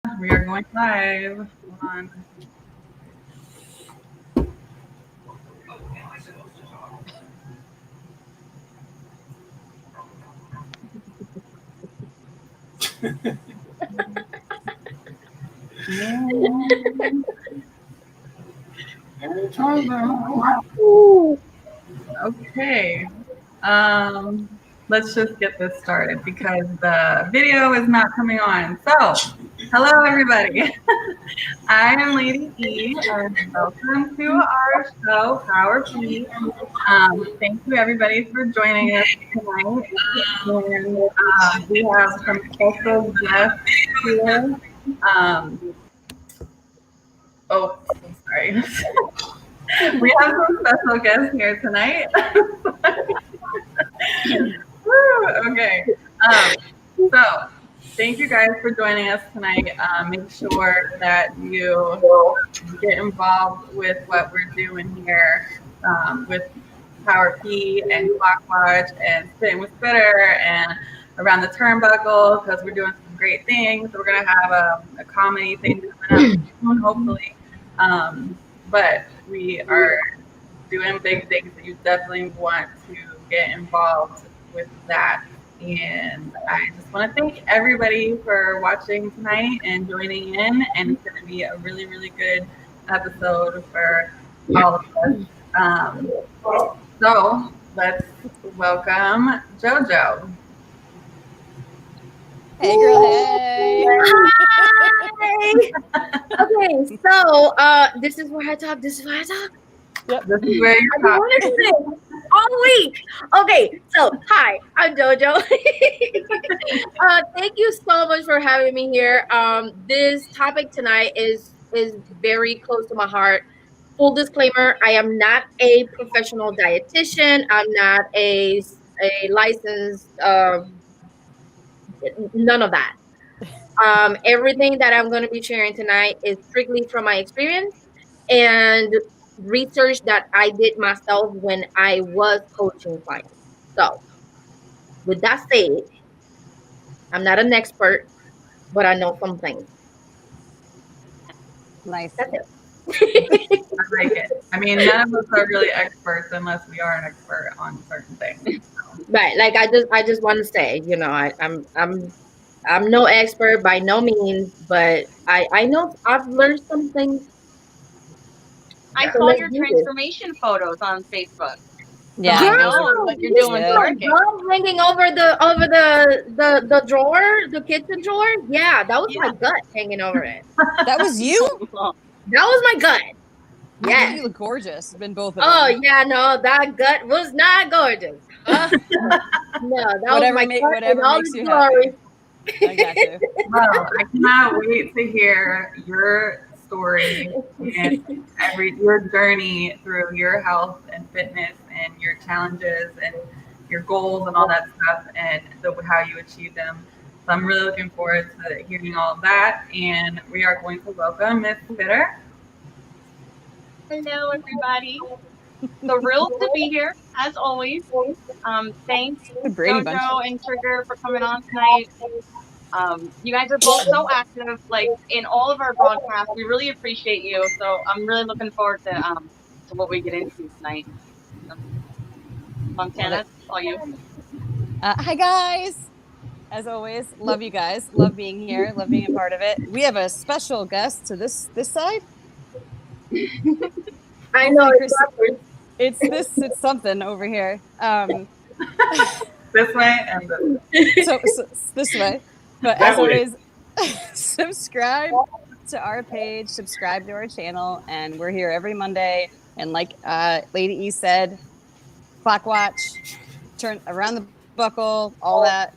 We are going live. Hold on. Okay. Let's just get this started because the video is not coming on. So, hello everybody. I am Lady E, and welcome to our show, Power P. Thank you everybody for joining us tonight. And we have some special guests here. Um, oh, sorry. We have some special guests here tonight. Okay. So, thank you guys for joining us tonight. Make sure that you get involved with what we're doing here with Power P and Clockwatch and Spitting with Spitter and Around the Turnbuckle because we're doing some great things. We're going to have a comedy thing coming up soon, hopefully. But we are doing big things that you definitely want to get involved with that. And I just want to thank everybody for watching tonight and joining in. And it's going to be a really, really good episode for all of us. So let's welcome JoJo. Hey, girl. Hey. Hi. Okay, so this is where I talk. This is where I talk. Yep. This is where you're I wanted to talking. do this all week. Okay, so hi, I'm JoJo. Thank you so much for having me here. This topic tonight is very close to my heart. Full disclaimer: I am not a professional dietitian. I'm not a licensed. None of that. Everything that I'm going to be sharing tonight is strictly from my experience and research that I did myself when I was coaching clients. So, with that said, I'm not an expert, but I know some things. Nice. That's it. I like it. I mean, none of us are really experts unless we are an expert on certain things. Right. Like I just want to say, I'm no expert by no means, but I know I've learned some things. I Yeah. saw Let's your do this. transformation photos on Facebook. Yeah. I Girl, know what you're you doing see working. the gum hanging over the drawer, the kitchen drawer. Yeah, that was my gut hanging over it. That was you? That was my gut. I Yeah. think you look gorgeous. Been both of Oh them. yeah, no, that gut was not gorgeous. No, that Whatever was my gut whatever in all makes its you glory. happy. I got you. Well, I cannot wait to hear your story and your journey through your health and fitness and your challenges and your goals and all that stuff and how you achieve them. So I'm really looking forward to hearing all of that. And we are going to welcome Miss Spitter. Hello, everybody. Thrilled to be here, as always. Thanks, The Brady Bunch. JoJo and Trigger, for coming on tonight. You guys are both so active, like in all of our broadcasts. We really appreciate you. So I'm really looking forward to what we get into tonight. Montana, all you. Hi, guys. As always, love you guys. Love being here. Love being a part of it. We have a special guest to this side. I know Chris, it's it's something over here. This way and this way. So this way. But That as way. always, subscribe to our page, subscribe to our channel, and we're here every Monday. And like Lady E said, clock watch, turn around the buckle, all that.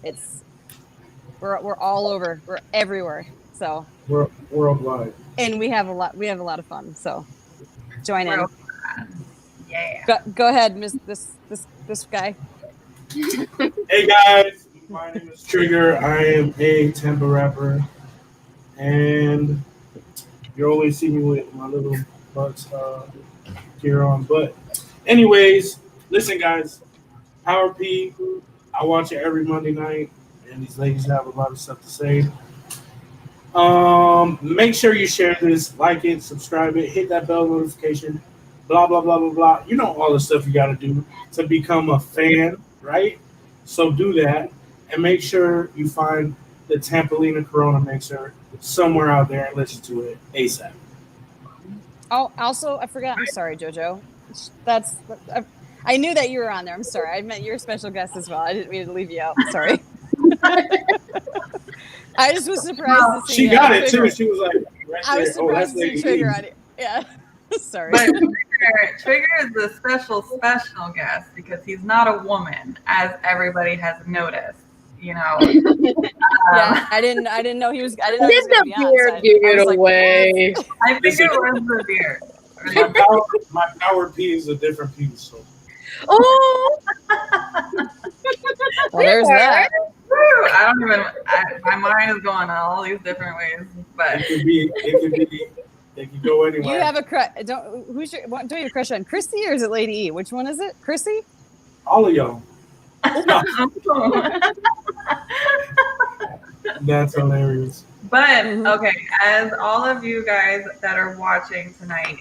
We're all over. We're everywhere. So We're worldwide. and we have a lot of fun. So join in. Yeah. Go ahead, Miss this guy. Hey guys, my name is Trigger. I am a Tampa rapper, and you always see me with my little butts gear on. But, anyways, listen, guys. Power P. I watch it every Monday night, and these ladies have a lot of stuff to say. Make sure you share this, like it, subscribe it, hit that bell notification, blah blah blah blah blah. You know all the stuff you got to do to become a fan, right? So do that, and make sure you find the Tampolina Corona mixer somewhere out there and listen to it ASAP. Oh, also, I forgot. I'm sorry, JoJo. That's I knew that you were on there. I'm sorry. I meant you're a special guest as well. I didn't mean to leave you out. Sorry. I just was surprised to see. She got it Trigger. too. She was like, right I was there. surprised to Lady see Trigger E. on it. Yeah. Sorry. But Trigger is the special guest because he's not a woman, as everybody has noticed. You know. Yeah, I didn't know he was. I didn't know he was Did going to the be on. beard So give I it was like, away? I think Listen. it was the beard. My power P is a different P. So Oh, well, there's that. Woo! I don't even. My mind is going all these different ways, but it could go anywhere. You have a crush. Don't you have a crush on Chrissy or is it Lady E? Which one is it? Chrissy? All of y'all. That's hilarious. But okay, as all of you guys that are watching tonight,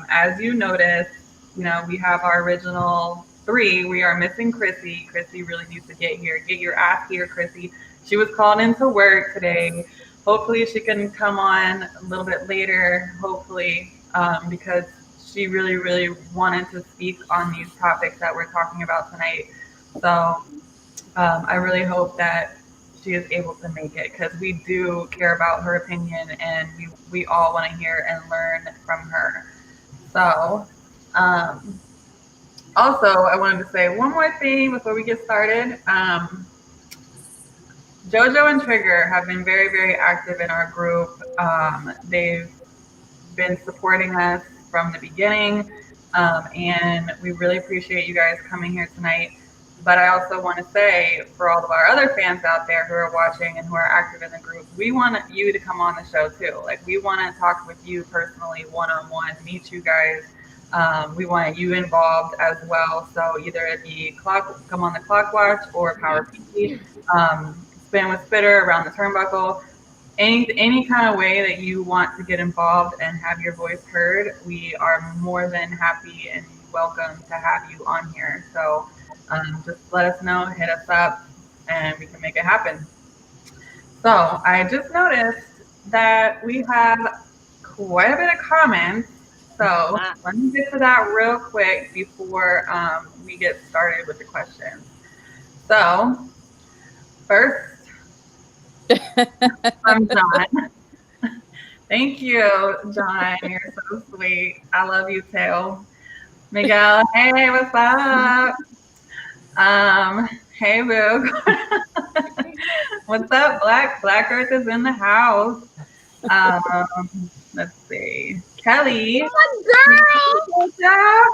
as you noticed, you know, we have our original 3. We are missing Chrissy. Chrissy really needs to get here. Get your ass here, Chrissy. She was called into work today. Hopefully she can come on a little bit later, hopefully, because she really, really wanted to speak on these topics that we're talking about tonight. So I really hope that she is able to make it because we do care about her opinion and we all want to hear and learn from her. So also, I wanted to say one more thing before we get started. JoJo and Trigger have been very, very active in our group. They've been supporting us from the beginning, and we really appreciate you guys coming here tonight. But I also want to say, for all of our other fans out there who are watching and who are active in the group, we want you to come on the show too. Like, we want to talk with you personally, one-on-one, meet you guys. We want you involved as well. So either it be come on the Clock Watch or Power P, Spin with Spitter, Around the Turnbuckle. Any kind of way that you want to get involved and have your voice heard, we are more than happy and welcome to have you on here. So just let us know, hit us up, and we can make it happen. So I just noticed that we have quite a bit of comments. So let me get to that real quick before we get started with the questions. So first, from John. Thank you, John. You're so sweet. I love you too. Miguel, hey, what's up? Hey, Boo. What's up, Black? Black Earth is in the house. Let's see. Kelly. my girl.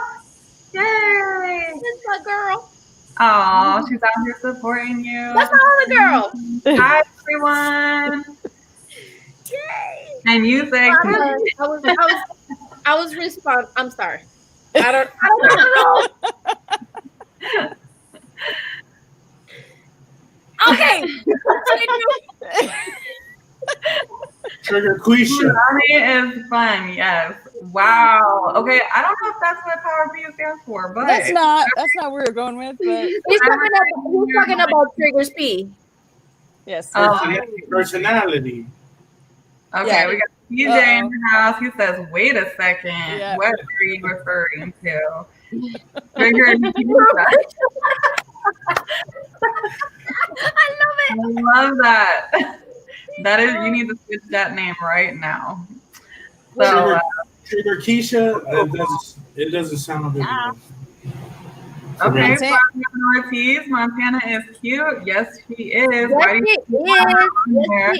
Yay. That's my girl. Oh, she's out here supporting you. That's my other girl. Hi, everyone. Yay. And you say, I was respond. I'm sorry. I don't know. Okay. Trigger Quisha. Tsunami is fun, yes. Wow. Okay, I don't know if that's what Power B stands for, but That's not where we're going with, but He's talking about Trigger's P. yes. Personality. Okay, Yeah. we got PJ in the house. He says, wait a second. Yeah. What are you referring to? Trigger and I love it. I love that. That is, you need to switch that name right now. So, Trigger Keisha, it doesn't sound good. okay, Montana. Ortiz, Montana is cute. Yes, she is. Yes, Why do you it is. Yes,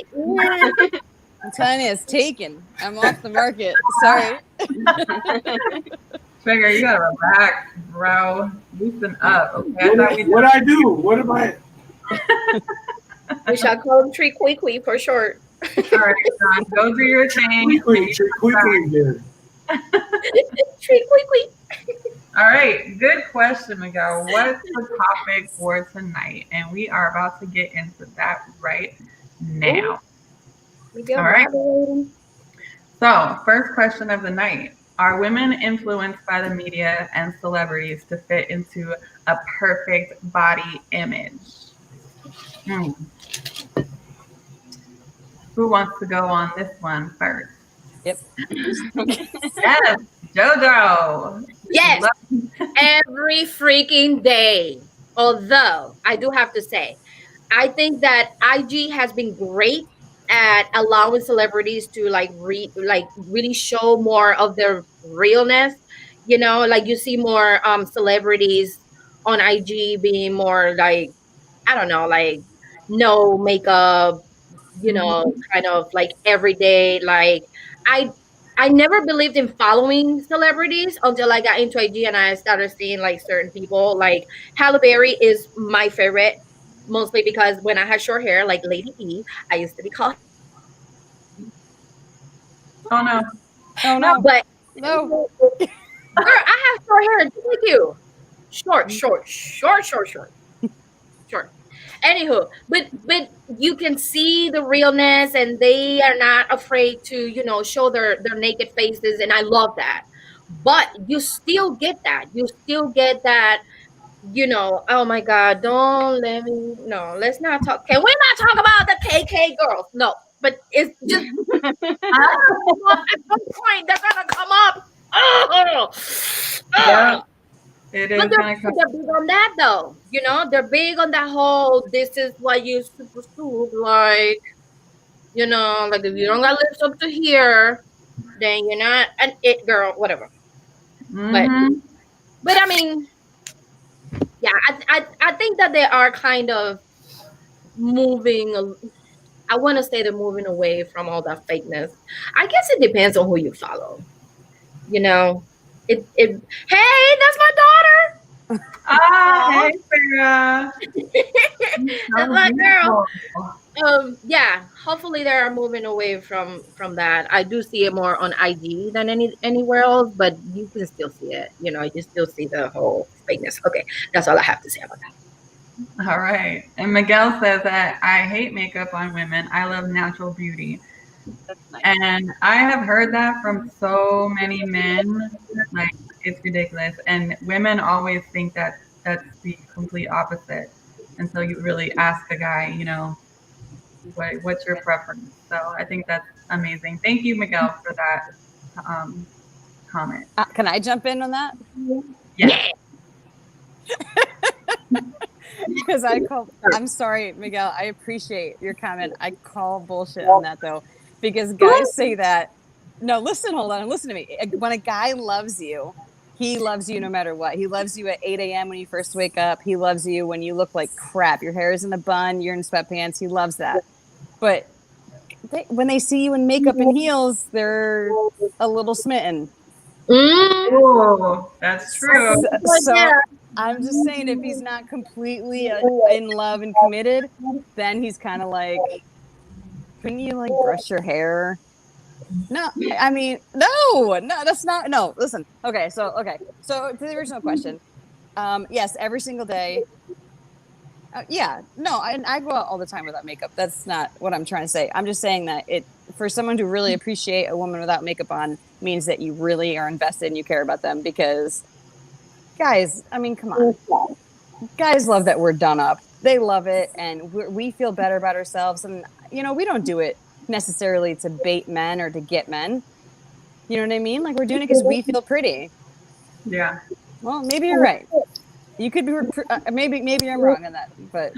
it is. I'm telling you, it's taken. I'm off the market. Sorry. Trigger, you gotta relax, bro. Loosen up. Okay, What I do? What am I? We shall call him Tree Quickly for short. All right, John, go do your thing. Quickly, dude. Tree Quickly. All right, good question, Miguel. What's the topic for tonight? And we are about to get into that right now. Miguel, All right. elaborating. So, first question of the night. Are women influenced by the media and celebrities to fit into a perfect body image? Hmm. Who wants to go on this one first? Yep. Yes, JoJo. Yes, Love- every freaking day. Although I do have to say, I think that IG has been great at allowing celebrities to like really show more of their realness. You know, like you see more celebrities on IG being more like, I don't know, like no makeup, you know, Mhm. kind of like everyday. Like I I never believed in following celebrities until I got into IG and I started seeing like certain people. Like Halle Berry is my favorite, mostly because when I had short hair, like Lady E, I used to be called. Oh no. Oh No. no. But No. girl, I have short hair just like you. Short, short, short, short, short, short. Anywho, but you can see the realness, and they are not afraid to, you know, show their naked faces, and I love that. But you still get that. You still get that. You know, oh my God, don't let me. No, let's not talk. Can we not talk about the KK girls? No, but it's just at some point they're gonna come up. Oh, Yeah, oh. it But is gonna come. they're big on that though. You know, they're big on that whole this is what you super soup like, you know, like if you don't got lips up to here, then you're not an it girl, whatever. But Mm-hmm. I mean, yeah, I think that they are kind of moving I want to say they're moving away from all that fakeness. I guess it depends on who you follow. You know, it hey, that's my Ah, Aw. hey Sarah. daughter. That's So my girl. beautiful. Yeah, hopefully they are moving away from that. I do see it more on IG than anywhere else, but you can still see it. You know, you still see the whole fakeness. Okay, that's all I have to say about that. All right. And Miguel says that I hate makeup on women. I love natural beauty. That's nice. And I have heard that from so many men. Like, it's ridiculous. And women always think that that's the complete opposite. And so you really ask a guy, what's your preference? So I think that's amazing. Thank you, Miguel, for that um, comment. Can I jump in on that? Yes. Yeah. Because I'm sorry, Miguel. I appreciate your comment. I call bullshit on that though, because guys say that. No, listen, hold on, listen to me. When a guy loves you, he loves you no matter what. He loves you at 8 a.m. when you first wake up. He loves you when you look like crap. Your hair is in a bun, you're in sweatpants. He loves that. But when they see you in makeup and heels, they're a little smitten. Mm, Oh, that's true. but So yeah. I'm just saying, if he's not completely in love and committed, then he's kind of like, couldn't you like brush your hair? No, I mean, no, that's not. No, listen. Okay. So to the original question, yes, every single day. Yeah, no, I go out all the time without makeup. That's not what I'm trying to say. I'm just saying that it for someone to really appreciate a woman without makeup on means that you really are invested and you care about them because guys, I mean, come on. Guys love that we're done up. They love it, and we feel better about ourselves. And we don't do it necessarily to bait men or to get men. You know what I mean? Like we're doing it because we feel pretty. Yeah. Well, maybe you're right. You could be maybe I'm wrong on that, but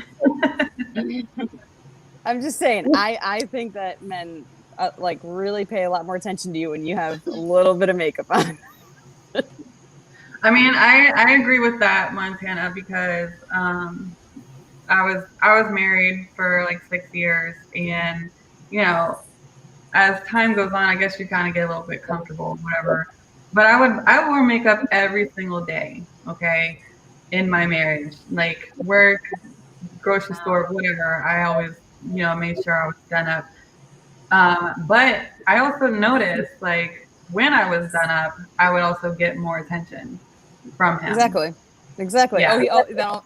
I'm just saying. I think that men like really pay a lot more attention to you when you have a little bit of makeup on. I mean, I agree with that, Montana, because I was married for like 6 years, and you know, as time goes on, I guess you kind of get a little bit comfortable, whatever. But I wore makeup every single day, okay, in my marriage, like work, grocery store, whatever. I always, made sure I was done up. But I also noticed, like, when I was done up, I would also get more attention from him. Exactly. Yeah.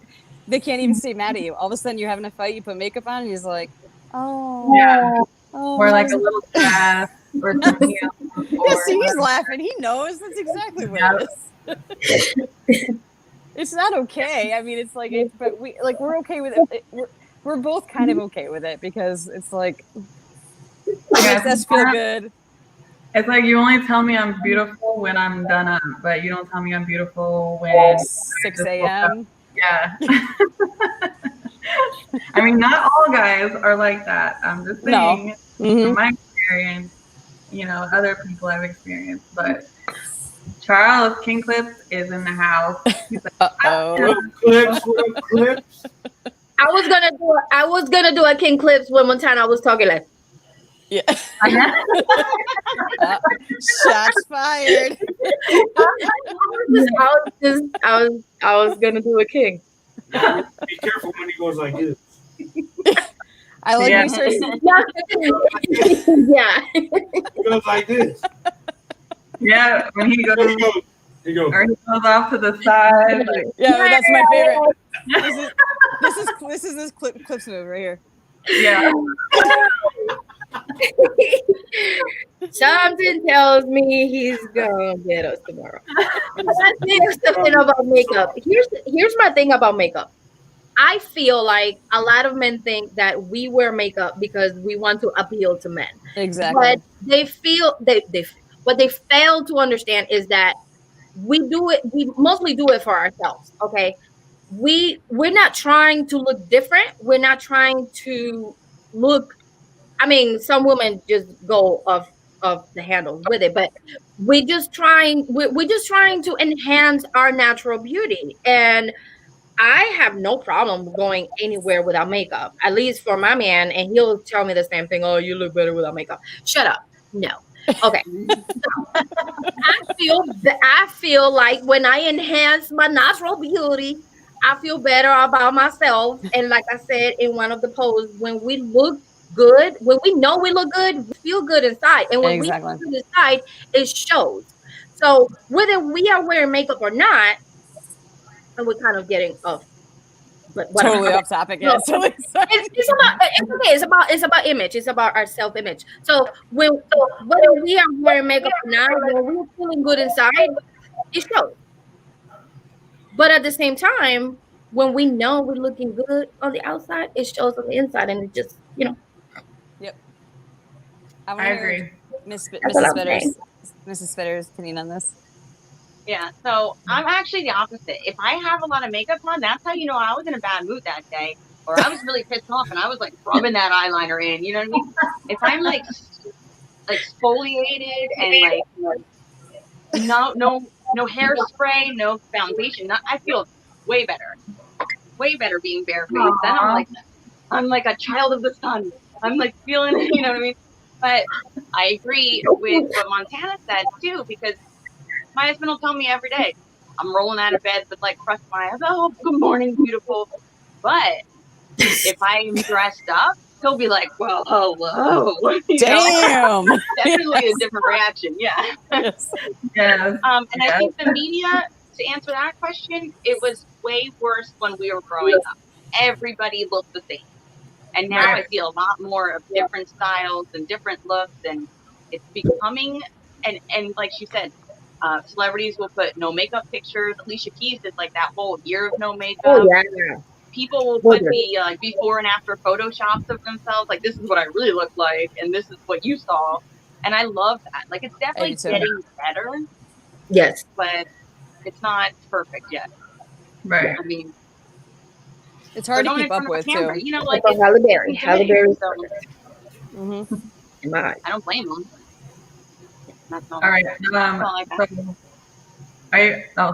They can't even stay mad at you. All of a sudden, you're having a fight. You put makeup on, and he's like, Yeah. "Oh, Oh, or like a little dress or some heels. yeah, see, he's Or, laughing. He knows that's exactly what Yeah. it is. It's not okay. I mean, it's like, but we're okay with it. We're both kind of okay with it because it's like it yeah, makes us feel good. it's like you only tell me I'm beautiful when I'm done up, but you don't tell me I'm beautiful when I 6 just woke up. a.m. Yeah. I mean, not all guys are like that. I'm just No. saying Mm-hmm. from my experience, other people I've experienced. But Charles King Clips is in the house. He's like, Uh-oh. Clips, what up, clips? I was gonna do a King Clips when one time I was talking like Yeah. Shots fired. I was gonna do a King. Now, be careful when he goes like this. I like Yeah. research. Yeah. He goes like this. Yeah, when he goes, He goes. or he goes off to the side. Like, Yeah, that's my favorite. This is this clips move right here. yeah. Something tells me he's gonna get us tomorrow. Here's something about makeup. Here's my thing about makeup. I feel like a lot of men think that we wear makeup because we want to appeal to men. Exactly. But they feel they what they fail to understand is that we mostly do it for ourselves. Okay. We're not trying to look different. We're not trying to look, I mean, some women just go of the handle with it, but we're just trying to enhance our natural beauty. And I have no problem going anywhere without makeup, at least for my man, and he'll tell me the same thing. Oh, you look better without makeup. Shut up. No. Okay. I feel like when I enhance my natural beauty, I feel better about myself. And like I said in one of the posts, when we look good, when we know we look good, we feel good inside. And when we Exactly. feel good inside, it shows. So whether we are wearing makeup or not, and we're kind of getting off, but whatever. Totally Okay. off topic. No, Yeah, totally. it's about it's okay. It's about image. It's about our self image. So when whether we are wearing makeup or not, when we're feeling good inside, it shows. But at the same time, when we know we're looking good on the outside, it shows on the inside, and it just Yep. I want I to hear agree. that's what I'm saying. Mrs. Spitter's opinion on this. Yeah, so I'm actually the opposite. If I have a lot of makeup on, that's how you know I was in a bad mood that day, or I was really pissed off and I was like rubbing that eyeliner in. You know what I mean? If I'm like exfoliated and like no hairspray, no foundation, I feel way better being barefaced. Then I'm like a child of the sun. I'm like feeling it. You know what I mean? But I agree with what Montana said too, because my husband will tell me every day, I'm rolling out of bed with like crushed my eyes. Oh, good morning, beautiful. But if I'm dressed up, he'll be like, well, hello. Damn. Definitely a different reaction. Yeah. Yes. Yes. And I think the media, to answer that question, it was way worse when we were growing up. Everybody looked the same. And now I see a lot more of different styles and different looks, and it's becoming, and like she said, celebrities will put no makeup pictures. Alicia Keys did like that whole year of no makeup. Oh yeah. People will put the before and after photoshops of themselves. Like, this is what I really look like, and this is what you saw. And I love that. Like, it's definitely getting better. Yes. But it's not perfect yet. Right. I mean, it's hard to keep up with too. You know, like Halle Berry. Halle Berry. Mm-hmm. I don't blame them. That's all right. So,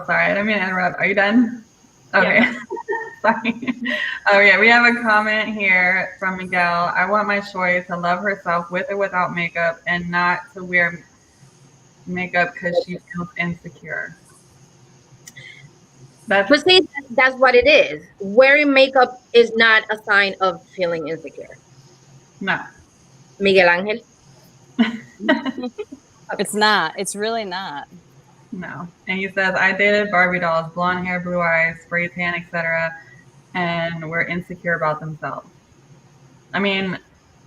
sorry, I didn't mean to interrupt. Are you done? Okay. Yeah. Sorry. Oh yeah, we have a comment here from Miguel. I want my shorty to love herself with or without makeup, and not to wear makeup because she feels insecure. But see, that's what it is. Wearing makeup is not a sign of feeling insecure. No. Miguel Angel. It's not. It's really not. No. And he says, I dated Barbie dolls, blonde hair, blue eyes, spray tan, etc., and were insecure about themselves. I mean,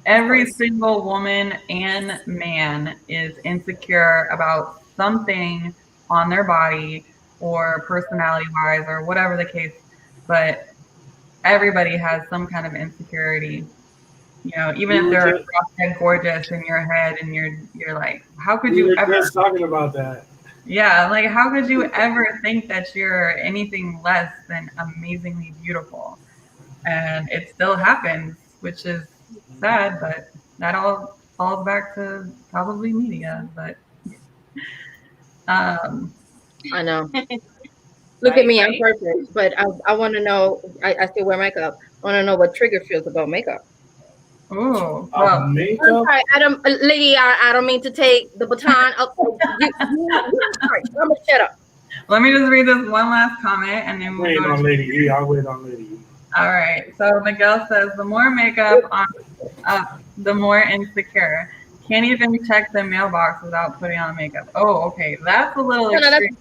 every single woman and man is insecure about something on their body or personality wise or whatever the case, but everybody has some kind of insecurity. You know, even We if were they're just, gorgeous in your head and you're like, how could we you were ever, just talking about that. yeah, like how could you ever think that you're anything less than amazingly beautiful? And it still happens, which is sad, but that all falls back to probably media. But um, I know. Look at Right, me, I'm right. perfect. But I want to know. I still wear makeup. I want to know what Trigger feels about makeup. ooh, well, I'm Makeup. sorry, I don't, lady. I don't mean to take the baton up. Sorry, I'm gonna shut up. let me just read this one last comment and then I'm we'll waiting go on to. Lady E. I'll wait on Lady E. All right. So Miguel says the more makeup on up, the more insecure. Can't even check the mailbox without putting on makeup. Oh, okay. That's a little No, no, that's extreme.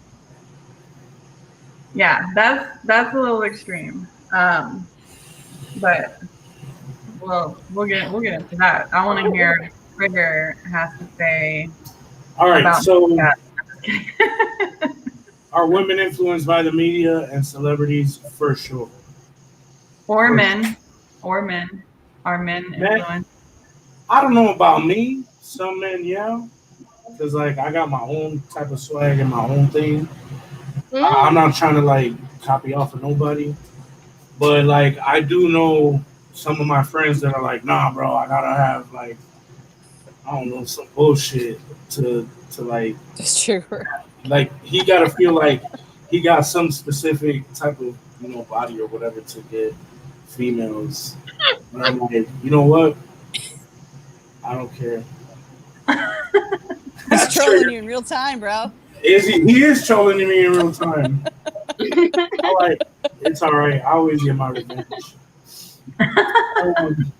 Yeah, that's a little extreme. But we'll get into that. I want to hear what Trigger has to say All right. about So, that. are women influenced by the media and celebrities? For sure. or For sure. men, or men. Are men Men, influenced? I don't know about me. Some men, yeah. Because, like, I got my own type of swag and my own thing. I'm mm, not trying to, like, copy off of nobody. But, like, I do know some of my friends that are like, nah, bro, I gotta have, like, I don't know, some bullshit to It's true. like he gotta feel like he got some specific type of body or whatever to get females. And I'm like, you know what? I don't care. He's trolling Trigger. you in real time, bro. Is he is trolling me in real time. All right, it's all right. I always get my revenge. Um,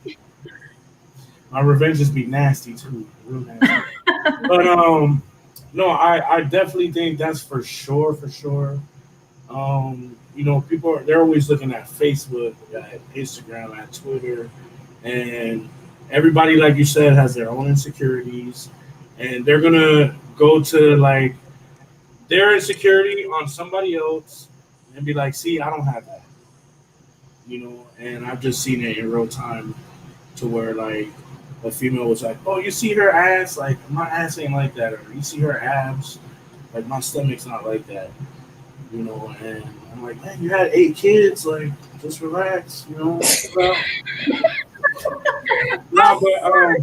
my revenges be nasty too, real nasty. But no, I definitely think that's for sure. People they're always looking at Facebook, at Instagram, at Twitter, and everybody, like you said, has their own insecurities, and they're gonna go to like their insecurity on somebody else and be like, "See, I don't have that," And I've just seen it in real time to where like a female was like, "Oh, you see her ass? Like my ass ain't like that," or "You see her abs? Like my stomach's not like that." And I'm like, man, you had 8 kids, like, just relax, Well, nah, but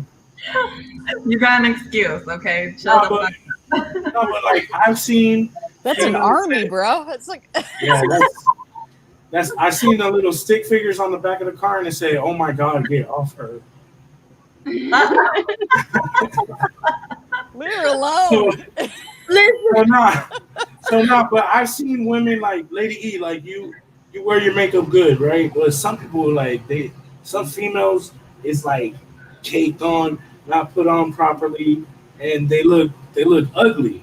You got an excuse, okay? Chill nah, the but fuck. no, but like I've seen That's an females army, say, bro. It's like yeah, that's I seen the little stick figures on the back of the car and it say, "Oh my God, get off her." leave her So, alone. listen, so not, so not. But I've seen women like Lady E, like you wear your makeup good, right? But some people like some females is like caked on, not put on properly, and they look ugly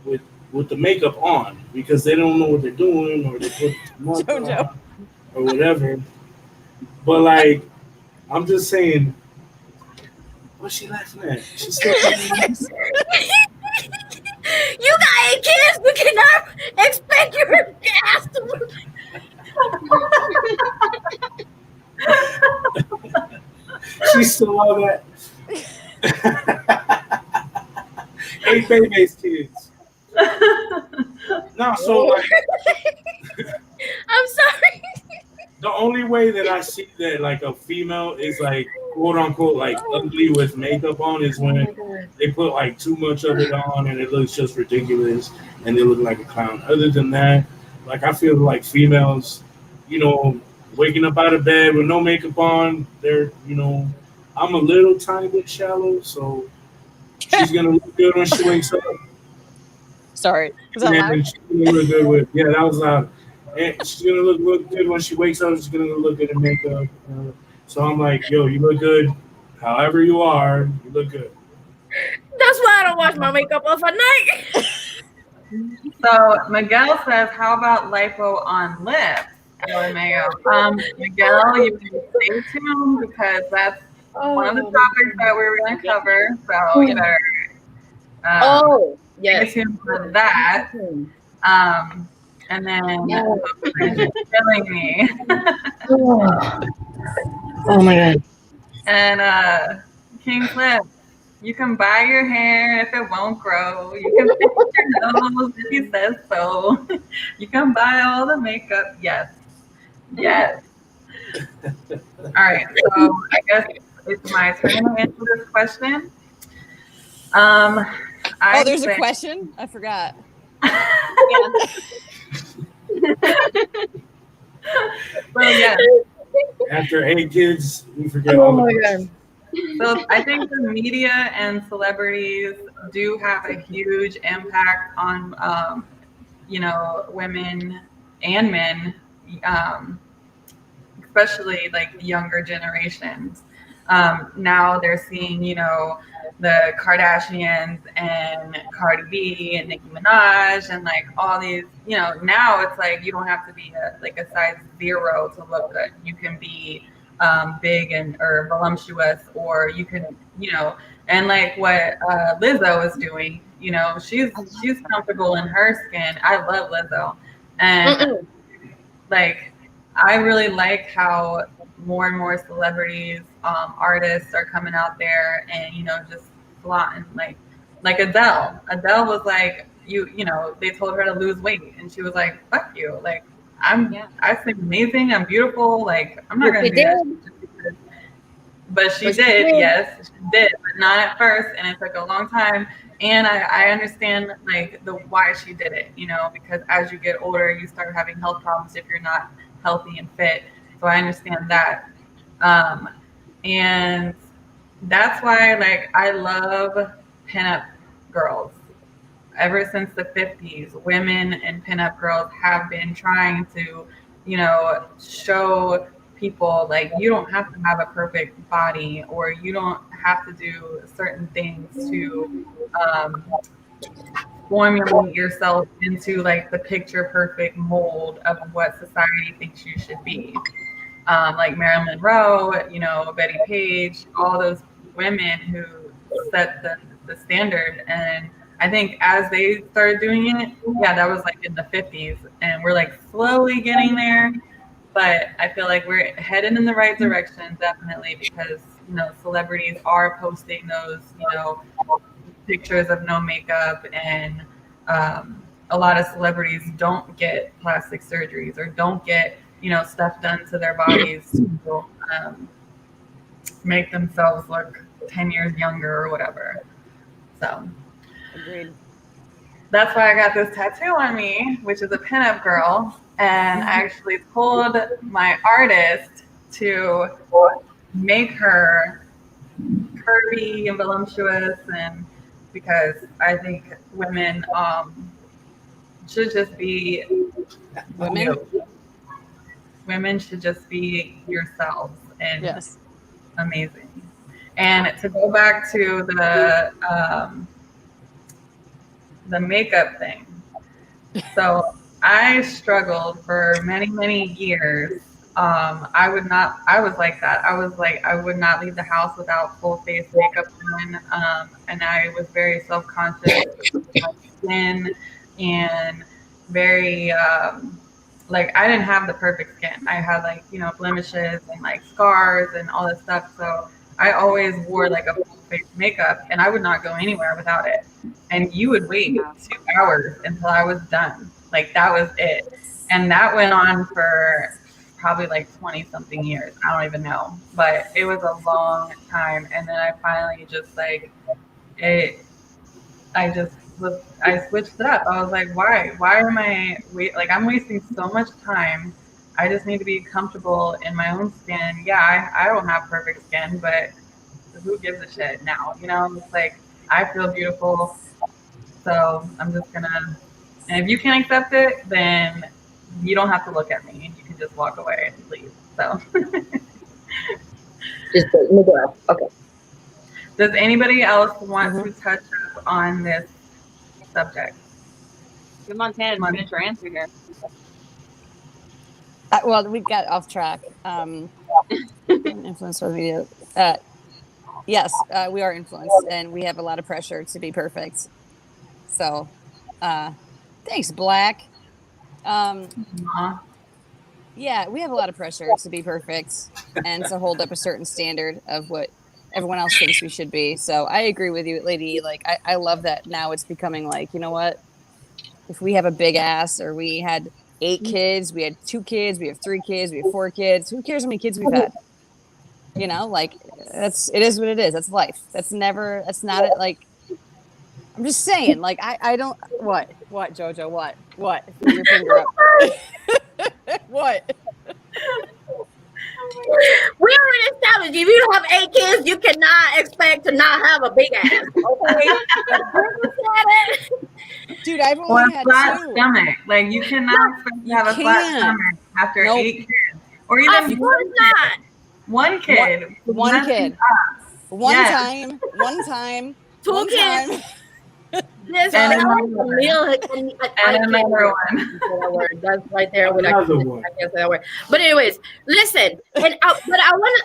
with with the makeup on because they don't know what they're doing or they put too much Jojo. on or whatever. But like I'm just saying, what's she laughing at? She's still talking. you got 8 kids. We cannot expect your ass to. She's still all that. 8 babies kids. No, so like I'm sorry. the only way that I see that like a female is like quote unquote like ugly with makeup on is Oh when my god. they put like too much of it on and it looks just ridiculous and they look like a clown. Other than that, like I feel like females, you know, waking up out of bed with no makeup on, I'm a little tiny bit shallow, so she's gonna look good when she wakes up. Sorry. Was that loud? And she's gonna look good with that was loud. And she's gonna look good when she wakes up. She's gonna look good in makeup. So I'm like, yo, you look good. However you are, you look good. That's why I don't wash my makeup off at night. So Miguel says, "How about lipo on lips?" LMAO. Miguel, you can stay tuned because one of the Oh, topics that we were going to cover. So you better oh stay yes. tuned for that. And then Oh, she's killing me. oh my god. And King Cliff, you can buy your hair if it won't grow. You can fix your nose if he says so. You can buy all the makeup. Yes. Yes. All right. So I guess it's my turn to answer this question. Oh, I there's a say, question? I forgot. well, yes. After 8 kids, we forget Oh all my the god. So I think the media and celebrities do have a huge impact on, women and men, um, especially like the younger generations. Now they're seeing, the Kardashians and Cardi B and Nicki Minaj and like all these, now it's like you don't have to be a size 0 to look good. You can be big and or voluptuous, or you can, and like what Lizzo is doing, she's comfortable in her skin. I love Lizzo, and Mm-mm. like I really like how more and more celebrities, artists are coming out there and just flaunting like Adele. Adele was like they told her to lose weight and she was like, "Fuck you!" Like I seem amazing. I'm beautiful. Like I'm not Yes, gonna you do that. did. But she But she did, did. yes, she did, but not at first, and it took a long time. And I understand like the why she did it, because as you get older, you start having health problems if you're not healthy and fit. So I understand that, um, and that's why like I love pinup girls. Ever since the 50s, women and pinup girls have been trying to, show people like you don't have to have a perfect body or you don't have to do certain things to um, formulate yourself into like the picture perfect mold of what society thinks you should be. Like Marilyn Monroe, Betty Page, all those women who set the standard. And I think as they started doing it, yeah, that was like in the 50s, and we're like slowly getting there. But I feel like we're headed in the right direction, definitely, because celebrities are posting those pictures of no makeup, and a lot of celebrities don't get plastic surgeries or don't get stuff done to their bodies to make themselves look 10 years younger or whatever. So Agreed. that's why I got this tattoo on me, which is a pinup girl. And I actually told my artist to make her curvy and voluptuous, and because I think women should just be Women? you. Women should just be yourselves and Yes. amazing. And to go back to the makeup thing, so I struggled for many, many years. I was like that. I was like, I would not leave the house without full face makeup on. And I was very self conscious of my skin and very, like, I didn't have the perfect skin. I had like, blemishes and like scars and all this stuff. So I always wore like a full face makeup and I would not go anywhere without it. And you would wait 2 hours until I was done. Like that was it. And that went on for probably like 20 something years. I don't even know. But it was a long time. And then I finally just like it I switched it up. I was like, why? Why am I like I'm wasting so much time. I just need to be comfortable in my own skin. Yeah, I don't have perfect skin, but who gives a shit now? It's like I feel beautiful, so I'm just gonna. And if you can't accept it, then you don't have to look at me. You can just walk away and leave. So, Just let me go. Okay. does anybody else want Mhm. to touch up on this subject? Give Montana to Mon- finish her answer here. Well, we got off track. Influence social media. Yes, we are influenced, and we have a lot of pressure to be perfect. So, thanks, Black. Aw. Yeah, we have a lot of pressure to be perfect and to hold up a certain standard of what everyone else thinks we should be. So I agree with you, Lady. Like I love that now it's becoming like, you know what? If we have a big ass or we had 8 kids, we had 2 kids, we have 3 kids, we have 4 kids. Who cares how many kids we've had? You know, like it is what it is. That's life. That's not it. Like I'm just saying, like I don't what Jojo, what? Put your finger up. What? We already established if you don't have 8 kids, you cannot expect to not have a big ass. Okay. Dude, I've Or only a had flat 2. stomach. Like you cannot expect to You have a flat can't. stomach after Nope. 8 kids. Or Of even course not. one kid. One kid. Yes. One time. 2 One kids. time. There's And a another meal. And another one. That word. That's right there. With Another one. I can't say that word. But anyways, listen. But I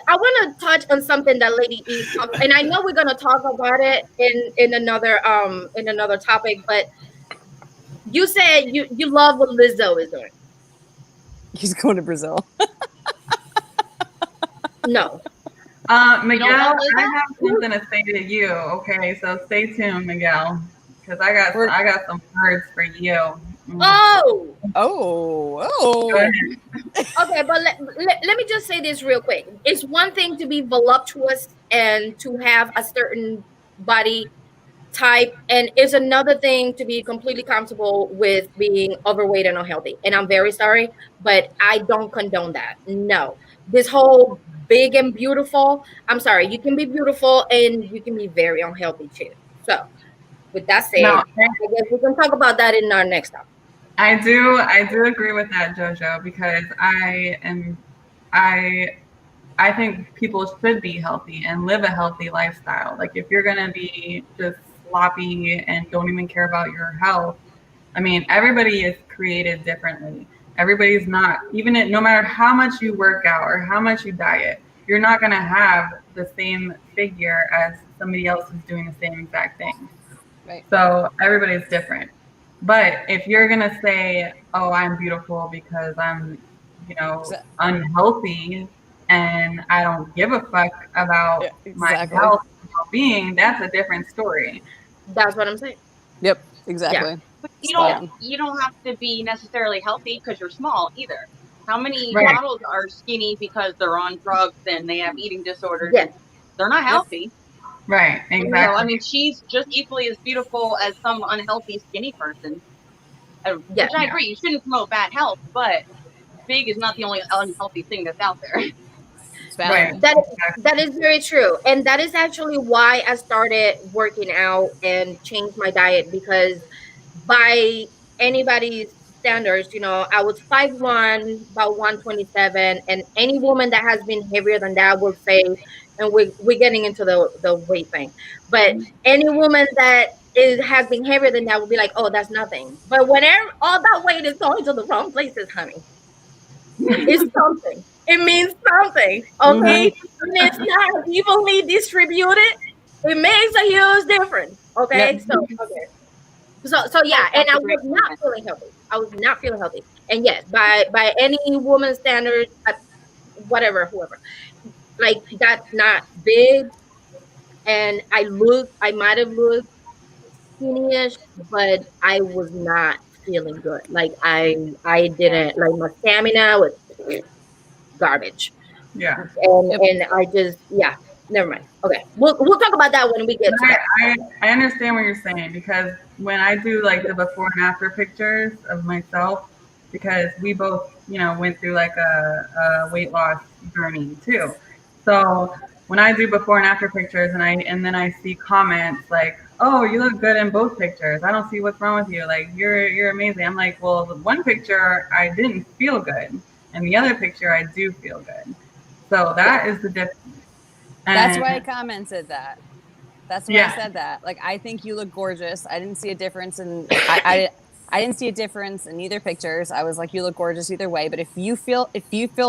want to touch on something that Lady E talked. And I know we're gonna talk about it in another topic. But you said you love what Lizzo is doing. He's going to Brazil. No. Miguel, know Lizzo? I have something to say to you. Okay, so stay tuned, Miguel, because I got some words for you. Oh. Oh. Go ahead. Okay, but let me just say this real quick. It's one thing to be voluptuous and to have a certain body type, and it's another thing to be completely comfortable with being overweight and unhealthy. And I'm very sorry, but I don't condone that. No. This whole big and beautiful, I'm sorry, you can be beautiful and you can be very unhealthy too. So, with that said, No, I guess we can talk about that in our next topic. I do agree with that, Jojo, because I I think people should be healthy and live a healthy lifestyle. Like if you're gonna be just sloppy and don't even care about your health, I mean, everybody is created differently. Everybody's not, no matter how much you work out or how much you diet, you're not gonna have the same figure as somebody else who's doing the same exact thing. Right. So everybody's different. But if you're gonna say, "Oh, I'm beautiful because I'm, unhealthy and I don't give a fuck about Yeah, my exactly. health and well-being," that's a different story. That's what I'm saying. Yep, exactly. But Spot on. you don't have to be necessarily healthy because you're small either. How many Right. models are skinny because they're on drugs and they have eating disorders? Yes. They're not healthy. Right, So, exactly. I mean, she's just equally as beautiful as some unhealthy skinny person. Yeah. Which I agree, you shouldn't promote bad health, but big is not the only unhealthy thing that's out there. It's valid. Right. That is very true, and that is actually why I started working out and changed my diet, because by anybody's standards, I was 5'1", about 127, and any woman that has been heavier than that will say, and we're getting into the weight thing, but any woman that has been heavier than that will be like, oh, that's nothing. But whenever all that weight is going to the wrong places, honey, it's something. It means something, okay? And it's not evenly distributed. It makes a huge difference, okay? Yep. So yeah, and That's I a was great not comment. feeling healthy. I was not feeling healthy. And yes, by any woman's standards, whatever, whoever, like that's not big. And I might have looked skinny-ish, but I was not feeling good. Like I didn't, like, my stamina was garbage. Yeah. Yep. And I just, yeah, never mind. Okay, we'll talk about that when we get to that. I understand what you're saying, because when I do like the before and after pictures of myself, because we both, went through like a weight loss journey too. So when I do before and after pictures and then I see comments like, "Oh, you look good in both pictures. I don't see what's wrong with you. Like you're amazing." I'm like, "Well, the one picture I didn't feel good, and the other picture I do feel good." So that is the difference. That's And why I commented that. That's why I said that. Like, I think you look gorgeous. I didn't see a difference in I didn't see a difference in either pictures. I was like, you look gorgeous either way. But if you feel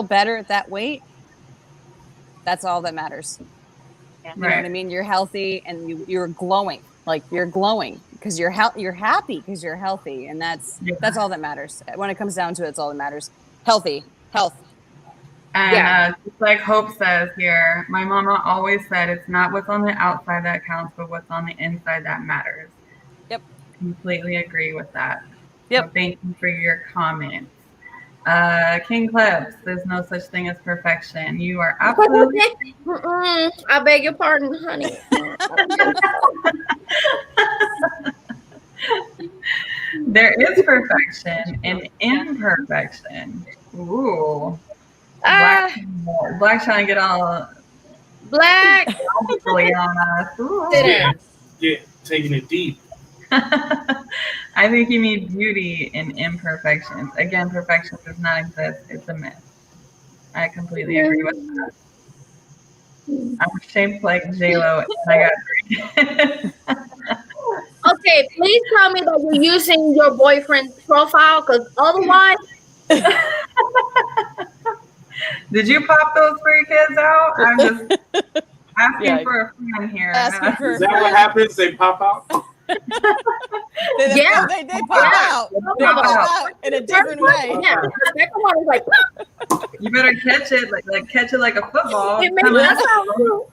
better at that weight, that's all that matters. Yeah. You know what I mean? You're healthy and you're glowing. Like you're glowing because you're happy because you're healthy, and Yeah. that's all that matters. When it comes down to it, it's all that matters. Healthy, health. And just like Hope says here, my mama always said it's not what's on the outside that counts, but what's on the inside that matters. Yep. Completely agree with that. Yep. So thank you for your comments. King Clips, there's no such thing as perfection. You are absolutely. I beg your pardon, honey. There is perfection and imperfection. Ooh. Black, Black trying to get all Black. logically on us. Ooh. Yeah, taking it deep. I think you need beauty in imperfections. Again, perfection does not exist. It's a myth. I completely agree with that. I'm shaped like J-Lo and I got Okay, please tell me that you're using your boyfriend's profile, because otherwise, Did you pop those 3 kids out? I'm just asking Yeah. for a friend here. Asking for Is that what happens? They pop out? they Yeah. pop out. They Pop pop out. out in a different way. yeah, the second one is like, You better catch it, like catch it like a football. it makes that sound cool.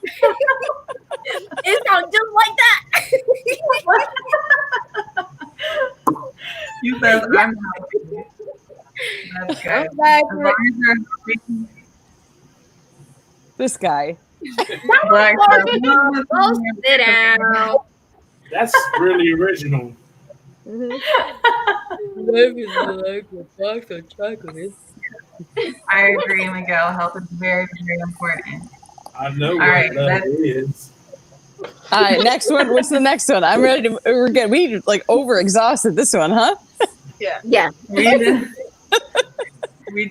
It sounds just like that. You said I'm happy. That's good. As long as you're speaking This guy. Black Go sit down. That's really original. I agree, Miguel. Health is very, very important. I know All what right, love is. All right, next one. What's the next one? I'm ready to. We're good. We like over exhausted this one, huh? Yeah. We did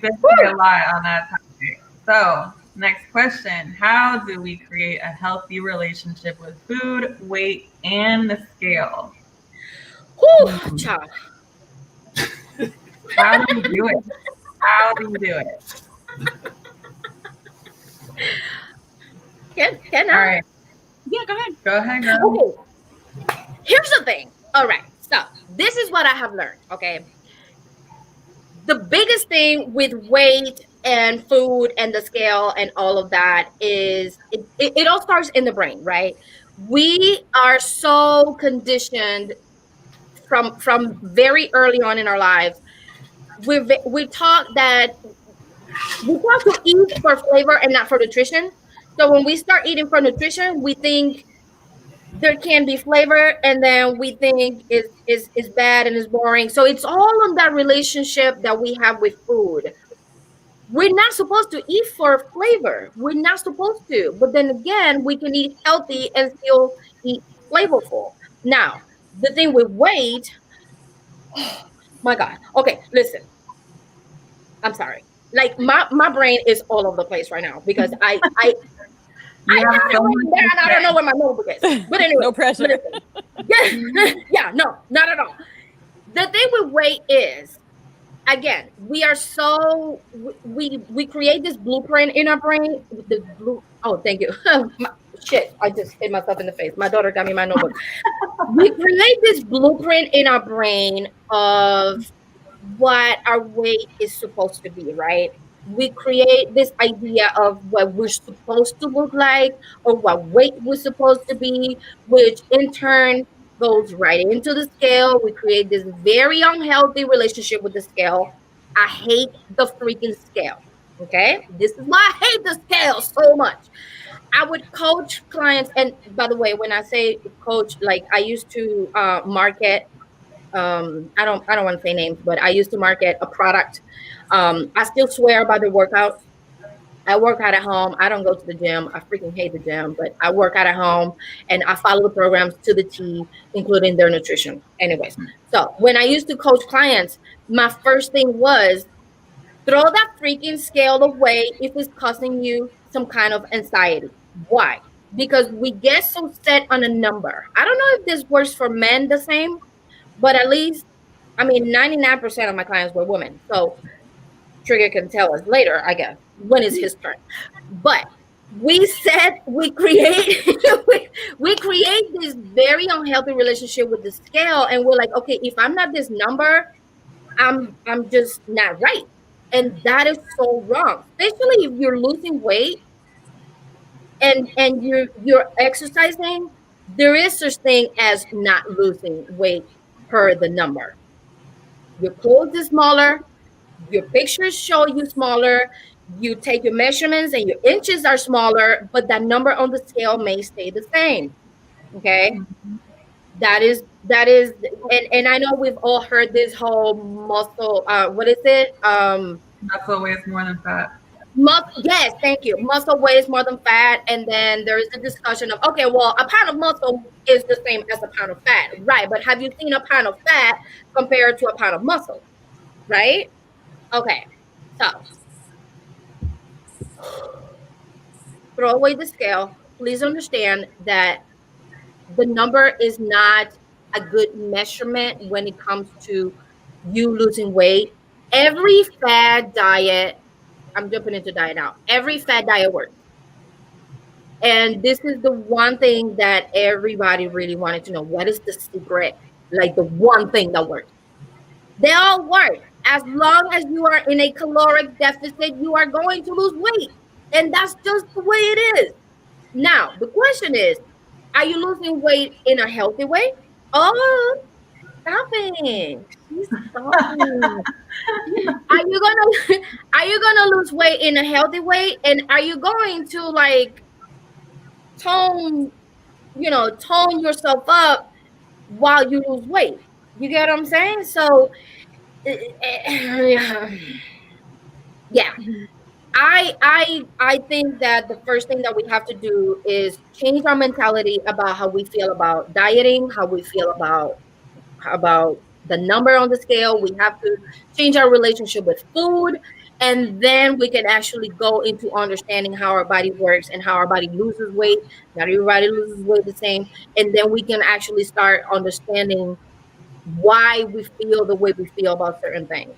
say a lot on that topic. So, next question. How do we create a healthy relationship with food, weight, and the scale? Whew, child. How do we do it? How do we do it? Can All I? right. Yeah, go ahead. Go ahead, girl. Okay. Here's the thing. All right. So this is what I have learned. Okay. The biggest thing with weight and food and the scale and all of that is it all starts in the brain, right? We are so conditioned from very early on in our lives. We taught to eat for flavor and not for nutrition. So when we start eating for nutrition, we think there can be flavor, and then we think is bad and is boring. So it's all on that relationship that we have with food. We're not supposed to eat for flavor. We're not supposed to. But then again, we can eat healthy and still eat flavorful. Now, the thing with weight, oh my God. Okay, listen. I'm sorry. Like my brain is all over the place right now because I You have got it so written much down. to I don't say. know where my notebook is. But anyway, No pressure. listen. Yeah, no, not at all. The thing with weight is, again, we are so we create this blueprint in our brain. The blue. Oh, thank you. Shit, I just hit myself in the face. My daughter got me my notebook. We create this blueprint in our brain of what our weight is supposed to be, right? We create this idea of what we're supposed to look like or what weight we're supposed to be, which in turn goes right into the scale. We create this very unhealthy relationship with the scale. I hate the freaking scale. Okay. This is why I hate the scale so much. I would coach clients. And by the way, when I say coach, like I used to market I don't want to say names, but I used to market a product. I still swear by the workout. I work out at home. I don't go to the gym. I freaking hate the gym, but I work out at home and I follow the programs to the T, including their nutrition. Anyways, so when I used to coach clients, my first thing was throw that freaking scale away if it's causing you some kind of anxiety. Why? Because we get so set on a number. I don't know if this works for men the same, but at least, I mean, 99% of my clients were women. So Trigger can tell us later, I guess, when is his turn. But we said we create we create this very unhealthy relationship with the scale, and we're like, okay, if I'm not this number, I'm just not right. And that is so wrong, especially if you're losing weight and you're exercising. There is such thing as not losing weight per the number. Your clothes is smaller, your pictures show you smaller, you take your measurements and your inches are smaller, but that number on the scale may stay the same. Okay. That is and I know we've all heard this whole muscle, what is it, Muscle weighs more than fat. yes, thank you, muscle weighs more than fat. And then there is a discussion of, okay, well, a pound of muscle is the same as a pound of fat, right? But have you seen a pound of fat compared to a pound of muscle, right? Okay, so throw away the scale. Please understand that the number is not a good measurement when it comes to you losing weight. Every fad diet, I'm jumping into diet now. Every fad diet works. And this is the one thing that everybody really wanted to know. What is the secret? Like the one thing that works. They all work. As long as you are in a caloric deficit, you are going to lose weight. And that's just the way it is. Now, the question is, are you losing weight in a healthy way? Oh, stopping. She's stopping. Are you gonna are you gonna lose weight in a healthy way? And are you going to like tone, tone yourself up while you lose weight? You get what I'm saying? So yeah. I think that the first thing that we have to do is change our mentality about how we feel about dieting, how we feel about the number on the scale. We have to change our relationship with food, and then we can actually go into understanding how our body works and how our body loses weight. Not everybody loses weight the same, and then we can actually start understanding why we feel the way we feel about certain things.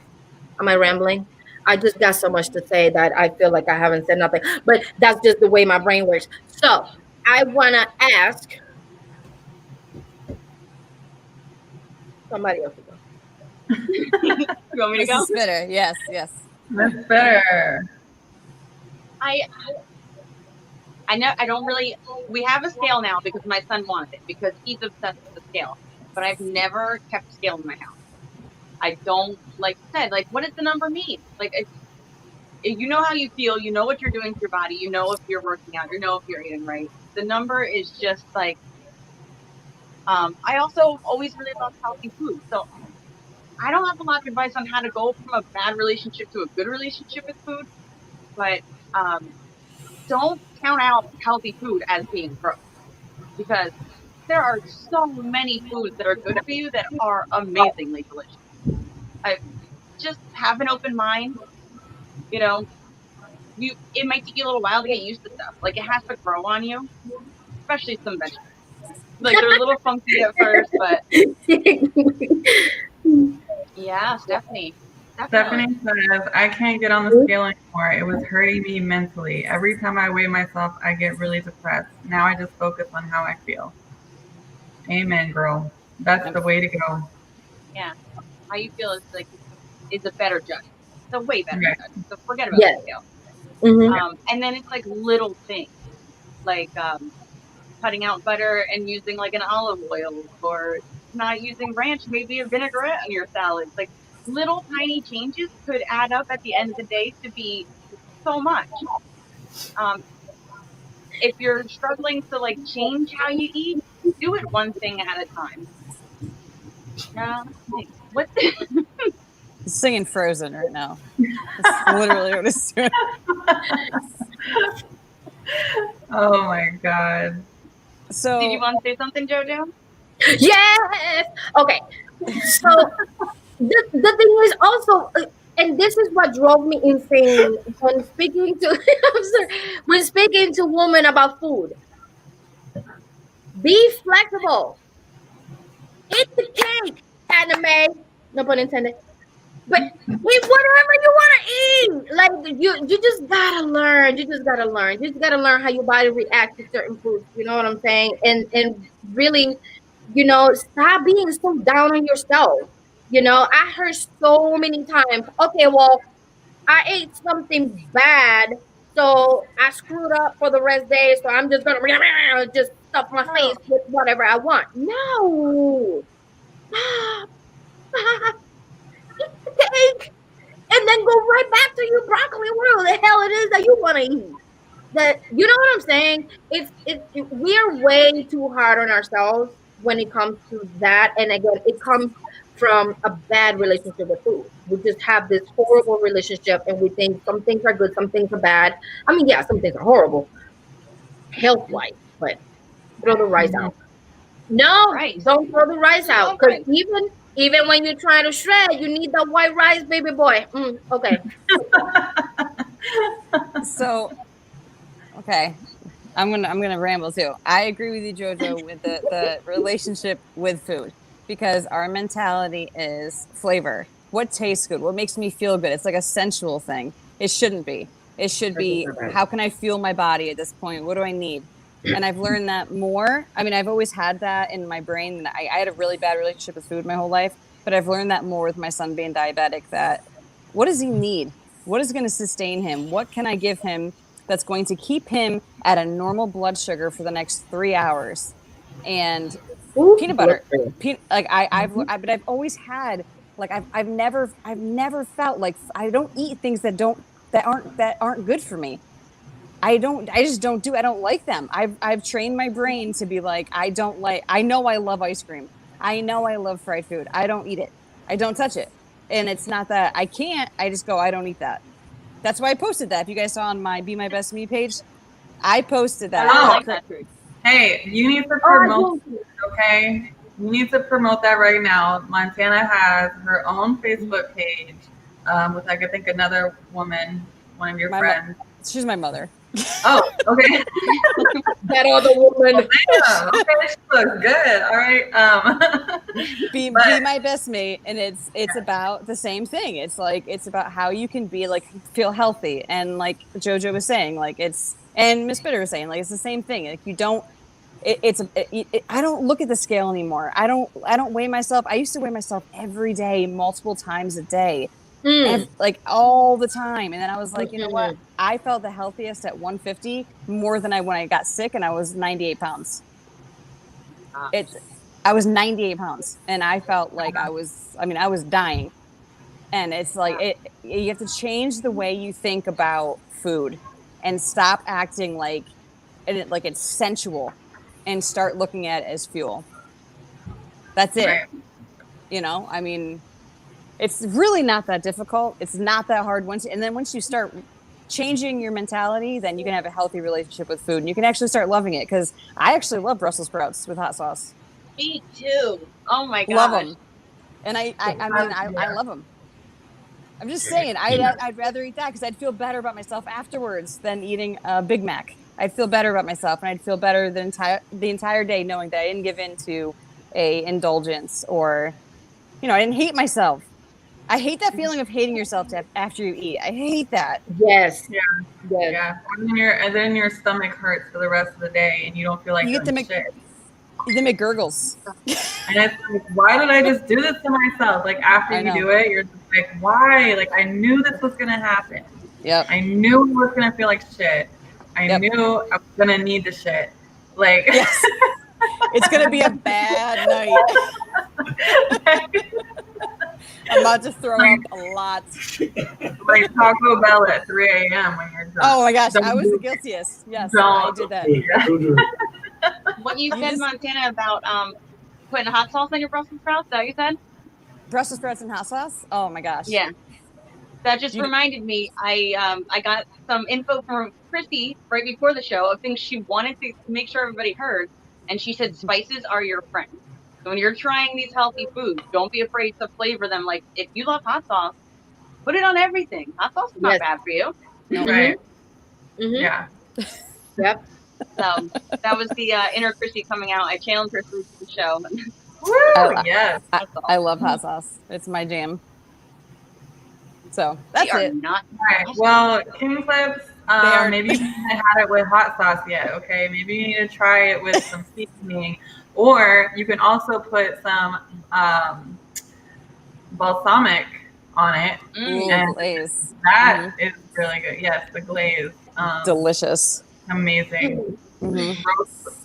Am I rambling? I just got so much to say that I feel like I haven't said nothing, but that's just the way my brain works. So I want to ask somebody else to go. You want me to go? Mrs. Spitter, yes, yes. That's better. I know I don't really. We have a scale now because my son wanted it because he's obsessed with the scale. But I've never kept a scale in my house. I don't, like I said, like, what does the number mean? Like, you know how you feel, you know what you're doing to your body, you know if you're working out, you know if you're eating right. The number is just like. I also always really love healthy food, so I don't have a lot of advice on how to go from a bad relationship to a good relationship with food. But don't count out healthy food as being gross because there are so many foods that are good for you that are amazingly delicious. I just have an open mind. You know, it might take you a little while to get used to stuff. Like it has to grow on you, especially some vegetables. Like they're a little funky at first, but yeah, Stephanie. Stephanie says, I can't get on the scale anymore. It was hurting me mentally. Every time I weigh myself, I get really depressed. Now I just focus on how I feel. Amen, girl. That's the way to go. Yeah, how you feel is a better judge. It's a way better Okay. judge. So forget about Yes. the scale. Mhm. And then it's like little things, like cutting out butter and using like an olive oil, or not using ranch, maybe a vinaigrette on your salads. Like little tiny changes could add up at the end of the day to be so much. Um, if you're struggling to like change how you eat, do it one thing at a time. What? He's singing Frozen right now. That's literally what he's doing. Oh my God. So, Did you want to say something, JoJo? Yes. Okay. So the thing is also, and this is what drove me insane when speaking to I'm sorry, when speaking to women about food. Be flexible. Eat the cake, anime. No pun intended. But eat whatever you want to eat. Like you just gotta learn. You just gotta learn. You just gotta learn how your body reacts to certain foods. You know what I'm saying? And really, stop being so down on yourself. I heard so many times, okay, well, I ate something bad, so I screwed up for the rest of the day, so I'm just gonna just stuff my face with whatever I want. No. Stop. Stop. Eat the cake and then go right back to your broccoli, whatever the hell it is that you want to eat. That, you know what I'm saying? We're way too hard on ourselves when it comes to that. And again, it comes from a bad relationship with food. We just have this horrible relationship, and we think some things are good, some things are bad. I mean, yeah, some things are horrible health wise, but throw the rice out. No, Rice. don't throw the rice out, Love because rice. even when you're trying to shred, you need that white rice, baby boy. Okay. So, okay, I'm gonna ramble too. I agree with you, Jojo, with the relationship with food, because our mentality is flavor. What tastes good? What makes me feel good? It's like a sensual thing. It shouldn't be. It should be, how can I feel my body at this point? What do I need? And I've learned that more. I mean, I've always had that in my brain. I had a really bad relationship with food my whole life, but I've learned that more with my son being diabetic. That, what does he need? What is going to sustain him? What can I give him that's going to keep him at a normal blood sugar for the next 3 hours? And Ooh, peanut butter. Like but I've always had, like, I've never felt like I don't eat things that aren't good for me. I just don't do. I don't like them. I've trained my brain to be like, I know I love ice cream. I know I love fried food. I don't eat it. I don't touch it. And it's not that I can't. I just go, I don't eat that. That's why I posted that. If you guys saw on my Be My Best Me page, I posted I that. really Oh. like that food. Hey, you need to I promote, do. okay? You need to promote that right now. Montana has her own Facebook page with, like, I think another woman, one of your friends. She's my mother. Oh, okay. That other woman. Damn, okay, she looks good. All right. Be My Best Mate, and it's about the same thing. It's about how you can be, like, feel healthy, and like Jojo was saying, like, and Miss Bitter was saying, like, it's the same thing. Like, you don't. I don't look at the scale anymore. I don't weigh myself. I used to weigh myself every day, multiple times a day, like all the time. And then I was like, you know what? I felt the healthiest at 150 more than when I got sick, and I was 98 pounds. I was 98 pounds, and I felt like I was dying. And it's like, you have to change the way you think about food and stop acting like it's sensual, and start looking at it as fuel. That's it. Right. I mean, it's really not that difficult. It's not that hard. Once you start changing your mentality, then you can have a healthy relationship with food, and you can actually start loving it. Because I actually love Brussels sprouts with hot sauce. Me too. Oh my god. Love them. And I love them. I'm just saying, I'd rather eat that, because I'd feel better about myself afterwards than eating a Big Mac. I'd feel better about myself, and I'd feel better the entire day knowing that I didn't give in to a indulgence, or, I didn't hate myself. I hate that feeling of hating yourself after you eat. I hate that. Yes. Yeah. Yes. Yeah. And then your stomach hurts for the rest of the day, and you don't feel like You get doing the shit. The McGurgles. And it's like, why did I just do this to myself? Like, after I you know. do it, you're just like, why? Like, I knew this was gonna happen. Yep. I knew I was gonna feel like shit. I Yep. knew I was gonna need the shit. Like, Yes. It's gonna be a bad night. I'm about to throw up a lot. like Taco Bell at 3 a.m. when you're drunk. Oh my gosh, Don't I was do the guiltiest. Yes, Don't. I did that. What you You said, just- Montana, about putting hot sauce on your Brussels sprouts, is that what you said? Brussels sprouts and hot sauce? Oh my gosh. Yeah. That just You- reminded me, I got some info from Chrissy right before the show of things she wanted to make sure everybody heard. And she said spices are your friend. So when you're trying these healthy foods, don't be afraid to flavor them. Like, if you love hot sauce, put it on everything. Hot sauce is not Yes. bad for you. No. Right. Mhm. Yeah. Yep. So that was the inner Chrissy coming out. I challenged her through the show. Woo! Yes. I love hot sauce. It's my jam. So They that's are it. not. Right. Well, King Clips, are- maybe you haven't had it with hot sauce yet, okay? Maybe you need to try it with some seasoning. Or you can also put some balsamic on it. Ooh, And glaze. that is really good. Yes, the glaze. Delicious. Amazing. Mhm.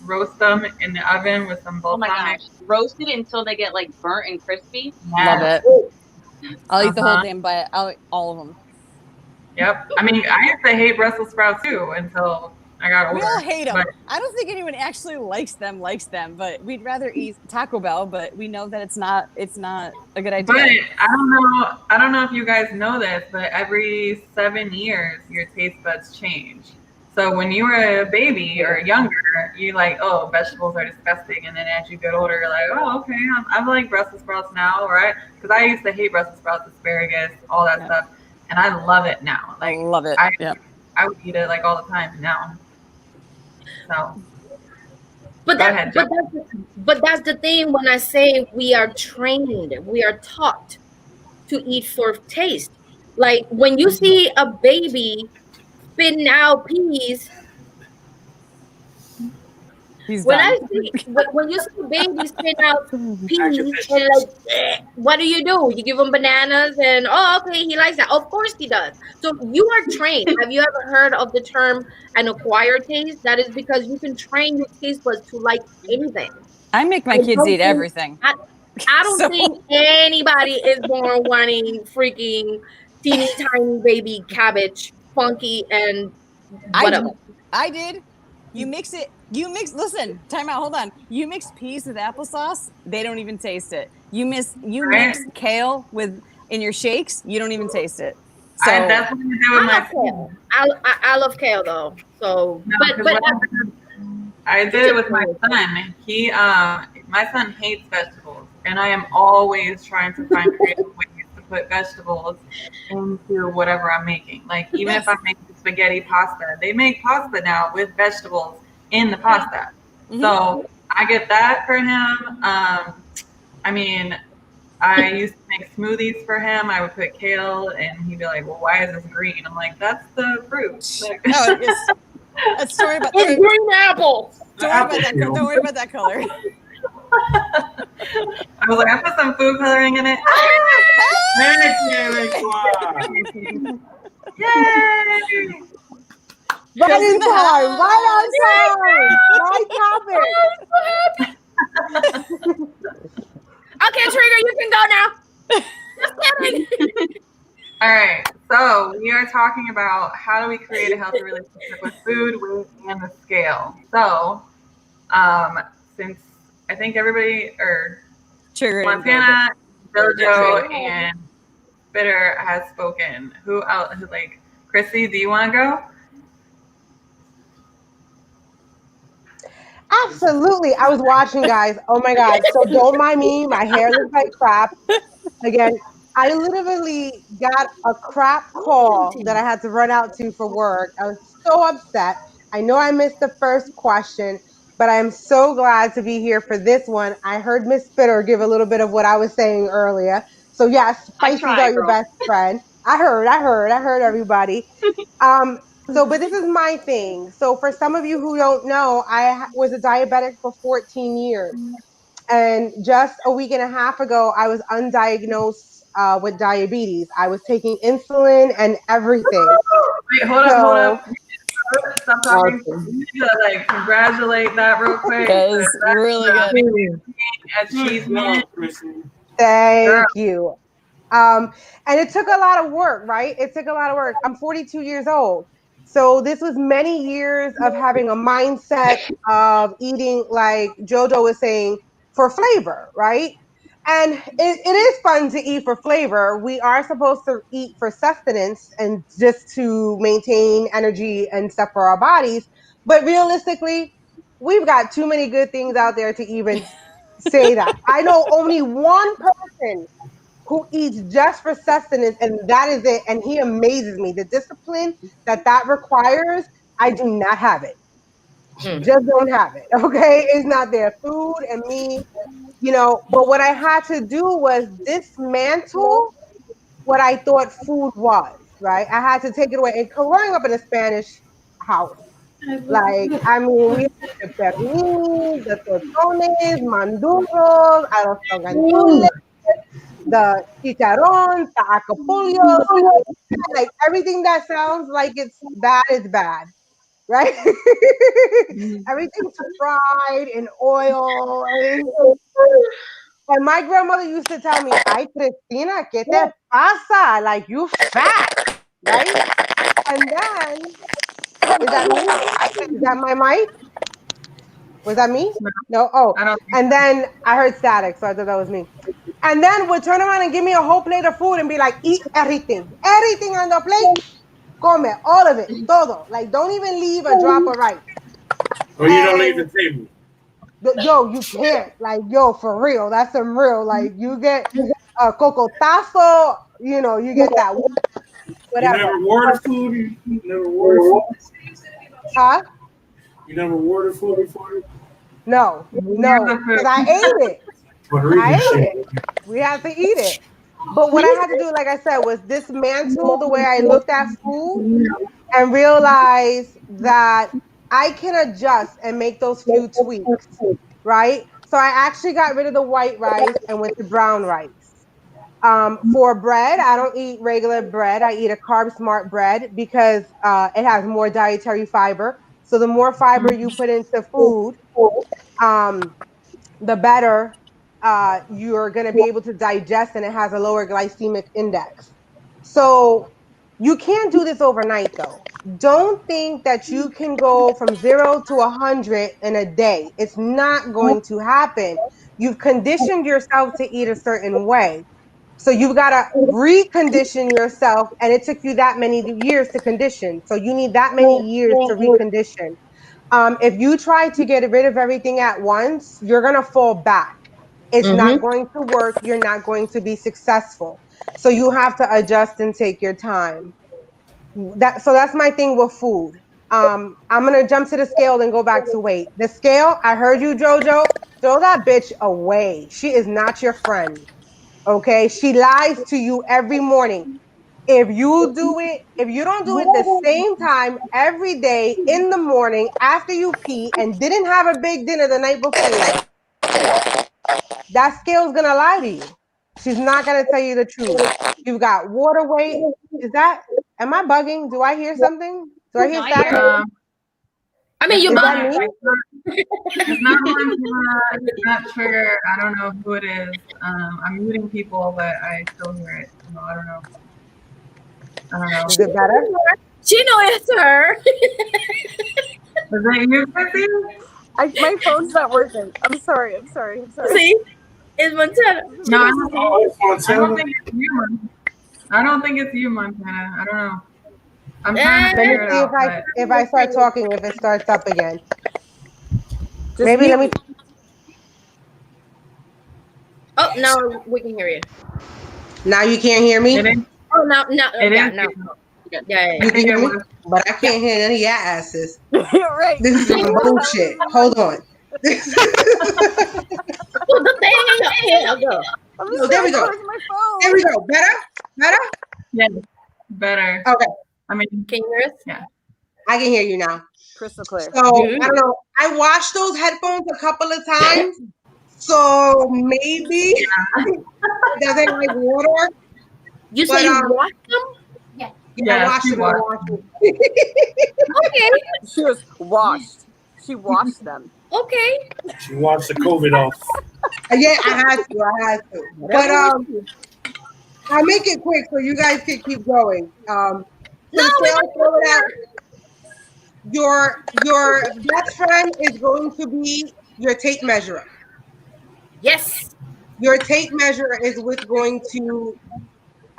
Roast them in the oven with some Oh my balsamic. gosh, roasted until they get like burnt and crispy. Love Yes. it. I'll eat the whole Uh-huh. damn bite. I'll eat all of them. Yep. I mean, I used to hate Brussels sprouts too until I got We older. all hate them. But I don't think anyone actually likes them, but we'd rather eat Taco Bell, but we know that it's not a good But idea. I don't know if you guys know this, but every 7 years your taste buds change. So when you were a baby or younger, you like, oh, vegetables are disgusting, and then as you get older, you're like, oh, okay, I like Brussels sprouts now, right? Because I used to hate Brussels sprouts, asparagus, all that Yeah. stuff, and I love it now. I Like love it. I Yeah. I would eat it like all the time now. So But go that, ahead, but Joe. that's the thing. When I say we are trained, we are taught to eat for taste. Like when you see a baby spitting out peas, He's when done. I see when you see a baby spit out Action peas and pictures. like, what do? You give him bananas and oh, okay, he likes that. Of course he does. So you are trained. Have you ever heard of the term an acquired taste? That is because you can train your taste buds to like anything. I make my I kids don't eat think everything. I, I don't So think anybody is born wanting freaking teeny tiny baby cabbage, funky and I whatever. did. I did. You mix it. You mix. Listen, time out. Hold on. You mix peas with applesauce. They don't even taste it. You Right? mix kale with in your shakes. You don't even taste it. I So that's what I did with I my love son. kale. I love kale though. So, No, because but what I teach did it it with my to son. My son hates vegetables, and I am always trying to find creative ways to put vegetables into whatever I'm making. Like even if yes. I'm making spaghetti pasta, they make pasta now with vegetables in the pasta. Mhm. So I get that for him. I mean, I used to make smoothies for him. I would put kale, and he'd be like, "Well, why is this green?" I'm like, "That's the fruit." Like, No, it's don't worry about It's green apple. don't worry Apple about that. peel. Don't worry about that color. I was like, I put some food coloring in it. Thank you, Alex. Yay! Right Joe's in in the time, right house. on time. My topic. Okay, Trigger, you can go now. Just kidding. All right, so we are talking about how do we create a healthy relationship with food, weight, and the scale. So, since I think everybody, or Trigger didn't go, Montana, but Jojo, and Bitter has spoken. Who else? Like, Chrissy, do you want to go? Absolutely. I was watching, guys. Oh my God. So don't mind me. My hair looks like crap. Again, I literally got a crap call that I had to run out to for work. I was so upset. I know I missed the first question, but I am so glad to be here for this one. I heard Miss Spitter give a little bit of what I was saying earlier. So yes, I spices try, are your girl. best friend. I heard everybody. Um, but this is my thing. So for some of you who don't know, was a diabetic for 14 years. And just a week and a half ago, I was undiagnosed with diabetes. I was taking insulin and everything. Wait, hold up, hold So, up. Stop talking. awesome. We need to like congratulate that real quick. that is really good. Amazing Good achievement, job, Chrissy. girl. Thank you. Um, and it took a lot of work, right? It took a lot of work. I'm 42 years old. So this was many years of having a mindset of eating, like Jojo was saying, for flavor, right? And it is fun to eat for flavor. We are supposed to eat for sustenance and just to maintain energy and stuff for our bodies. But realistically, we've got too many good things out there to even say that. I know only one person who eats just for sustenance, and that is it. And he amazes me. The discipline that requires, I do not have it. Just don't have it. Okay, it's not there. Food and me, But what I had to do was dismantle what I thought food was, right? I had to take it away. And growing up in a Spanish house, like, I mean, we had the pernil, the tostones, manduros, arroz con gandules, the chicharrón, the acapulco, like everything that sounds like it's bad is bad, right? Everything's fried in oil. And my grandmother used to tell me, "Ay, Cristina, ¿qué te pasa? Like, you fat, right?" And then, is that me? Is that my mic? Was that me? No, No. Oh, I don't think and then I heard static, so I thought that was me. And then would turn around and give me a whole plate of food and be like, "Eat everything, everything on the plate, come all of it, todo. Like, don't even leave a drop of rice." Or you don't leave And the table. yo, you can't. Like, yo, for real, that's some real. Like, you get a cocotazo, you get that You whatever. never wore the food. You never wore the food. Huh? You never wore the food before. No, you're no, the because I food. ate it. Puerto I Rican ate shit. it. We had to eat it. But what I had to do, like I said, was dismantle the way I looked at food and realize that I can adjust and make those few tweaks, right? So I actually got rid of the white rice and went to brown rice. For bread, I don't eat regular bread. I eat a carb smart bread because it has more dietary fiber. So the more fiber you put into food, um, the better you're going to be able to digest, and it has a lower glycemic index. So you can't do this overnight, though. Don't think that you can go from 0 to 100 in a day. It's not going to happen. You've conditioned yourself to eat a certain way. So you've got to recondition yourself, and it took you that many years to condition. So you need that many years to recondition. If you try to get rid of everything at once, you're going to fall back. It's Mm-hmm. not going to work. You're not going to be successful. So you have to adjust and take your time. So that's my thing with food. I'm going to jump to the scale and go back to weight. The scale, I heard you, Jojo. Throw that bitch away. She is not your friend. Okay? She lies to you every morning. If you don't do it the same time every day in the morning after you pee and didn't have a big dinner the night before, that scale's gonna lie to you. She's not gonna tell you the truth. You've got water weight. Am I bugging? Do I hear something? Do I No, hear I hear static? it. I mean, you Is that both. me? It's not Montana. It's not Trigger. I don't know who it is. I'm muting people, but I still hear it. So I don't know. I don't know. Is it better? She know it's her. Is that you, Chrissy? My phone's not working. I'm sorry. I'm sorry. I'm sorry. See, it's Montana. No, I Oh, it's don't Montana. think it's you, Montana. I don't think it's you, Montana. I don't know. I'm trying Eh, to Let me figure it see out, but if I start talking, if it starts up again. Just Maybe mute let me. me. oh, now we can hear you. Now you can't hear me. it is. Oh, now, It yeah, is. now. You. Yeah, yeah, I yeah. You think can it hear me, was. but I can't hear none of your asses. Right. This is some bullshit. Hold on. Put the thing in your ear, girl. I'm No, just there we trying to go. charge my phone. There we go. Better? Better? Yeah, better. Okay. I mean, Can you hear us? yeah. I can hear you now. Crystal clear. So I don't know. I washed those headphones a couple of times. So maybe it doesn't like water. You But say you watch them? yeah, I Yeah, washed she it. I was. washed it. Okay, She was washed. She washed them. okay. She wants the COVID off. Yeah, I had to. I had to. But I'll make it quick so you guys can keep going. No, So the we scale want throw it to out. Your best friend is going to be your tape measure. Yes. Your tape measure is what's going to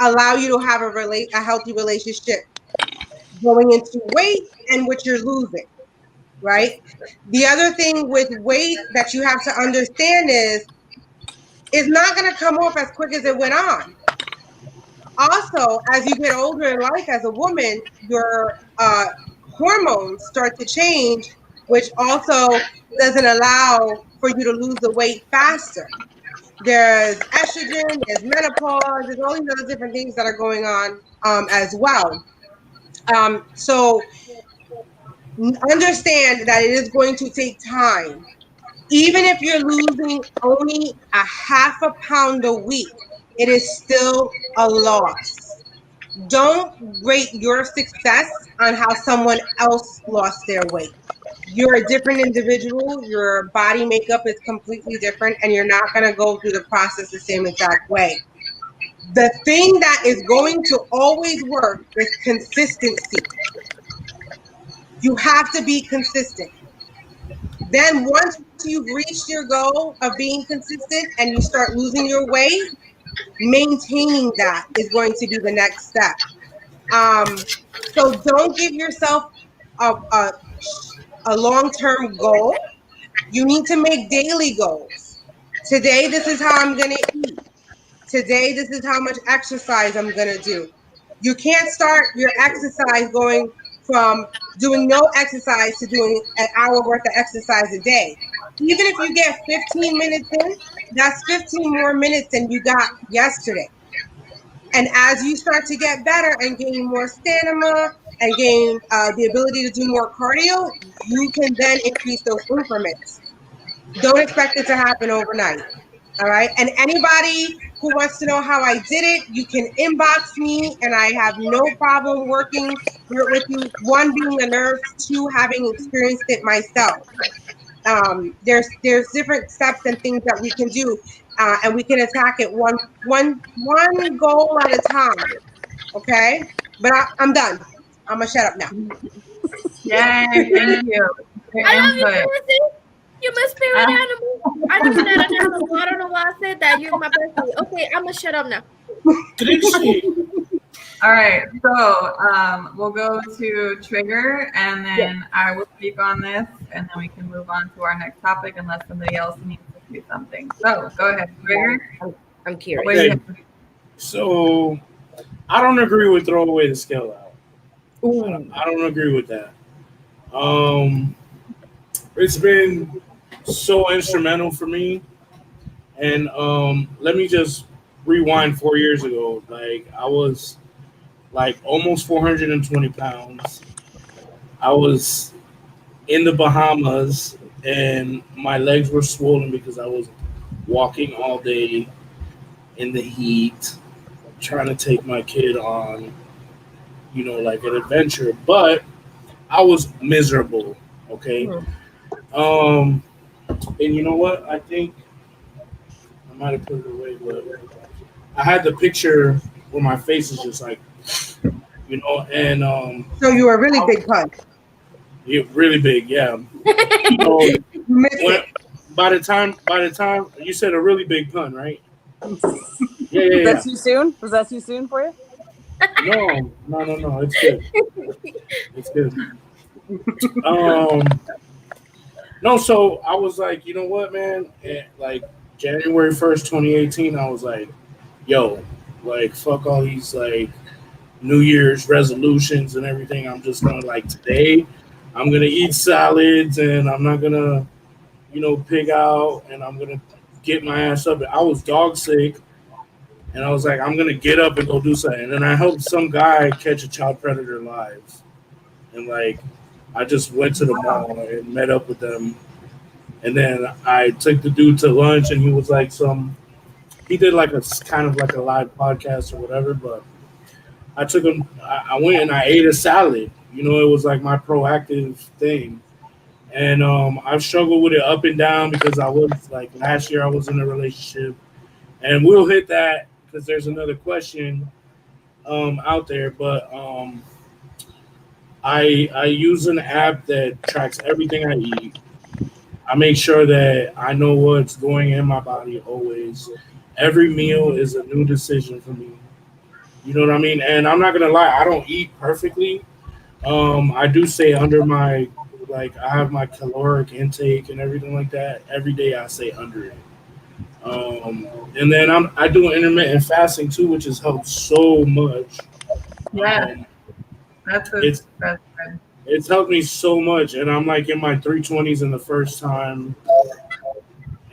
allow you to have a healthy relationship going into weight and what you're losing, right? The other thing with weight that you have to understand is it's not going to come off as quick as it went on. Also, as you get older in life as a woman, your hormones start to change, which also doesn't allow for you to lose the weight faster. There's estrogen, there's menopause, there's all these other different things that are going on as well. So understand that it is going to take time. Even if you're losing only a half a pound a week, it is still a loss. Don't rate your success on how someone else lost their weight. You're a different individual. Your body makeup is completely different, and you're not going to go through the process the same exact way. The thing that is going to always work is consistency. You have to be consistent. Then once you've reached your goal of being consistent and you start losing your weight, maintaining that is going to be the next step. So don't give yourself a long-term goal. You need to make daily goals. Today, this is how I'm going to eat. Today, this is how much exercise I'm going to do. You can't start your exercise going from doing no exercise to doing an hour worth of exercise a day. Even if you get 15 minutes in, that's 15 more minutes than you got yesterday. And as you start to get better and gain more stamina and gain the ability to do more cardio, you can then increase those increments. Don't expect it to happen overnight. All right. And anybody who wants to know how I did it, you can inbox me, and I have no problem working with you. One, being a nurse, two, having experienced it myself. There's different steps and things that we can do, and we can attack it one goal at a time. Okay. But I'm done. I'm gonna shut up now. Yay, thank you for your I love you, input. Chrissy. You're my spirit animal. I never met an animal. I don't know why I said that. You're my birthday. Okay, I'm gonna shut up now. Trixie. All right, so we'll go to Trigger, and then I will speak on this, and then we can move on to our next topic unless somebody else needs to do something. So go ahead, Trigger. I'm curious. What do you Okay. have? So I don't agree with throw away the scale out. I don't agree with that. It's been so instrumental for me. And let me just rewind 4 years ago. Like I was like almost 420 pounds. I was in the Bahamas and my legs were swollen because I was walking all day in the heat, trying to take my kid on, like an adventure. But I was miserable. Okay. Um, and you know what? I think I might have put it away, but I had the picture where my face is just like, and So you were a really big pun. really big, yeah. So Missed when, it. by the time you said a really big pun, right? Yeah, Was yeah, that yeah. too soon? Was that too soon for you? No. It's good. It's good. Um, no. So I was like, you know what, man? Like January 1st, 2018, I was like, yo, like fuck all these like New Year's resolutions and everything. I'm just gonna like today. I'm gonna eat salads and I'm not gonna, pig out and I'm gonna get my ass up. I was dog sick and I was like, I'm gonna get up and go do something. And then I helped some guy catch a child predator live. And like I just went to the mall and met up with them. And then I took the dude to lunch and he was like he did like a kind of like a live podcast or whatever, but I took him. I went and I ate a salad. It was like my proactive thing, and I've struggled with it up and down because I was like last year I was in a relationship, and we'll hit that because there's another question out there. But I use an app that tracks everything I eat. I make sure that I know what's going in my body always. Every meal is a new decision for me. You know what I mean? And I'm not gonna lie, I don't eat perfectly. I do say under my I have my caloric intake and everything like that. Every day I say under it. And then I do intermittent fasting too, which has helped so much. Yeah, Um, that's it's good. it's helped me so much, and I'm like in my 320s in the first time,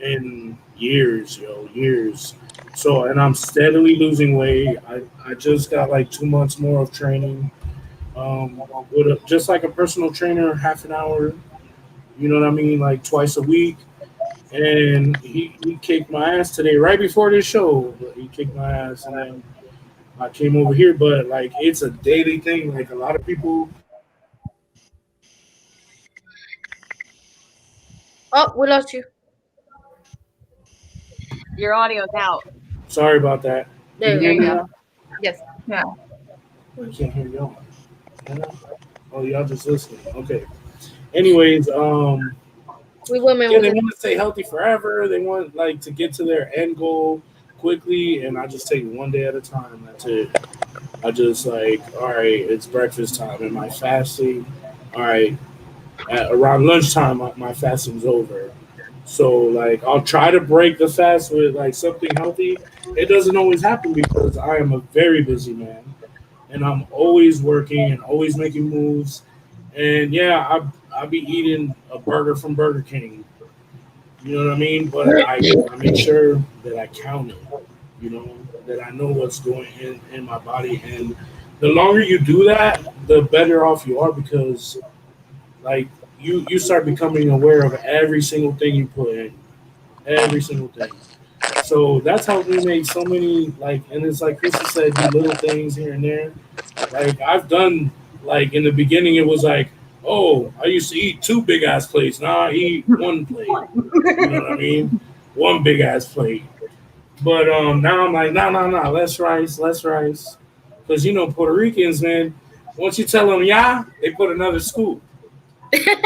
in years, years. So, and I'm steadily losing weight. I just got like 2 months more of training. With just like a personal trainer, half an hour. You know what I mean, like twice a week. And he kicked my ass today, right before this show. But he kicked my ass, and then I came over here. But like, it's a daily thing. Like a lot of people. Oh, we lost you. Your audio's out. Sorry about that. Can There you we hear There go. you me go. now? Yes. Yeah. I can't hear y'all. Can I? Oh, y'all just listening. Okay. Anyways, We women yeah, will they listen. want to stay healthy forever. They want like to get to their end goal quickly, and I just take it one day at a time. That's it. I just like, all right, it's breakfast time. Am I fasting? All right, around lunchtime, my fasting's over. So like, I'll try to break the fast with like something healthy. It doesn't always happen because I am a very busy man, and I'm always working and always making moves. And yeah, I be eating a burger from Burger King, you know what I mean? But I make sure that I count it, you know, that I know what's going in my body. And the longer you do that, the better off you are because like you start becoming aware of every single thing you put in, every single thing. So that's helped me make so many like, and it's like Krista said, do little things here and there. Like I've done, like in the beginning, it was like, oh, I used to eat two big ass plates. Now I eat one plate. You know what I mean? One big ass plate. But now I'm like, no, no, no, less rice, less rice. Because you know Puerto Ricans, man, once you tell them yeah, they put another scoop.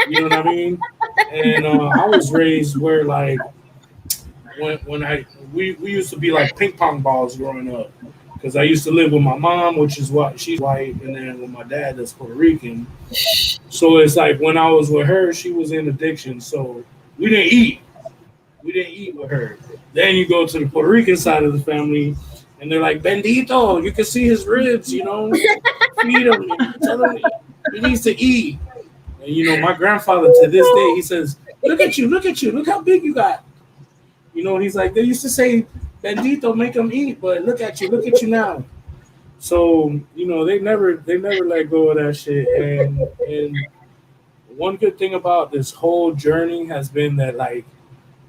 You know what I mean? And I was raised where like when I we used to be like ping pong balls growing up. Because I used to live with my mom, which is what she's white, and then with my dad, that's Puerto Rican. So it's like when I was with her, she was in addiction, so we didn't eat. We didn't eat with her. Then you go to the Puerto Rican side of the family, and they're like, Bendito, you can see his ribs, you know, feed him, tell him he needs to eat. And you know, my grandfather to this day, he says, look at you, look how big you got. You know, he's like, they used to say, Bendito, make him eat, but look at you now. So you know they never let go of that shit. And one good thing about this whole journey has been that like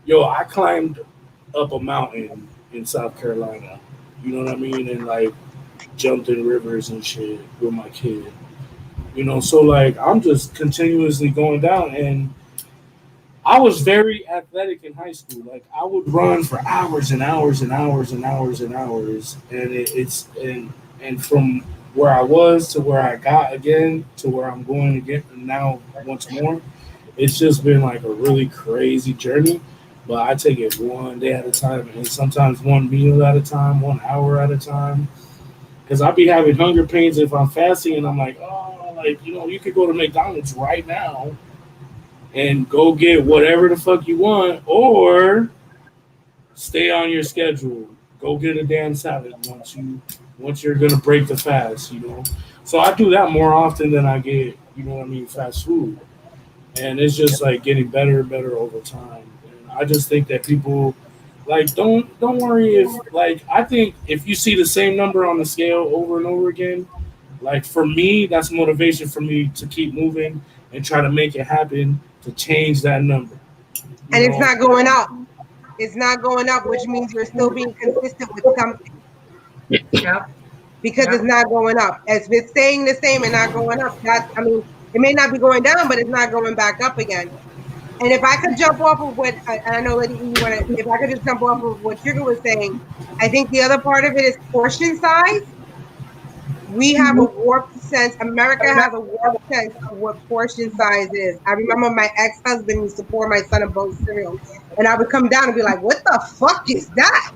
yo, I climbed up a mountain in South Carolina. You know what I mean? And like jumped in rivers and shit with my kid. You know, so like I'm just continuously going down and I was very athletic in high school. Like I would run for hours and hours and hours and hours and hours, and and from where I was to where I got again to where I'm going again now once more. It's just been like a really crazy journey, but I take it one day at a time, and sometimes one meal at a time, 1 hour at a time. Because I be having hunger pains if I'm fasting, and I'm like, oh, like you know, you could go to McDonald's right now and go get whatever the fuck you want, or stay on your schedule. Go get a damn salad once you're gonna break the fast, you know. So I do that more often than I get, you know what I mean, fast food. And it's just like getting better and better over time. And I just think that people like don't worry if like I think if you see the same number on the scale over and over again, like for me, that's motivation for me to keep moving and try to make it happen to change that number. You And it's know, not going up. It's not going up, which means you're still being consistent with something Yep. because Yep. it's not going up. As if it's staying the same and not going up, that's, I mean, it may not be going down, but it's not going back up again. And if I could jump off of what, and I know, Lady, E, you want to, if I could just jump off of what Trigger was saying, I think the other part of it is portion size. We have a warped sense. America has a warped sense of what portion size is. I remember my ex-husband used to pour my son a bowl of cereal, and I would come down and be like, "What the fuck is that?"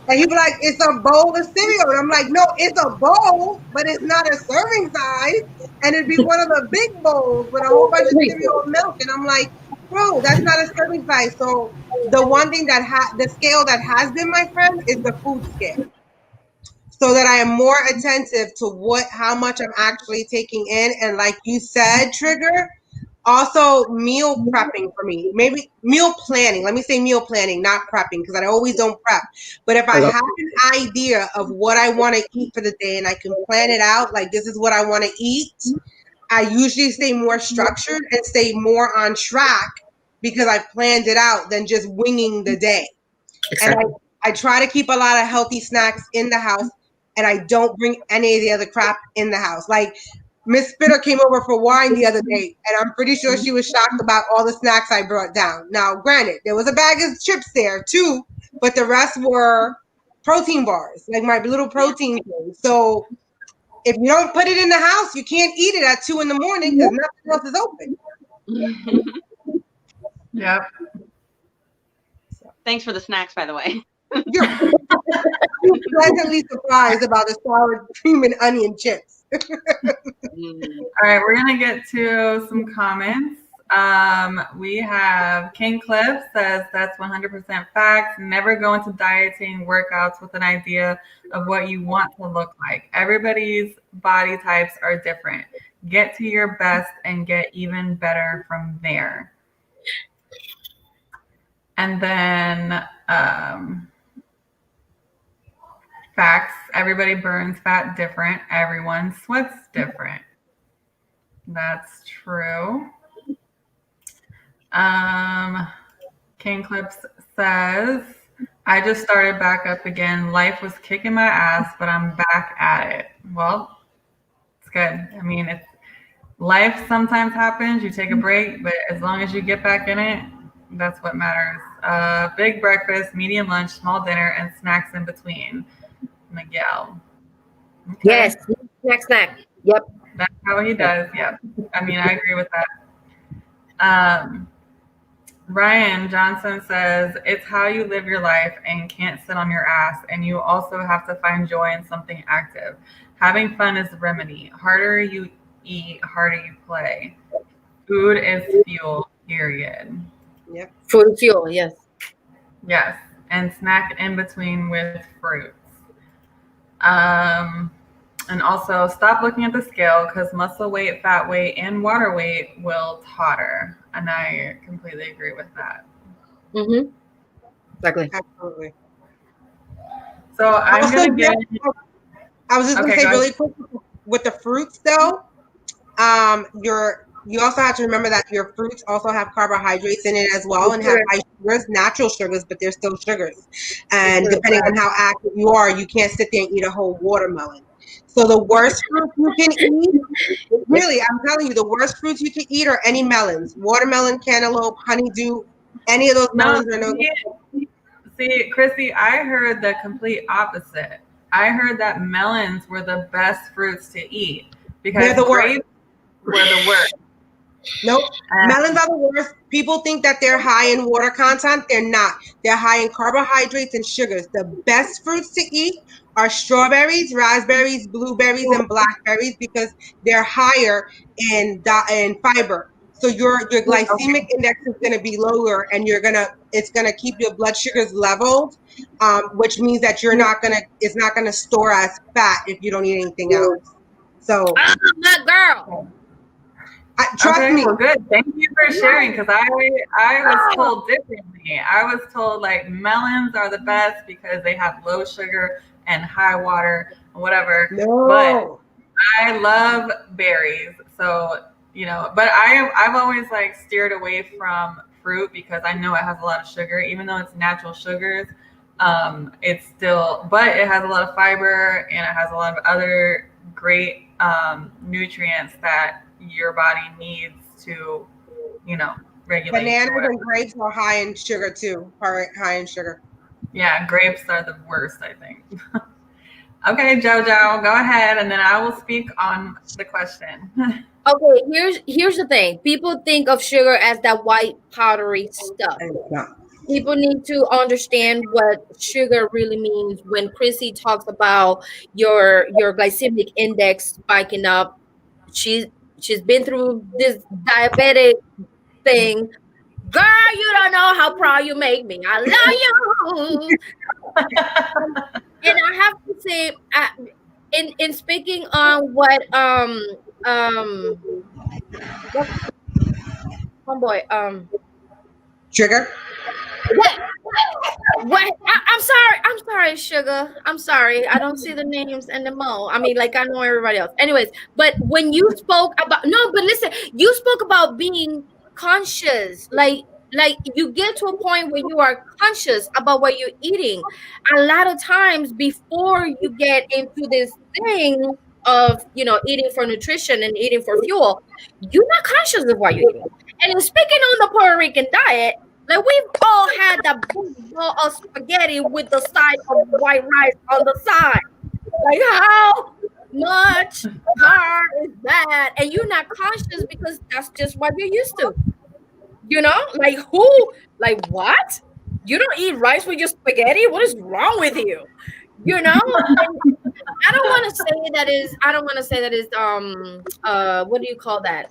And he'd be like, "It's a bowl of cereal." And I'm like, "No, it's a bowl, but it's not a serving size." And it'd be one of the big bowls with a whole bunch of cereal and milk. And I'm like, "Bro, that's not a serving size." So the one thing that the scale that has been my friend is the food scale, so that I am more attentive to how much I'm actually taking in. And like you said, Trigger, Also, meal prepping for me. Maybe meal planning. Let me say meal planning, not prepping, because I always don't prep. But if I have an idea of what I want to eat for the day and I can plan it out, like this is what I want to eat, I usually stay more structured and stay more on track because I planned it out than just winging the day. Exactly. And I try to keep a lot of healthy snacks in the house, and I don't bring any of the other crap in the house. Like Miss Spitter came over for wine the other day, and I'm pretty sure she was shocked about all the snacks I brought down. Now, granted, there was a bag of chips there too, but the rest were protein bars, like my little protein things. So if you don't put it in the house, you can't eat it at 2 a.m. because nothing else is open. Yep. Thanks for the snacks, by the way. You're pleasantly surprised about the sour cream and onion chips. All right, we're gonna get to some comments. We have King Cliff says that's 100% facts. Never go into dieting workouts with an idea of what you want to look like. Everybody's body types are different. Get to your best and get even better from there. And then facts. Everybody burns fat different. Everyone sweats different. That's true. King Clips says, I just started back up again. Life was kicking my ass, but I'm back at it. Well, it's good. I mean, it's life sometimes happens. You take a break, but as long as you get back in it, that's what matters. Big breakfast, medium lunch, small dinner, and snacks in between. Miguel. Okay. Yes, snack. Yep. That's how he does. Yep. I mean, I agree with that. Ryan Johnson says, it's how you live your life and can't sit on your ass. And you also have to find joy in something active. Having fun is the remedy. Harder you eat, harder you play. Food is fuel, period. Yep. Food is fuel, yes. Yes. And snack in between with fruits. And also stop looking at the scale because muscle weight, fat weight, and water weight will totter. And I completely agree with that. Mm-hmm. Exactly. Absolutely. So I'm going to get... I was just going to say really quick with the fruits though. You also have to remember that your fruits also have carbohydrates in it as well and have high sugars, natural sugars, but they're still sugars. And depending on how active you are, you can't sit there and eat a whole watermelon. So the worst fruits you can eat, really, I'm telling you, the worst fruits you can eat are any melons, watermelon, cantaloupe, honeydew, any of those melons are no good. See, Chrissy, I heard the complete opposite. I heard that melons were the best fruits to eat because grapes were the worst. Nope. Melons are the worst. People think that they're high in water content. They're not. They're high in carbohydrates and sugars. The best fruits to eat are strawberries, raspberries, blueberries, and blackberries because they're higher in fiber. So your glycemic index is going to be lower, and it's gonna keep your blood sugars leveled, which means that it's not gonna store as fat if you don't eat anything else. So I'm that girl. Trust me. Well, good. Thank you for sharing because I was told differently. I was told like melons are the best because they have low sugar and high water and whatever. No. But I love berries, so But I've always like steered away from fruit because I know it has a lot of sugar, even though it's natural sugars. It's still, but it has a lot of fiber and it has a lot of other great nutrients that your body needs to, regulate. Bananas and grapes are high in sugar too. High in sugar. Yeah, grapes are the worst, I think. Okay, Jojo, go ahead, and then I will speak on the question. Okay, here's the thing. People think of sugar as that white powdery stuff. People need to understand what sugar really means. When Chrissy talks about your glycemic index spiking up, she's been through this diabetic thing. Girl, you don't know how proud you make me. I love you. And I have to say, in speaking on what homeboy. Trigger. What? What? I'm sorry. I'm sorry, sugar. I'm sorry. I don't see the names anymore. I mean, like I know everybody else. Anyways, but when you spoke about no, but listen, you spoke about being conscious. Like you get to a point where you are conscious about what you're eating. A lot of times before you get into this thing of eating for nutrition and eating for fuel, you're not conscious of what you're eating. And speaking on the Puerto Rican diet, like we've all had that big bowl of spaghetti with the side of white rice on the side. Like how much carb is that? And you're not conscious because that's just what you're used to. Like who? Like what? You don't eat rice with your spaghetti? What is wrong with you? And I don't want to say that is. I don't want to say that is. What do you call that?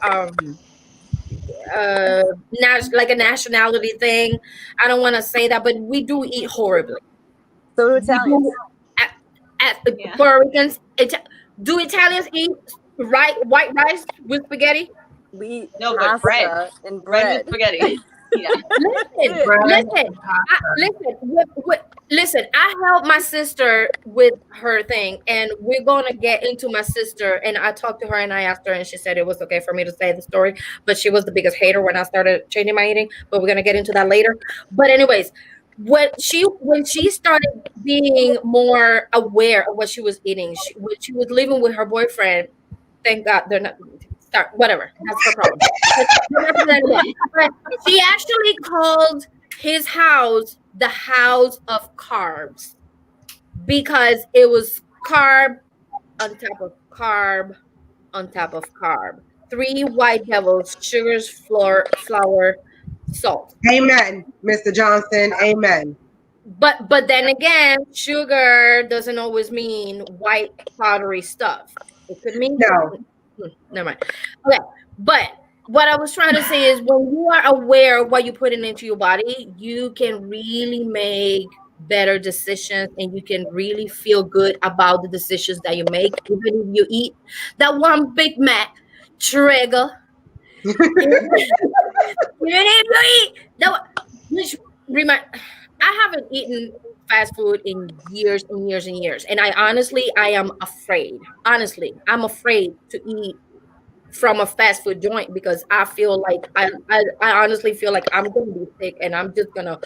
Like a nationality thing. I don't want to say that, but we do eat horribly. So do We Italians. do, at Yeah. Puerto Ricans, do Italians eat white rice with spaghetti? We eat No, but pasta bread. and Bread with bread. spaghetti. Yeah. Listen, Bread listen, and listen. I helped my sister with her thing, and we're gonna get into my sister. And I talked to her, and I asked her, and she said it was okay for me to say the story, but she was the biggest hater when I started changing my eating. But we're gonna get into that later. But anyways, when she started being more aware of what she was eating, when she was living with her boyfriend. Thank God they're not. Start whatever. That's her problem. But we're not doing that anymore. But she actually called his house the house of carbs because it was carb on top of carb on top of carb. Three white devils, sugars, flour, salt. Amen, Mr. Johnson. Amen. But then again, sugar doesn't always mean white powdery stuff. It could mean No. never mind. Okay, but what I was trying to say is when you are aware of what you're putting into your body, you can really make better decisions and you can really feel good about the decisions that you make, even if you eat that one Big Mac trigger. Even if you eat that, which remind, I haven't eaten fast food in years and years and years, and I am afraid. Honestly, I'm afraid to eat from a fast food joint because I feel like I honestly feel like I'm gonna be sick and I'm just gonna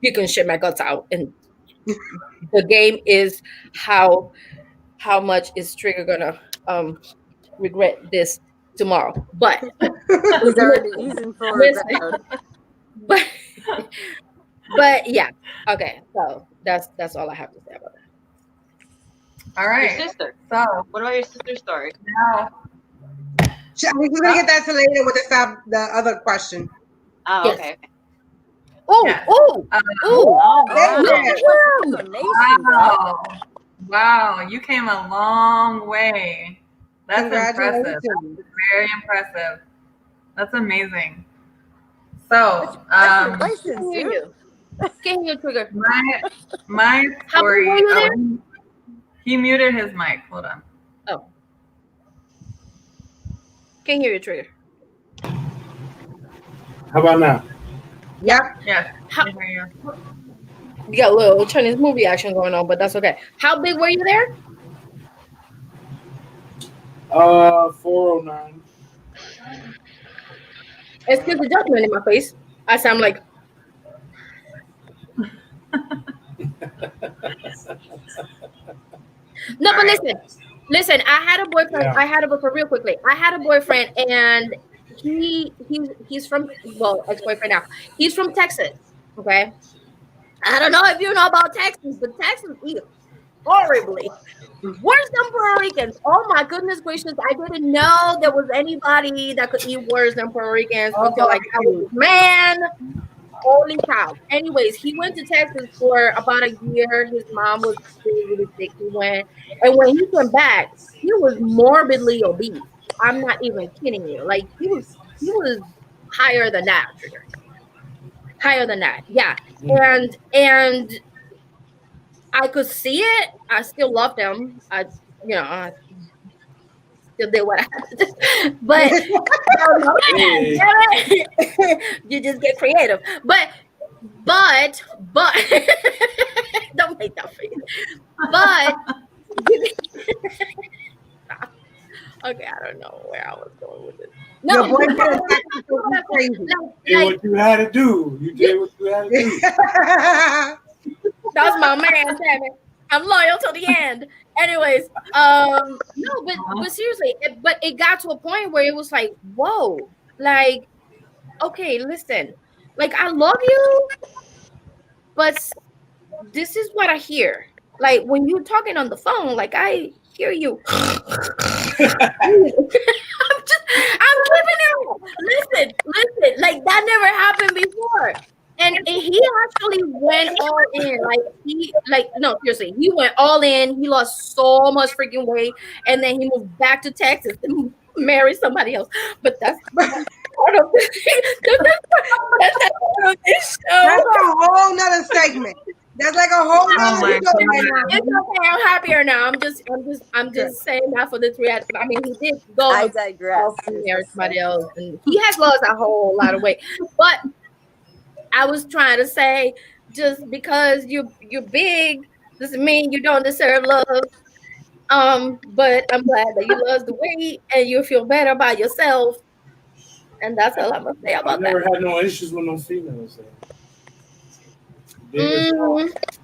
you can shit my guts out. And the game is how much is Trigger gonna regret this tomorrow. But He's in full regret listen, mode. but but yeah, okay. So that's all I have to say about that. All Your right. sister. So What about your sister's story? now, We're gonna get that to later with the other question. Oh, Yes. okay. Oh, Yes. oh, oh! Oh, Thank wow. you. Information, bro. wow, wow, you came a long way. That's impressive. That's Congratulations. very impressive. That's amazing. So, That's your Can license, hear dude. you. Can hear you, Trigger. my How story. big were you there? Oh, he muted his mic. Hold on. Oh, can hear you, Trigger. How about now? Yep. Yes. How- I hear you. You got a little Chinese movie action going on, but that's okay. How big were you there? 409. Excuse the judgment in my face. I sound like no, but Alright. listen. I had a boyfriend. Yeah. I had a boyfriend real quickly. I had a boyfriend, and he's from ex-boyfriend now. He's from Texas. Okay, I don't know if you know about Texas, but Texas eat horribly. Worse than Puerto Ricans. Oh my goodness gracious! I didn't know there was anybody that could eat worse than Puerto Ricans until like I was man. Holy cow. Anyways, he went to Texas for about a year. His mom was really, really sick. He went. And when he came back, he was morbidly obese. I'm not even kidding you. Like he was higher than that, Trigger. Higher than that. Yeah. And I could see it. I still loved him. I still did what I had to do. But Hey. you just get creative. But don't make that face. But okay, I don't know where I was going with this. No, Your boyfriend but is acting so crazy. Did what you had to do. You did what you had to do. that's my man, damn it. I'm loyal to the end. Anyways, no, but seriously, but it got to a point where it was like, whoa, like, okay, listen, like I love you, but this is what I hear. Like when you're talking on the phone, like I hear you. I'm keeping it real. Listen, like that never happened before. And he actually went all in. No, seriously, he went all in. He lost so much freaking weight. And then he moved back to Texas and married somebody else. But that's part of that's part of this show. That's a whole nother segment. That's like a whole nother my show right now. It's okay. I'm happier now. I'm just saying that for the three. I mean, he did go I digress. and marry somebody else, and he has lost a whole lot of weight. But I was trying to say, just because you're big doesn't mean you don't deserve love. But I'm glad that you lost the weight and you feel better about yourself, and that's all I'm gonna say I about never that. had no issues with no females. So. Big as hell.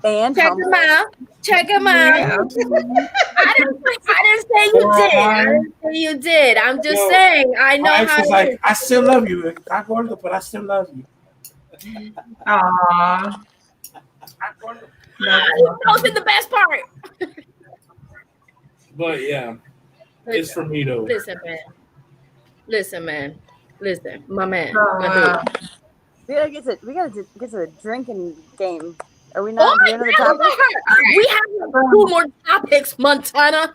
And Check humble. him out. Check him out. Yeah. I didn't say you did. I didn't say you did. I'm just Yo, saying I know My ex how was it like, is. I still love you. Está gordo, but I still love you. Aw. That was the best part. But yeah, it's for me though. Listen, man. Listen, my man. So, My dude. We gotta get to the drinking game. Are we Oh, not doing another yeah, topic? we have two more topics, Montana.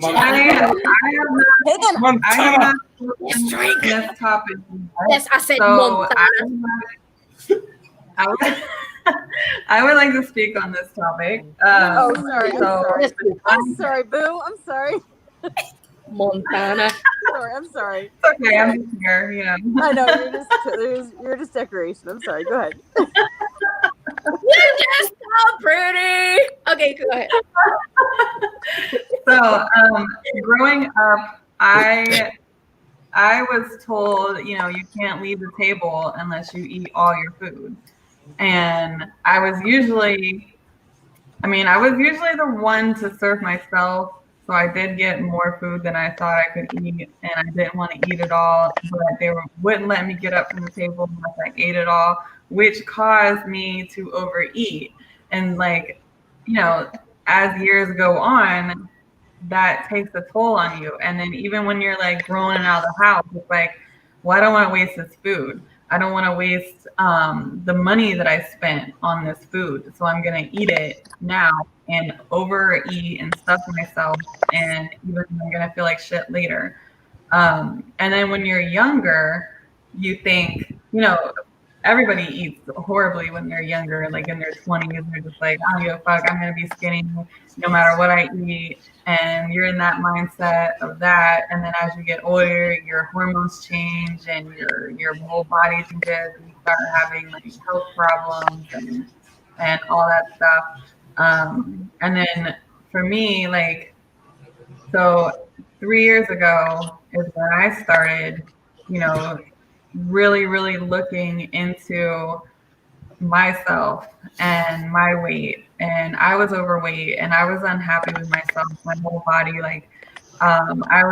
I have Hey, then, Montana. Let's drink. this topic. Yes, I said So Montana. I would, I would like to speak on this topic. oh, sorry. So I'm sorry, Boo. I'm sorry. Montana. I'm sorry. it's okay. I'm just here. You know. I know you're just decoration. I'm sorry. Go ahead. You're just so pretty. Okay, go ahead. So growing up, I was told, you know, you can't leave the table unless you eat all your food. And I was usually the one to serve myself. So I did get more food than I thought I could eat, and I didn't want to eat it all. But wouldn't let me get up from the table unless I ate it all, which caused me to overeat. And like, you know, as years go on, that takes a toll on you. And then even when you're like growing out of the house, it's like, well, I don't want to waste this food. I don't want to waste the money that I spent on this food. So I'm going to eat it now and overeat and stuff myself. And even I'm going to feel like shit later. And then when you're younger, you think, you know, everybody eats horribly when they're younger, like in their 20s. They're just like, I don't give a fuck. I'm going to be skinny no matter what I eat. And you're in that mindset of that. And then as you get older, your hormones change and your whole body changes. And you start having like health problems and all that stuff. And then for me, like, so 3 years ago is when I started, you know, really, really looking into myself and my weight. And I was overweight and I was unhappy with myself, my whole body. Like, I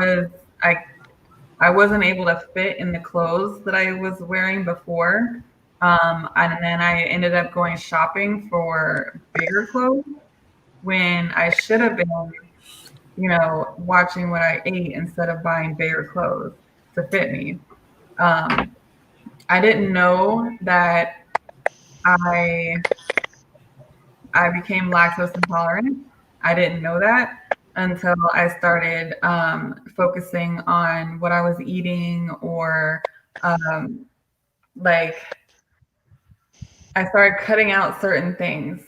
wasn't able to fit in the clothes that I was wearing before. And then I ended up going shopping for bigger clothes when I should have been, you know, watching what I ate instead of buying bigger clothes to fit me. I didn't know that I became lactose intolerant. I didn't know that until I started focusing on what I was eating, or um, like I started cutting out certain things.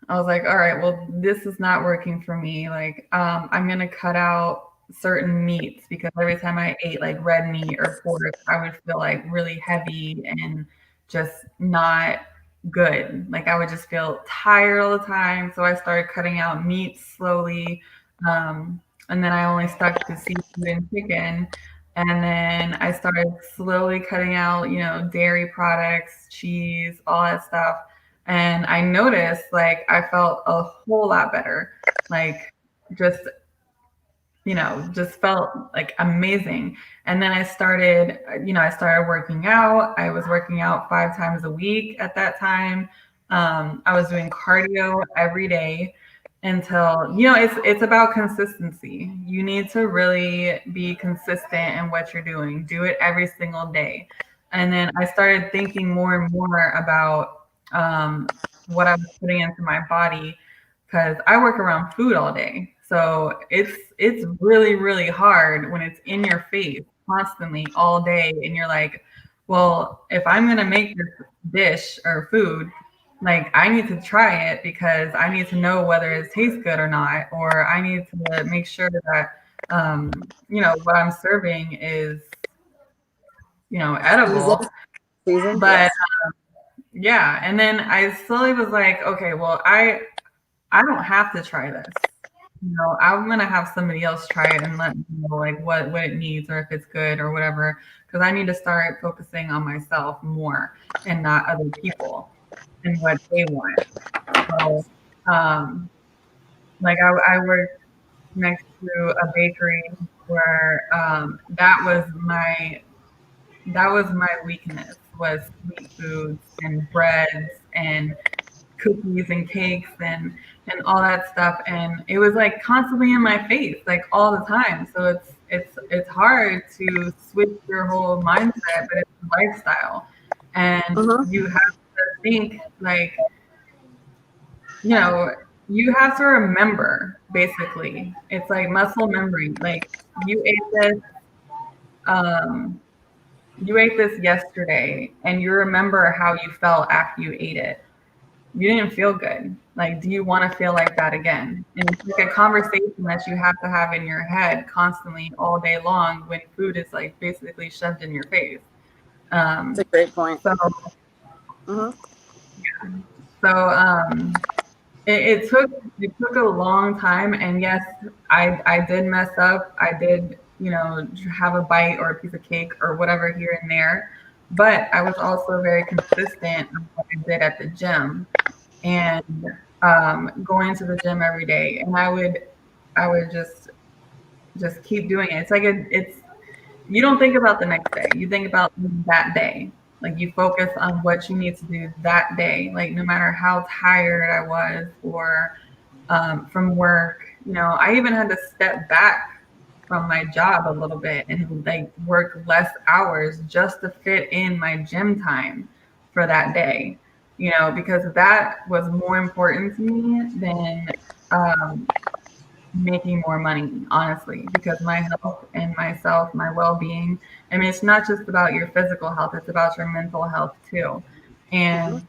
I was like, all right, well, this is not working for me. Like, I'm gonna cut out certain meats because every time I ate like red meat or pork, I would feel like really heavy and just not good. Like I would just feel tired all the time. So I started cutting out meat slowly. Um, and then I only stuck to seafood and chicken. And then I started slowly cutting out, dairy products, cheese, all that stuff. And I noticed like I felt a whole lot better. Like just just felt like amazing. And then I started working out. I was working out 5 times a week at that time. I was doing cardio every day until, it's about consistency. You need to really be consistent in what you're doing. Do it every single day. And then I started thinking more and more about what I was putting into my body because I work around food all day. So it's really, really hard when it's in your face constantly all day and you're like, well, if I'm gonna make this dish or food, like I need to try it because I need to know whether it tastes good or not, or I need to make sure that what I'm serving is, edible. Season, But yes. yeah, and then I slowly was like, okay, well, I don't have to try this. I'm gonna have somebody else try it and let me know like what it needs or if it's good or whatever. Because I need to start focusing on myself more and not other people and what they want. So, um, like I worked next to a bakery where that was my weakness was sweet foods and breads and cookies and cakes and all that stuff, and it was like constantly in my face like all the time. So it's hard to switch your whole mindset, but it's a lifestyle, and Uh-huh. you have to think like, you have to remember. Basically, it's like muscle memory. Like you ate this um you ate this yesterday and you remember how you felt after you ate it. You didn't feel good. Like, do you want to feel like that again? And it's like a conversation that you have to have in your head constantly all day long when food is like basically shoved in your face. That's a Um, great point. so, Uh-huh. so it took a long time, and yes, I did mess up. I did have a bite or a piece of cake or whatever here and there, but I was also very consistent on what I did at the gym and going to the gym every day, and I would just keep doing it. It's like it's you don't think about the next day. You think about that day. Like you focus on what you need to do that day. Like no matter how tired I was or from work, I even had to step back from my job a little bit and like work less hours just to fit in my gym time for that day. Because that was more important to me than um, making more money, honestly, because my health and myself, my well-being, I mean, it's not just about your physical health, it's about your mental health too. Uh-huh. And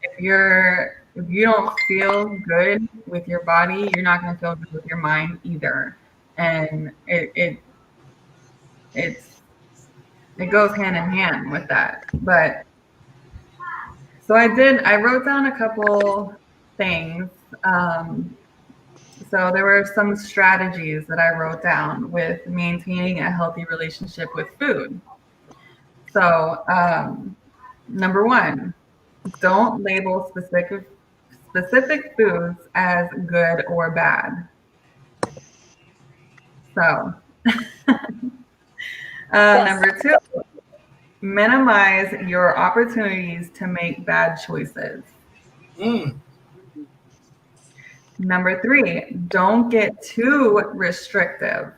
if you don't feel good with your body, you're not going to feel good with your mind either. And it's it goes hand in hand with that. But so I wrote down a couple things. Um, So there were some strategies that I wrote down with maintaining a healthy relationship with food. So number one, don't label specific foods as good or bad. So Yes. number two, minimize your opportunities to make bad choices. Mm. Number three, don't get too restrictive.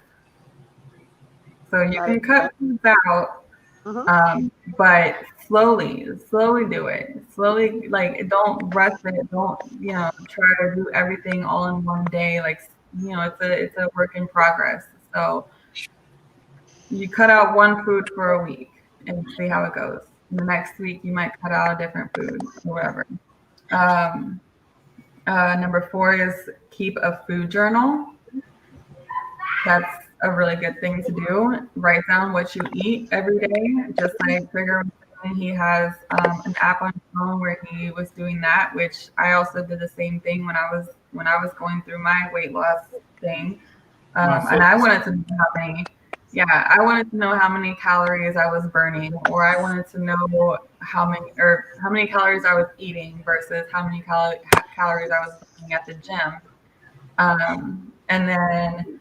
So you Got it. can cut foods out, Uh-huh. but slowly do it. Slowly, like don't rush it. Don't try to do everything all in one day. Like it's a work in progress. So you cut out one food for a week and see how it goes. And the next week you might cut out a different food or whatever. Um, number four is keep a food journal. That's a really good thing to do. Write down what you eat every day, just like Trigger was saying. He has an app on his phone where he was doing that, which I also did the same thing when I was going through my weight loss thing. And I wanted to know I wanted to know how many calories I was burning, or I wanted to know how many calories I was eating versus how many calories I was burning at the gym. And then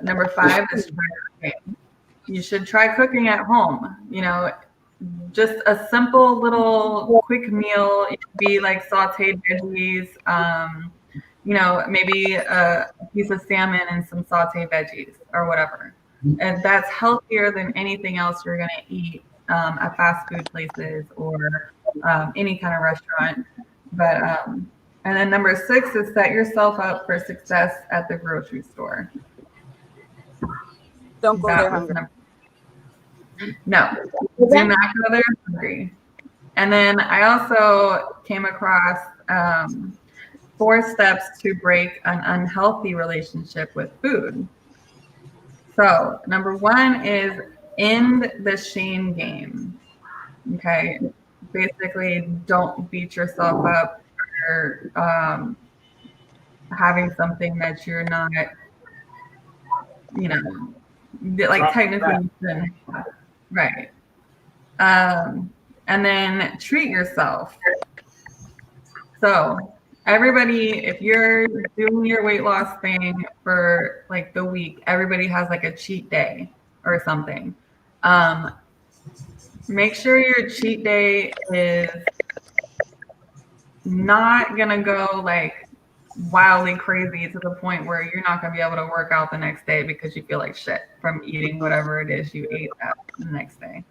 number 5 is try cooking. You should try cooking at home. Just a simple little quick meal. It could be like sauteed veggies, maybe a piece of salmon and some sauteed veggies or whatever. And that's healthier than anything else you're going to eat at fast food places or any kind of restaurant. But and then number 6 is set yourself up for success at the grocery store. Don't go there hungry. No, do not go there hungry. And then I also came across 4 steps to break an unhealthy relationship with food. So number 1 is end the shame game. Okay, basically, don't beat yourself up for having something that you're not, like technically right. And then treat yourself. So everybody, if you're doing your weight loss thing for like the week, everybody has like a cheat day or something. Make sure your cheat day is not gonna go like wildly crazy to the point where you're not gonna be able to work out the next day because you feel like shit from eating whatever it is you ate that the next day.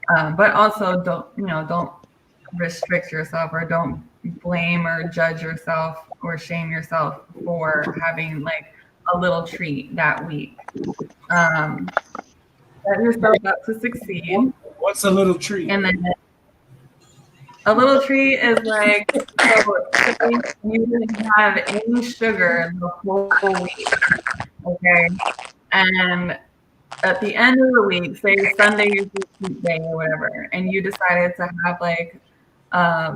But also don't restrict yourself or don't blame or judge yourself or shame yourself for having like a little treat that week. Set yourself up to succeed. What's a little treat? And then a little treat is like, so you didn't have any sugar the whole week, okay? And at the end of the week, say Sunday is your cheat day or whatever, and you decided to have like, I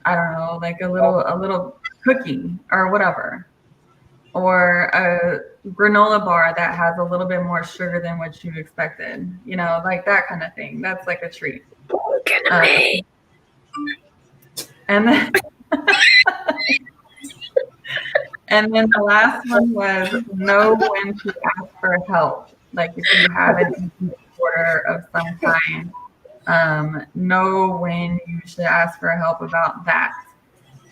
don't know, like a little cookie or whatever, or a granola bar that has a little bit more sugar than what you expected, like that kind of thing. That's like a treat. And then and then the last one was know when to ask for help. Like if you have an eating disorder of some kind, know when you should ask for help about that.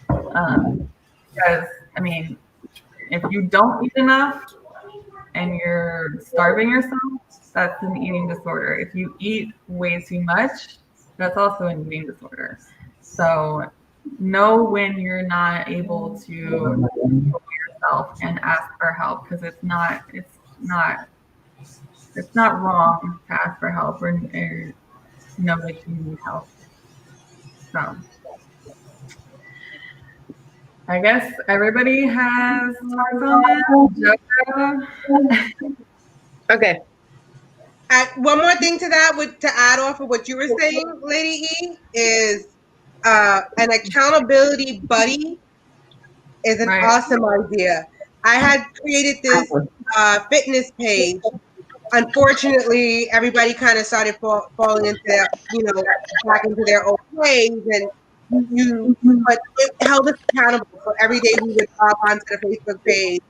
Because if you don't eat enough and you're starving yourself, that's an eating disorder. If you eat way too much, that's also an eating disorder. So know when you're not able to control yourself and ask for help, because it's not wrong to ask for help or know that you need help. So I guess everybody has thoughts on that. Okay. One more thing to that, to add off of what you were saying, Lady E, is an accountability buddy is an awesome idea. I had created this fitness page. Unfortunately, everybody kind of started falling into that, back into their old ways, and but it held us accountable. So every day we would hop onto the Facebook page.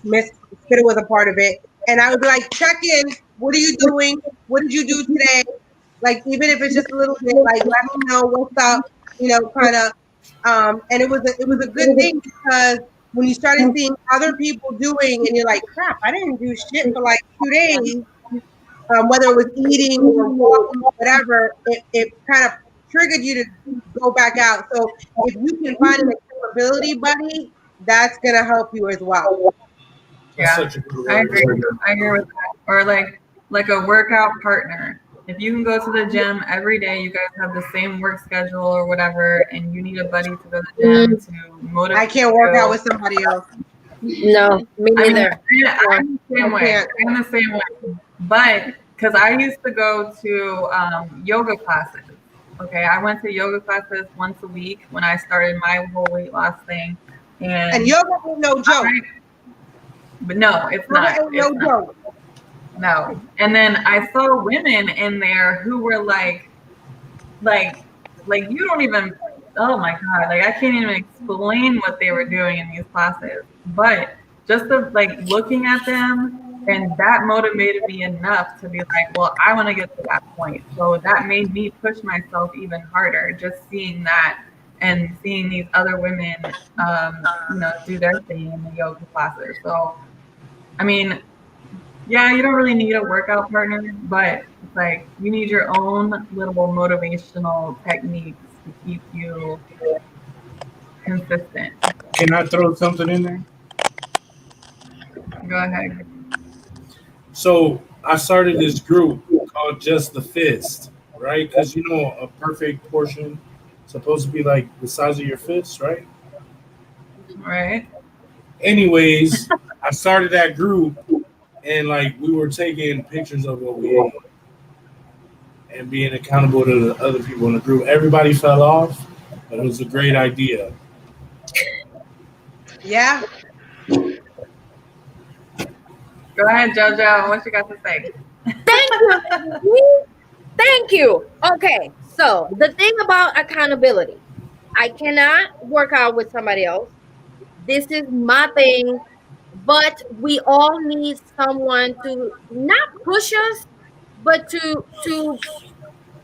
Miss Spitter was a part of it, and I would be like, check in. What are you doing? What did you do today? Like, even if it's just a little bit, like, let me know what's up. Kind of. And it was a good thing, because when you started seeing other people doing, and you're like, crap, I didn't do shit for like 2 days. Whether it was eating or walking, whatever, it kind of triggered you to go back out. So if you can find an accountability buddy, that's gonna help you as well. Yeah, I agree with that. Or like a workout partner. If you can go to the gym every day, you guys have the same work schedule or whatever, and you need a buddy to go to the gym to motivate. I can't work out with somebody else. No, me I mean, neither. I'm the same I way. can't. I'm the same way. But because I used to go to yoga classes. Okay, I went to yoga classes once a week when I started my whole weight loss thing, And and yoga ain't no joke. but no, it's Yoga not. ain't It's no not. joke. No. And then I saw women in there who were like like you don't even, oh my god, like I can't even explain what they were doing in these classes, but just of like looking at them, and that motivated me enough to be like, well, I want to get to that point. So that made me push myself even harder, just seeing that and seeing these other women do their thing in the yoga classes. So I mean, yeah, you don't really need a workout partner, but it's like you need your own little motivational techniques to keep you consistent. Can I throw something in there? Go ahead. So I started this group called Just the Fist, right? Because a perfect portion supposed to be like the size of your fist, right? Right? Anyways, I started that group, and like we were taking pictures of what we ate and being accountable to the other people in the group. Everybody fell off, but it was a great idea. Yeah. Go ahead, JoJo. What you got to say? Thank you, lady. Thank you. Okay, so the thing about accountability, I cannot work out with somebody else. This is my thing, but we all need someone to not push us, but to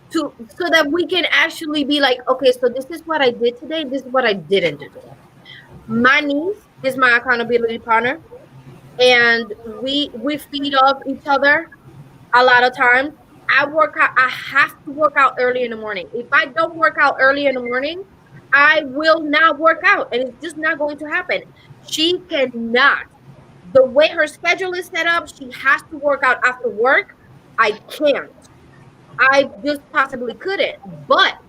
so that we can actually be like, okay, so this is what I did today. This is what I didn't do today. My niece is my accountability partner, and we feed off each other a lot of times. I work out, I have to work out early in the morning. If I don't work out early in the morning, I will not work out, and it's just not going to happen. She cannot. The way her schedule is set up, she has to work out after work. I can't. I just possibly couldn't. But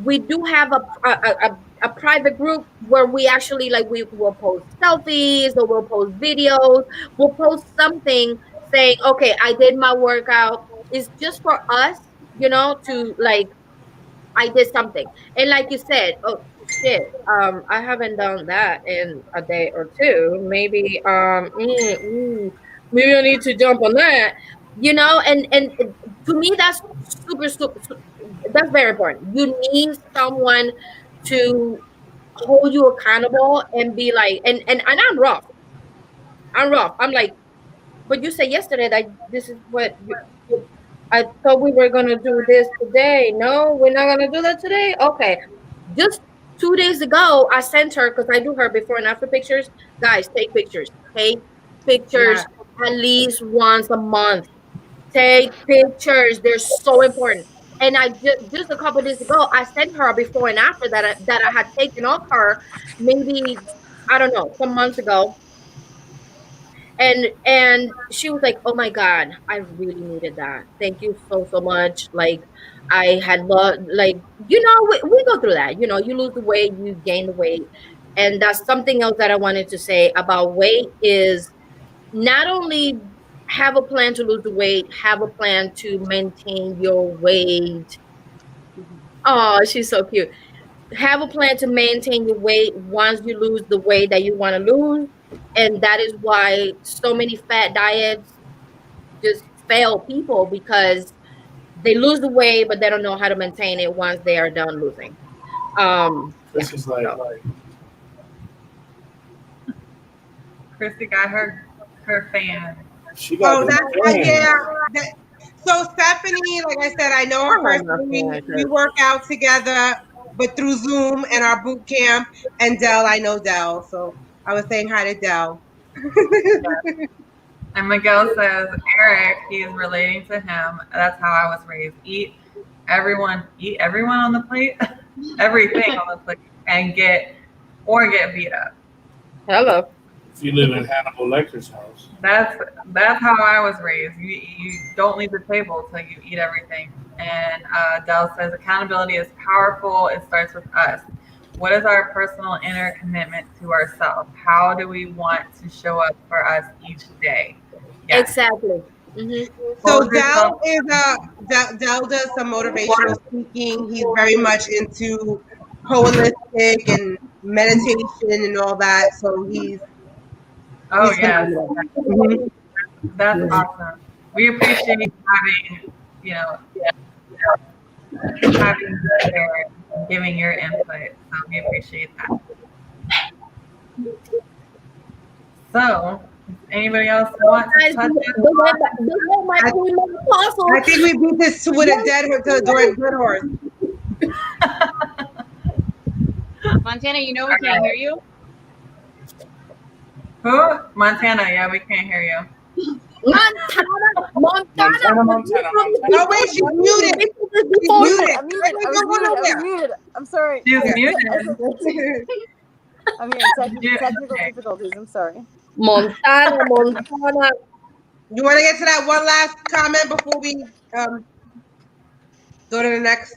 we do have a private group where we actually, like, we will post selfies or we'll post videos, we'll post something saying, okay, I did my workout. It's just for us, to like, I did something. And like you said, oh shit, I haven't done that in a day or two. Maybe maybe I need to jump on that. And to me that's that's very important. You need someone to hold you accountable and be like, and I'm rough. I'm rough. I'm like, but you said yesterday that this is what I thought we were gonna do this today. No, we're not gonna do that today. Okay. Just 2 days ago, I sent her, because I do her before and after pictures. Guys, take pictures. Take Yeah. pictures at least once a month. Take pictures. They're so important. And I just a couple days ago, I sent her a before and after that I had taken of her, maybe, I don't know, some months ago. And she was like, oh my god, I really needed that. Thank you so much. Like, I had loved, like, we go through that. You lose the weight, you gain the weight. And that's something else that I wanted to say about weight is not only have a plan to lose the weight, have a plan to maintain your weight. Oh, she's so cute. Have a plan to maintain your weight once you lose the weight that you want to lose. And that is why so many fat diets just fail people, because they lose the weight, but they don't know how to maintain it once they are done losing. Yeah. This is like, So Christy got her fan. she got Oh, the that's fan. yeah. That, so Stephanie, like I said, I know her I love my personally. We friend. work out together, but through Zoom and our boot camp. And Dell, I know Dell, so I was saying hi to Dell. And Miguel says, Eric, he's relating to him. That's how I was raised. Eat everyone on the plate, everything on the plate, and get beat up. Hello. If you live in Hannibal Lecter's house. That's how I was raised. You don't leave the table till you eat everything. And Dell says accountability is powerful. It starts with us. what is our personal inner commitment to ourselves? How do we want to show up for us each day? Yes. Exactly. Mm-hmm. So Dell is Dell does some motivational speaking. He's very much into holistic and meditation and all that. So Oh he's yes, phenomenal. Mhm. that's awesome. We appreciate having, you know, having you there and giving your input. So we appreciate that. So, does anybody else want to Guys, touch this it? is my queen apostle. I think we beat this with a dead horse. Montana, you know we can't hear you. Who? Montana. Yeah, we can't hear you. Montana. No, wait, she's muted. She's muted. I'm muted. I was muted. I'm sorry. She's muted. I'm here. Technical difficulties. I'm sorry. Montana. You want to get to that one last comment before we go to the next?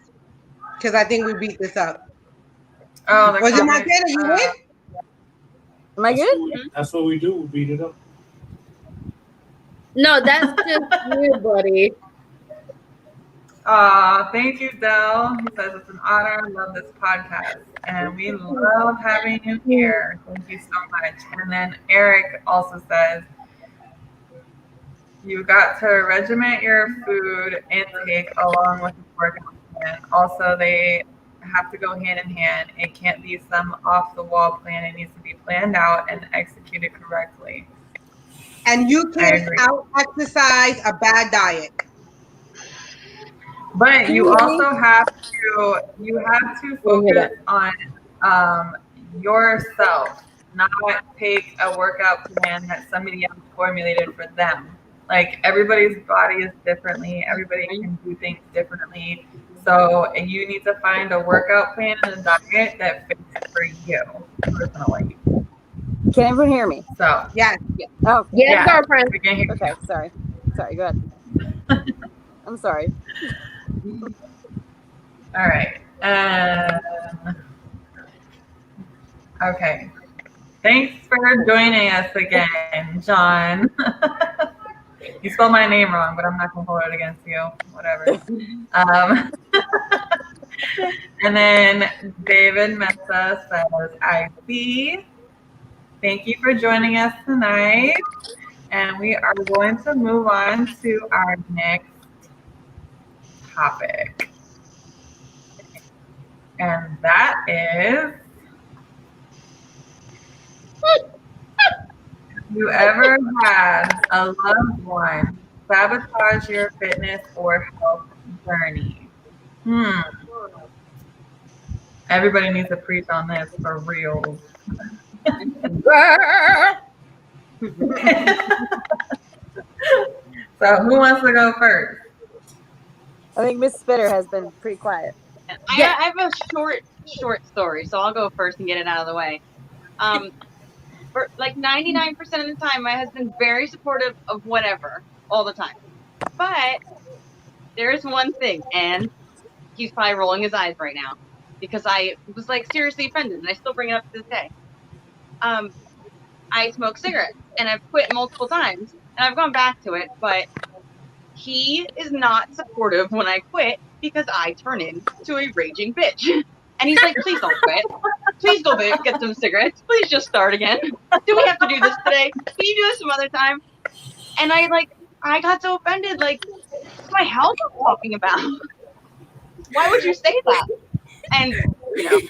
Because I think we beat this up. Oh, the Was it comment, Montana? You win? Am I good? That's what we do. We beat it up. No, that's just you, buddy. Thank you, Dell. He says it's an honor. I love this podcast. And we love having you here. Thank you so much. And then Eric also says, you got to regiment your food intake along with the workout plan. Also, they have to go hand in hand. It can't be some off the wall plan. It needs to be planned out and executed correctly. And you can't out exercise a bad diet. But you also have to focus on yourself, not take a workout plan that somebody else formulated for them. Like everybody's body is differently, everybody can do things differently. So you need to find a workout plan and a diet that fits for you personally. Can everyone hear me? So yes. Oh, yes, girlfriend. We can hear okay. Sorry. Go ahead. I'm sorry. All right. Okay. Thanks for joining us again, John. You spelled my name wrong, but I'm not going to hold it against you. Whatever. And then David Mesa says, I see. Thank you for joining us tonight. And we are going to move on to our next topic. And that is, have you ever had a loved one sabotage your fitness or health journey? Everybody needs to preach on this for real. So who wants to go first? I think Miss Spitter has been pretty quiet. I have a short story, so I'll go first and get it out of the way. For like 99% of the time, my husband's very supportive of whatever, all the time. But there is one thing, and he's probably rolling his eyes right now, because I was like seriously offended, and I still bring it up to this day. I smoke cigarettes, and I've quit multiple times, and I've gone back to it, but he is not supportive when I quit because I turn into a raging bitch. And he's like, please don't quit. Please go get some cigarettes. Please just start again. Do we have to do this today? Can you do this some other time? And I got so offended. Like, it's my health I'm talking about. Why would you say that? And, you know.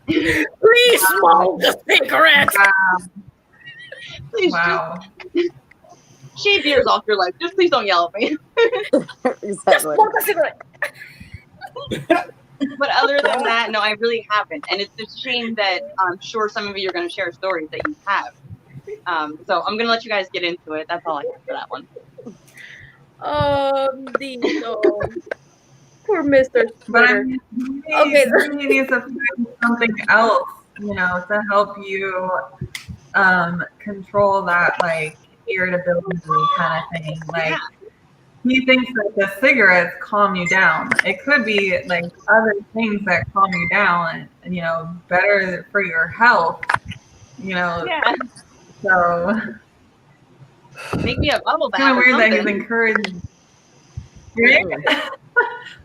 Please smoke the cigarette. Please just shave years off your life. Just please don't yell at me. Exactly. Just smoke a cigarette. But other than that, no, I really haven't. And it's a shame that I'm sure some of you are going to share stories that you have. So I'm going to let you guys get into it. That's all I have for that one. Poor Mr. But I Spitter. mean, Okay. you need to find something else, to help you control that like irritability kind of thing. Like he thinks that the cigarettes calm you down. It could be like other things that calm you down, and better for your health. Yeah. So Make me a bubble it's kind bath of or weird that he's something. encouraging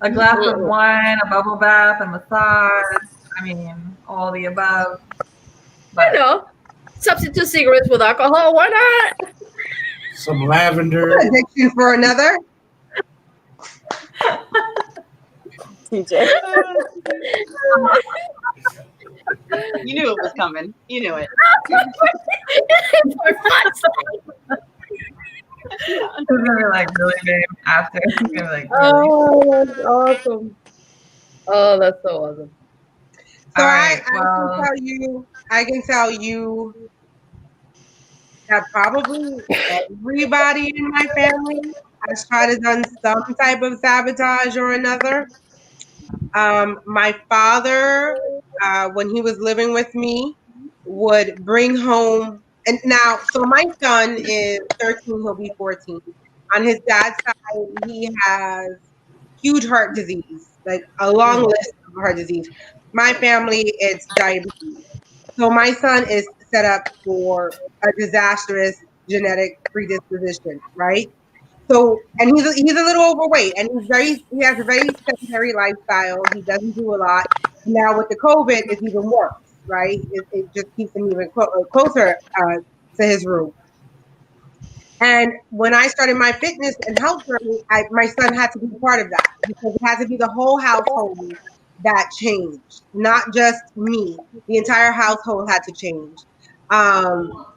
a glass of wine, a bubble bath, a massage. I mean, all the above. But Substitute cigarettes with alcohol. Why not? Some lavender. Addiction for another. TJ. You knew it was coming. You knew it. For fuck's sake. it's gonna be like really big after. It's gonna be like really. Oh, that's awesome. Oh, that's so awesome. So All I right, well, I can tell you that probably everybody in my family has tried to done some type of sabotage or another. My father, when he was living with me, would bring home, and now, so my son is 13, he'll be 14. On his dad's side, he has huge heart disease, like a long list of heart disease. My family, it's diabetes. So my son is set up for a disastrous genetic predisposition, right? So, and he's a little overweight, and he has a very sedentary lifestyle. He doesn't do a lot. Now with the COVID, it's even worse, right? It just keeps him even closer to his room. And when I started my fitness and health journey, my son had to be part of that because it had to be the whole household that changed, not just me. The entire household had to change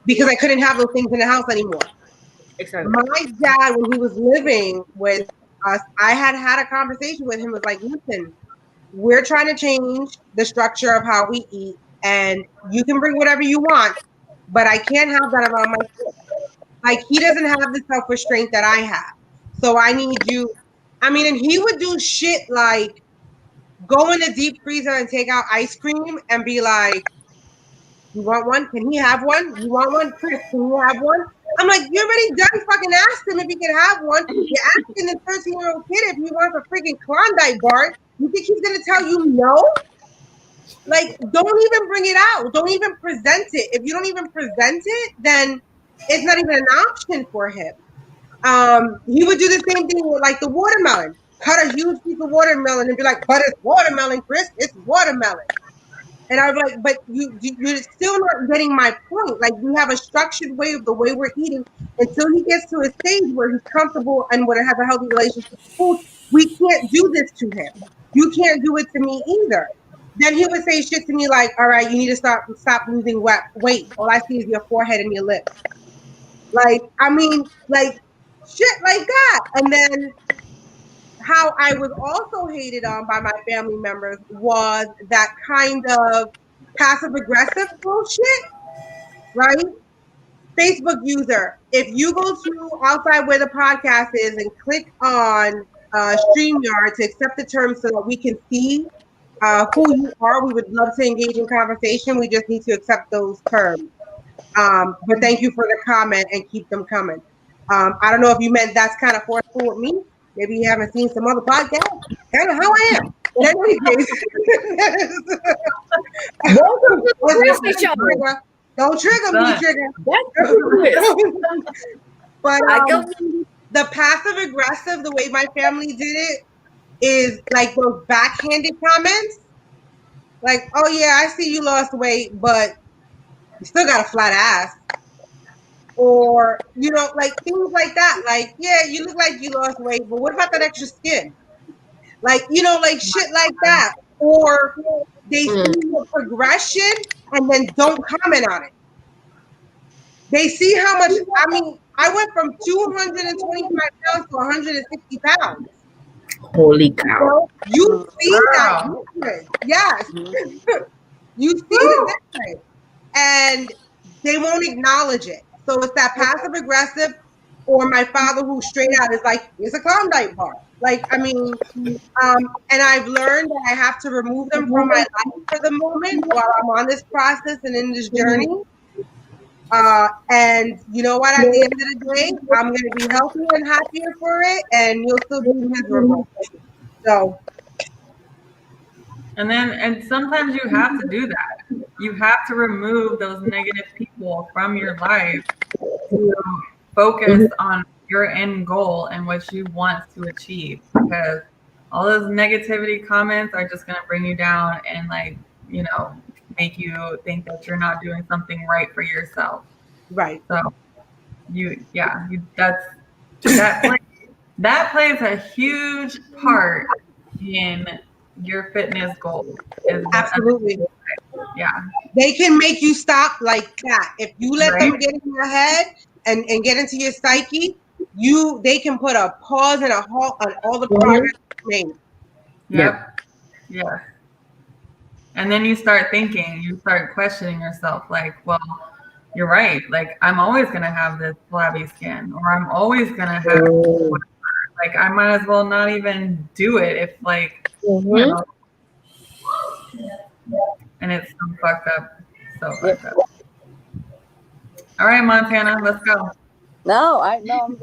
because I couldn't have those things in the house anymore. Exactly. My dad, when he was living with us, I had a conversation with him. Was like, listen, we're trying to change the structure of how we eat, and you can bring whatever you want, but I can't have that around my kid. Like he doesn't have the self restraint that I have, so I need you. I mean, and he would do shit like go in the deep freezer and take out ice cream and be like, you want one? Can he have one? You want one? Chris, can you have one? I'm like, you already done fucking asked him if he can have one. You're asking this 13-year-old kid if he wants a freaking Klondike bar. You think he's gonna tell you no? Like, don't even bring it out. Don't even present it. If you don't even present it, then it's not even an option for him. He would do the same thing with like the watermelon. Cut a huge piece of watermelon and be like, but it's watermelon, Chris. It's watermelon. And I was like, but you're still not getting my point. Like, we have a structured way of the way we're eating until he gets to a stage where he's comfortable and would have a healthy relationship with food. We can't do this to him. You can't do it to me either. Then he would say shit to me like, all right, you need to stop losing weight. All I see is your forehead and your lips. Like, I mean, like shit like that. And then how I was also hated on by my family members was that kind of passive aggressive bullshit, right? Facebook user, if you go to outside where the podcast is and click on StreamYard to accept the terms so that we can see who you are, we would love to engage in conversation. We just need to accept those terms. But thank you for the comment and keep them coming. I don't know if you meant that's kind of forceful with me. Maybe you haven't seen some other podcasts. Kind of how I am. But in any case, Welcome to the Christy Show. don't trigger me, trigger. That's the But I go. the passive aggressive, the way my family did it, is like those backhanded comments. Like, oh yeah, I see you lost weight, but you still got a flat ass. Or, like things like that. Like, yeah, you look like you lost weight, but what about that extra skin? Like, like shit like that. Or they see your progression and then don't comment on it. They see how much, I mean, I went from 225 pounds to 160 pounds. Holy cow. You see that difference. Yes. You see the difference. And they won't acknowledge it. So it's that passive aggressive, or my father who straight out is like, it's a Klondike bar. Like, I mean, and I've learned that I have to remove them from my life for the moment while I'm on this process and in this journey. And you know what? At the end of the day, I'm going to be healthier and happier for it, and you'll still be miserable. So, And sometimes you have to do that. You have to remove those negative people from your life to focus on your end goal and what you want to achieve, because all those negativity comments are just going to bring you down and make you think that you're not doing something right for yourself. right. So that plays a huge part in your fitness goals. Absolutely. Yeah. They can make you stop like that. If you let them Right. get in your head and get into your psyche, they can put a pause and a halt on all the progress you made. Yep. Yeah. And then you start questioning yourself, like, well, you're right. Like, I'm always going to have this flabby skin, or I'm always going to have whatever. Like, I might as well not even do it if, like, and it's so fucked up. So fucked up. All right, Montana, let's go. No, I'm good.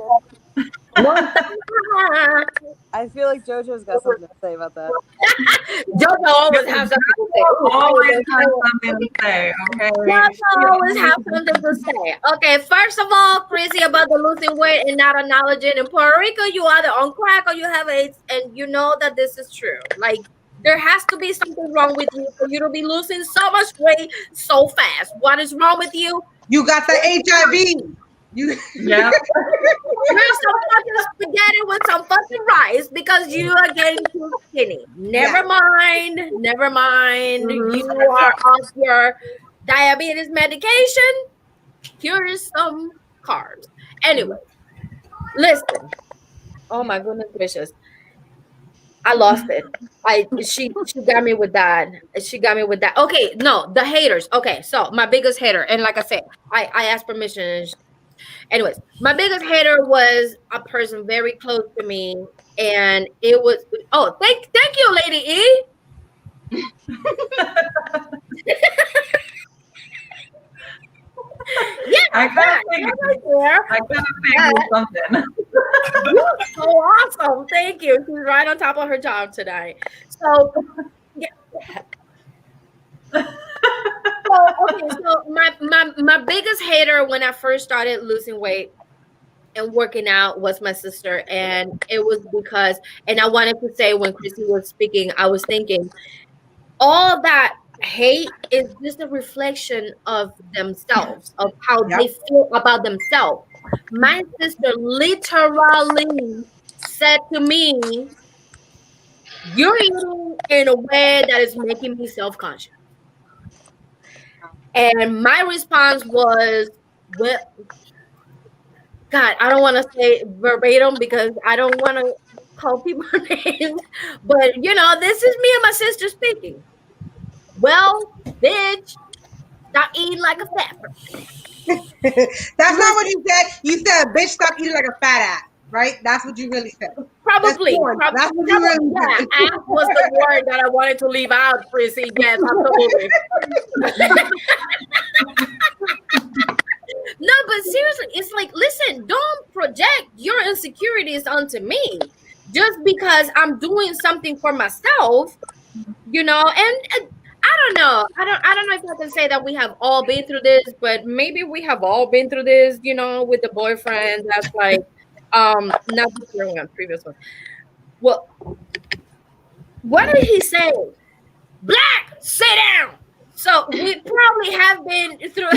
I feel like JoJo's got something to say about that. JoJo always has something to say. Always have something to say, okay? JoJo always have something to say. Okay, first of all, crazy about the losing weight and not acknowledging. In Puerto Rico, you either on crack or you have AIDS, and you know that this is true. Like, there has to be something wrong with you for you to be losing so much weight so fast. What is wrong with you? You got the HIV. Yeah. Here's some fucking spaghetti with some fucking rice because you are getting too skinny. Never mind. Never mind. You are off your diabetes medication. Here's some carbs. Anyway, listen. Oh my goodness gracious. I lost it. She got me with that. She got me with that. Okay, no, the haters. Okay, so my biggest hater, and like I said, I asked permission. Anyways, my biggest hater was a person very close to me, and it was thank you, Lady E. Yeah, I kind of figured something. You're so awesome. Thank you. She's right on top of her job tonight. So yeah. So my biggest hater when I first started losing weight and working out was my sister, and it was because, and I wanted to say when Chrissy was speaking, I was thinking all that hate is just a reflection of themselves, of how they feel about themselves. My sister literally said to me, "You're eating in a way that is making me self-conscious." And my response was, well, God, I don't want to say verbatim because I don't want to call people names, but this is me and my sister speaking. Well, bitch, stop eating like a fat person. That's not what you said. You said, bitch, stop eating like a fat ass, right? That's what you really said. Probably. That's what you really said. Ass was the word that I wanted to leave out, Prissy. Yes, absolutely. No, but seriously, it's like, listen, don't project your insecurities onto me just because I'm doing something for myself, and I don't know. I don't know if I can say that we have all been through this, but maybe we have all been through this, with the boyfriend that's like, not the current one, previous one. Well, what did he say? Black, sit down. So we probably have been through.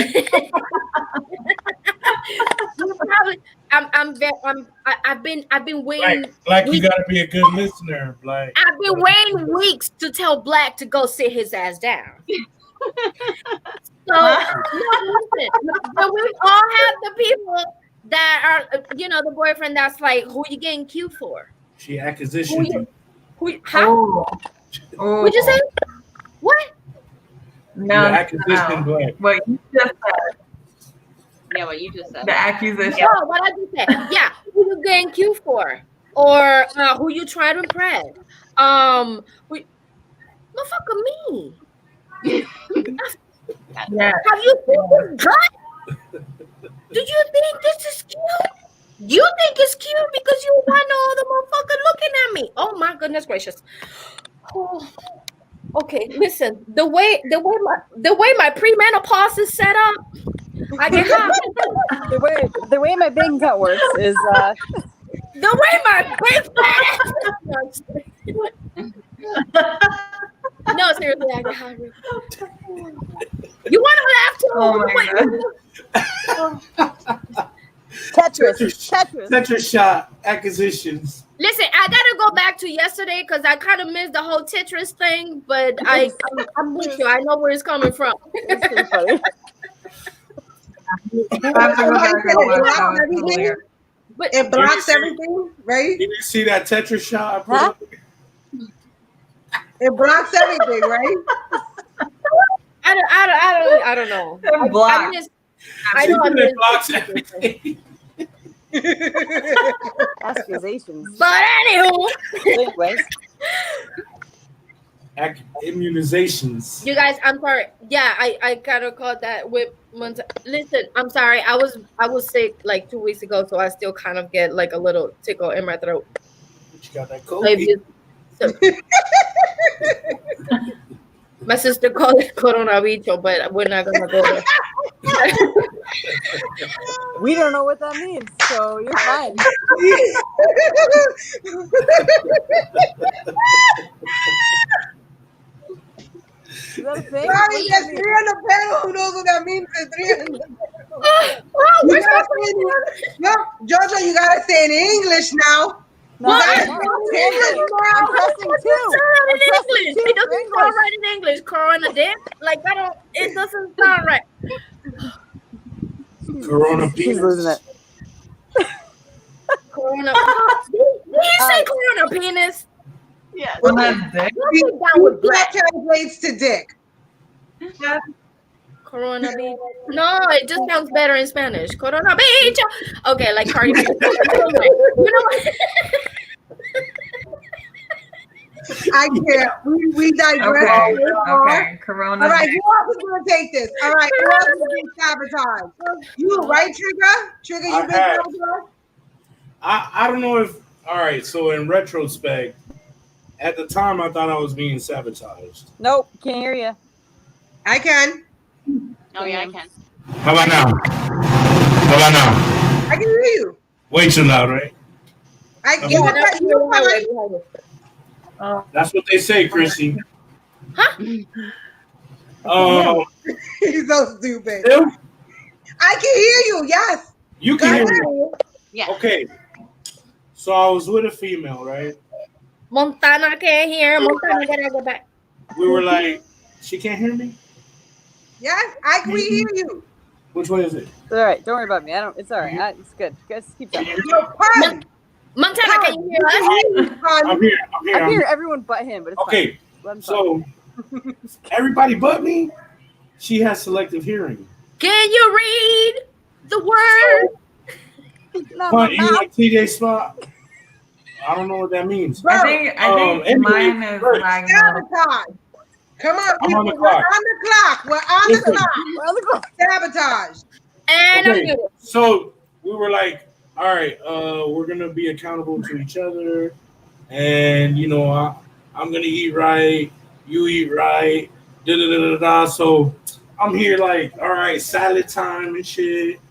I've been waiting. Black, you gotta be a good listener, Black. I've been waiting weeks to tell Black to go sit his ass down. So listen, but we all have the people that are, the boyfriend that's like, who you getting cute for? She acquisitioned you. How? What'd you say? What? No, acquisition Black. What you just said. Yeah, what you just said. The accusation. No, what I just said. Yeah, who you getting cute for? Or who you try to impress? Motherfucker, me. Yeah. Have you seen this gut? Do you think this is cute? You think it's cute because you want all the motherfucker looking at me. Oh my goodness gracious. Oh, okay, listen. The way my premenopause is set up, I get hot. The way my bank account works is The way my big fat ass works. No, seriously, I get hot. You want to laugh too? Oh my God. Tetris. Shot acquisitions. Listen, I gotta go back to yesterday because I kind of missed the whole Tetris thing, but I'm with you. I know where it's coming from. It's pretty funny. I have to go back and watch that. It was Everything? hilarious. But It blocks everything, right? Did you see that Tetris shot I put Huh? up? It blocks everything, right? I don't know. It blocks. I know I It missed. blocks everything. Accusations. But anywho, Anyways, Immunizations. you guys, I'm sorry. Yeah, I kind of caught that whip. Listen, I'm sorry. I was sick like 2 weeks ago, so I still kind of get like a little tickle in my throat. But you got that So COVID. if you- so- my sister called it coronavirus, but we're not gonna go there. we don't know what that means, so you're fine. Is that a thing? What Sorry, does there's that mean? 3 on the panel. Who knows what that means? There's 3 on the panel. Oh, You we're gotta say it. No, Jojo, you gotta say it in English now. No, What? I'm not. I'm pressing two. Sound I'm in pressing English. two It for doesn't English. sound right in English. Corona dick. Like I don't. It doesn't sound right. Corona She's penis. losing it. Corona. Did you say corona penis? Yeah. Well, that's dick. Let's get down with That black. translates to dick. Corona beach. No, it just sounds better in Spanish. Corona beach. Okay, like Cardi B. You know what? I can't. We digress. Okay. Corona. All right, who else is gonna take this? All right, who else is being sabotaged? You, right, Trigger? Trigger, I you been have. sabotaged? I don't know if. All right, so in retrospect, at the time I thought I was being sabotaged. Nope, can't hear you. I can. Oh yeah, I can. How about now? How about now? I can hear you. Way too loud, right? I Okay. can. You fine. That's what they say, Chrissy. Huh? He's so stupid. Still, I can hear you. Yes. you Go can ahead. hear me. Yeah. Okay. So I was with a female, right? Montana can't hear. Montana gotta go back. We were like, she can't hear me? Yes, I can hear you. Which one is it? It's all right. Don't worry about me. I don't. It's all right. It's good. Guys, keep Can talking. you hear me? Yo, pun. Montana, can you hear us? Pun. I'm here. I'm here. I I'm hear here. everyone but him, but it's Okay. fine. Let him talk. So everybody but me, she has selective hearing. Can you read the word? Not Pun, my you mouth. like TJ spot? I don't know what that means. I think Anyway, mine is first, lagging a little. Sabotage. Come on, I'm people. on the We're clock. on the clock. We're on the Listen. clock. We're on the clock. Sabotage. And I'm Okay, muted. so we were like, all right, we're gonna be accountable to each other, and you know, I'm gonna eat right, you eat right, da da da da da. So I'm here like, all right, salad time and shit.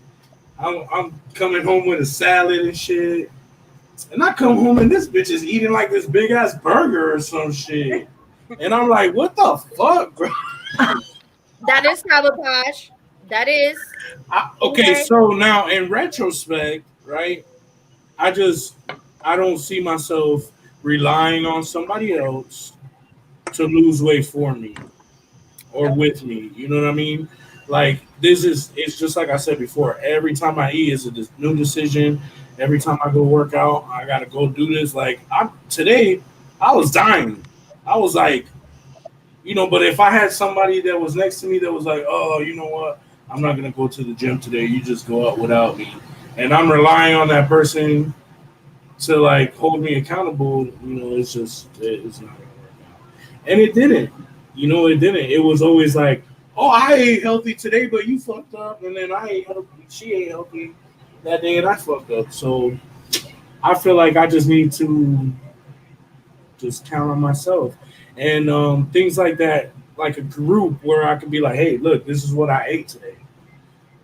I'm coming home with a salad and shit, and I come home and this bitch is eating like this big ass burger or some shit, and I'm like, what the fuck, bro? That is sabotage. That is. Okay, Okay. so now in retrospect, right? I don't see myself relying on somebody else to lose weight for me or with me. You know what I mean? Like it's just like I said before. Every time I eat, it's a new decision. Every time I go work out, I gotta go do this. Like today, I was dying. I was like, you know, but if I had somebody that was next to me that was like, oh, you know what? I'm not gonna go to the gym today. You just go out without me, and I'm relying on that person to like hold me accountable. You know, it's not gonna work out, and it didn't. You know, it didn't. It was always like, oh, I ate healthy today, but you fucked up, and then I ate healthy. She ate healthy that day, and I fucked up. So I feel like I just need to just count on myself and things like that, like a group where I could be like, hey, look, this is what I ate today.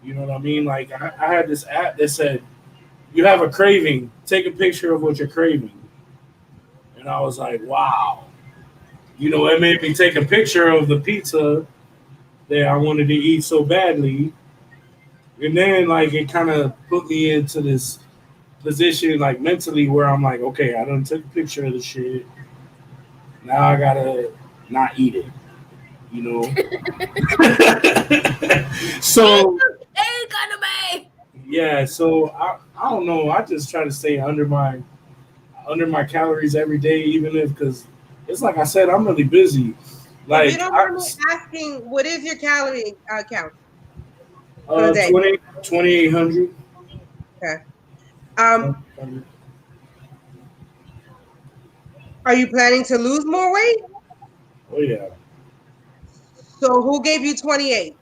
You know what I mean? Like I had this app that said, you have a craving, take a picture of what you're craving, and I was like, wow. You know, it made me take a picture of the pizza that I wanted to eat so badly, and then like it kind of put me into this position like mentally where I'm like, okay, I done took a picture of the shit. Now I gotta not eat it, you know. So Hey, Kaname! yeah, so I don't know. I just try to stay under my calories every day, even if because it's like I said, I'm really busy. If you Like don't I mind me asking, what is your calorie count for the day? 20 2800. Okay. Um, are you planning to lose more weight? Oh yeah, So who gave you 28?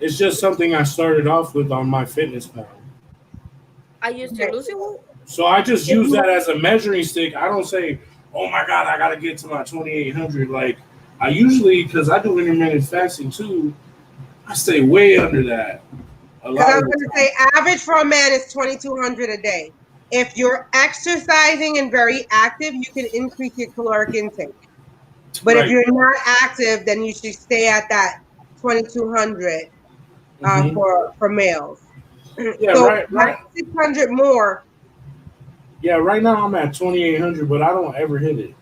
it's just something I started off with on my fitness pal. I used to Okay. lose it. So I just If use you, that as a measuring stick. I don't say, "Oh my God, I gotta get to my 2800." Like I usually, because I do intermittent fasting too, I stay way under that a because lot I of was the going to time. say average for a man is 2,200 a day. If you're exercising and very active, you can increase your caloric intake. But if Right. you're not active, then you should stay at that 2,200 Hmm. for males. Yeah. So Right. that's Right. 600 more. Yeah. Right now I'm at 2800, but I don't ever hit it.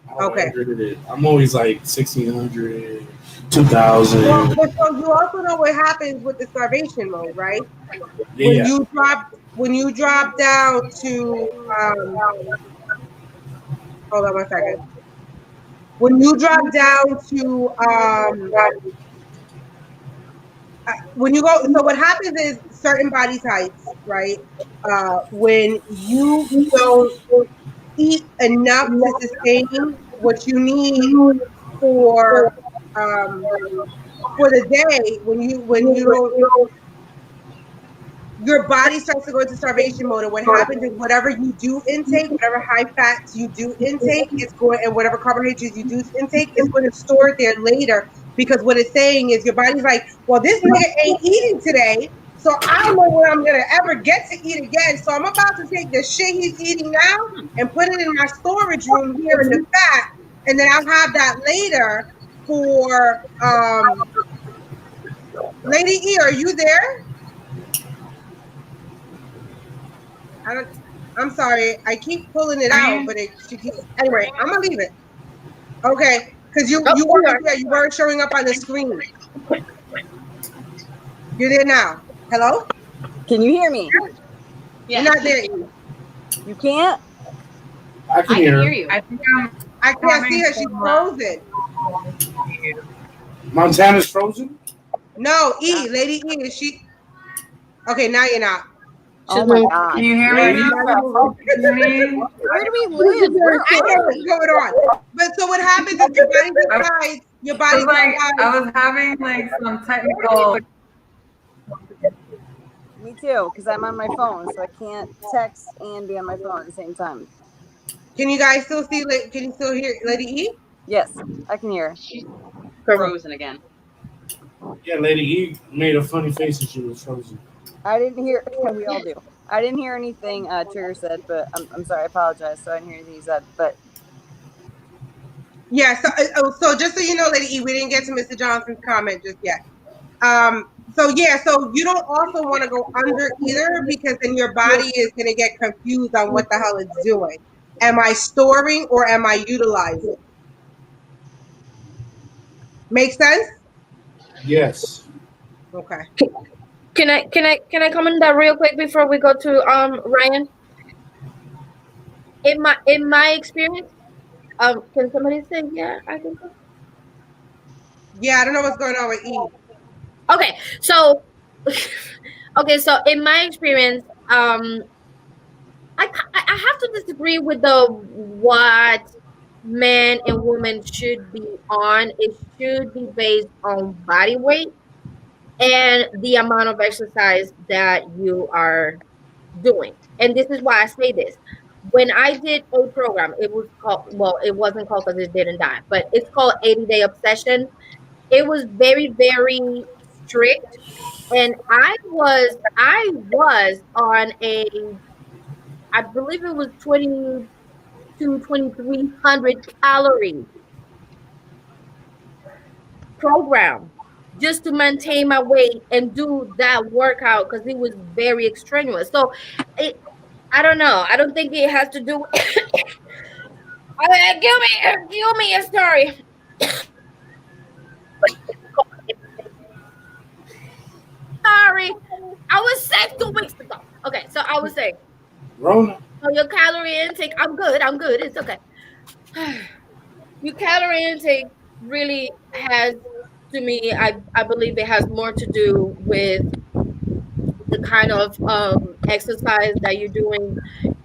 I don't Okay. ever hit it. I'm always like 1600, Well, 2000. but so you also know what happens with the starvation mode, right? When Yeah. you drop down to hold on one second. When you drop down to when you go, so what happens is certain body types, right? When you don't eat enough to sustain what you need for um for the day, when you don't, your body starts to go into starvation mode. And what happens is whatever you do intake, whatever high fats you do intake, it's going, and whatever carbohydrates you do intake, it's going to store it there later. Because what it's saying is your body's like, well, this nigga ain't eating today. So I don't know when I'm gonna ever get to eat again. So I'm about to take the shit he's eating now and put it in my storage room here in the fat, and then I'll have that later for Lady E, are you there? I don't. I'm sorry. I keep pulling it out, but she keeps. Anyway, I'm gonna leave it. Okay, because Oh, you we weren't are. there. You weren't showing up on the screen. You're there now. Hello. Can you hear me? You're Yes, not there. Eve. You can't? I can I can hear hear. you. I think I'm I can't see having her. She's some frozen. Montana's frozen. No, E. Lady E. Is she? Okay, now you're not. She's Oh my moving. Can god. you hear me Lady. now? Now you're moving. Can you hear me? Where do we live? Where I know are what's we? going on. But so what happens is your body decides. Your I body was like, decides. I was having like some technical. Me too, because I'm on my phone, so I can't text and be on my phone at the same time. Can you guys still see? Can you still hear Lady E? Yes, I can hear. She's Perfect. frozen again. Yeah, Lady E made a funny face and she was frozen. I didn't hear. We all do. I didn't hear anything Trigger said, but I'm sorry. I apologize. So I didn't hear anything he said. But Yeah. So just so you know, Lady E, we didn't get to Mr. Johnson's comment just yet. So yeah, so you don't also want to go under either because then your body is going to get confused on what the hell it's doing. Am I storing or am I utilizing? Make sense? Yes. Okay. Can I comment that real quick before we go to Ryan? In my experience, can somebody say yeah? I can. Yeah, I don't know what's going on with E. Okay, so okay, so in my experience, I have to disagree with the what men and women should be on, it should be based on body weight and the amount of exercise that you are doing. And this is why I say this. When I did a program, it was called, well, it wasn't called because it didn't die, but it's called 80-Day Obsession. It was very, very strict. And I was on a, I believe it was 2,300 calorie program just to maintain my weight and do that workout because it was very extraneous. So it, I don't know. I don't think it has to do. Give me a story. Sorry, I was sick 2 weeks ago. Okay, so I was saying, Rona. so your calorie intake. I'm good. I'm good. It's okay. Your calorie intake really has, to me, I believe it has more to do with the kind of exercise that you're doing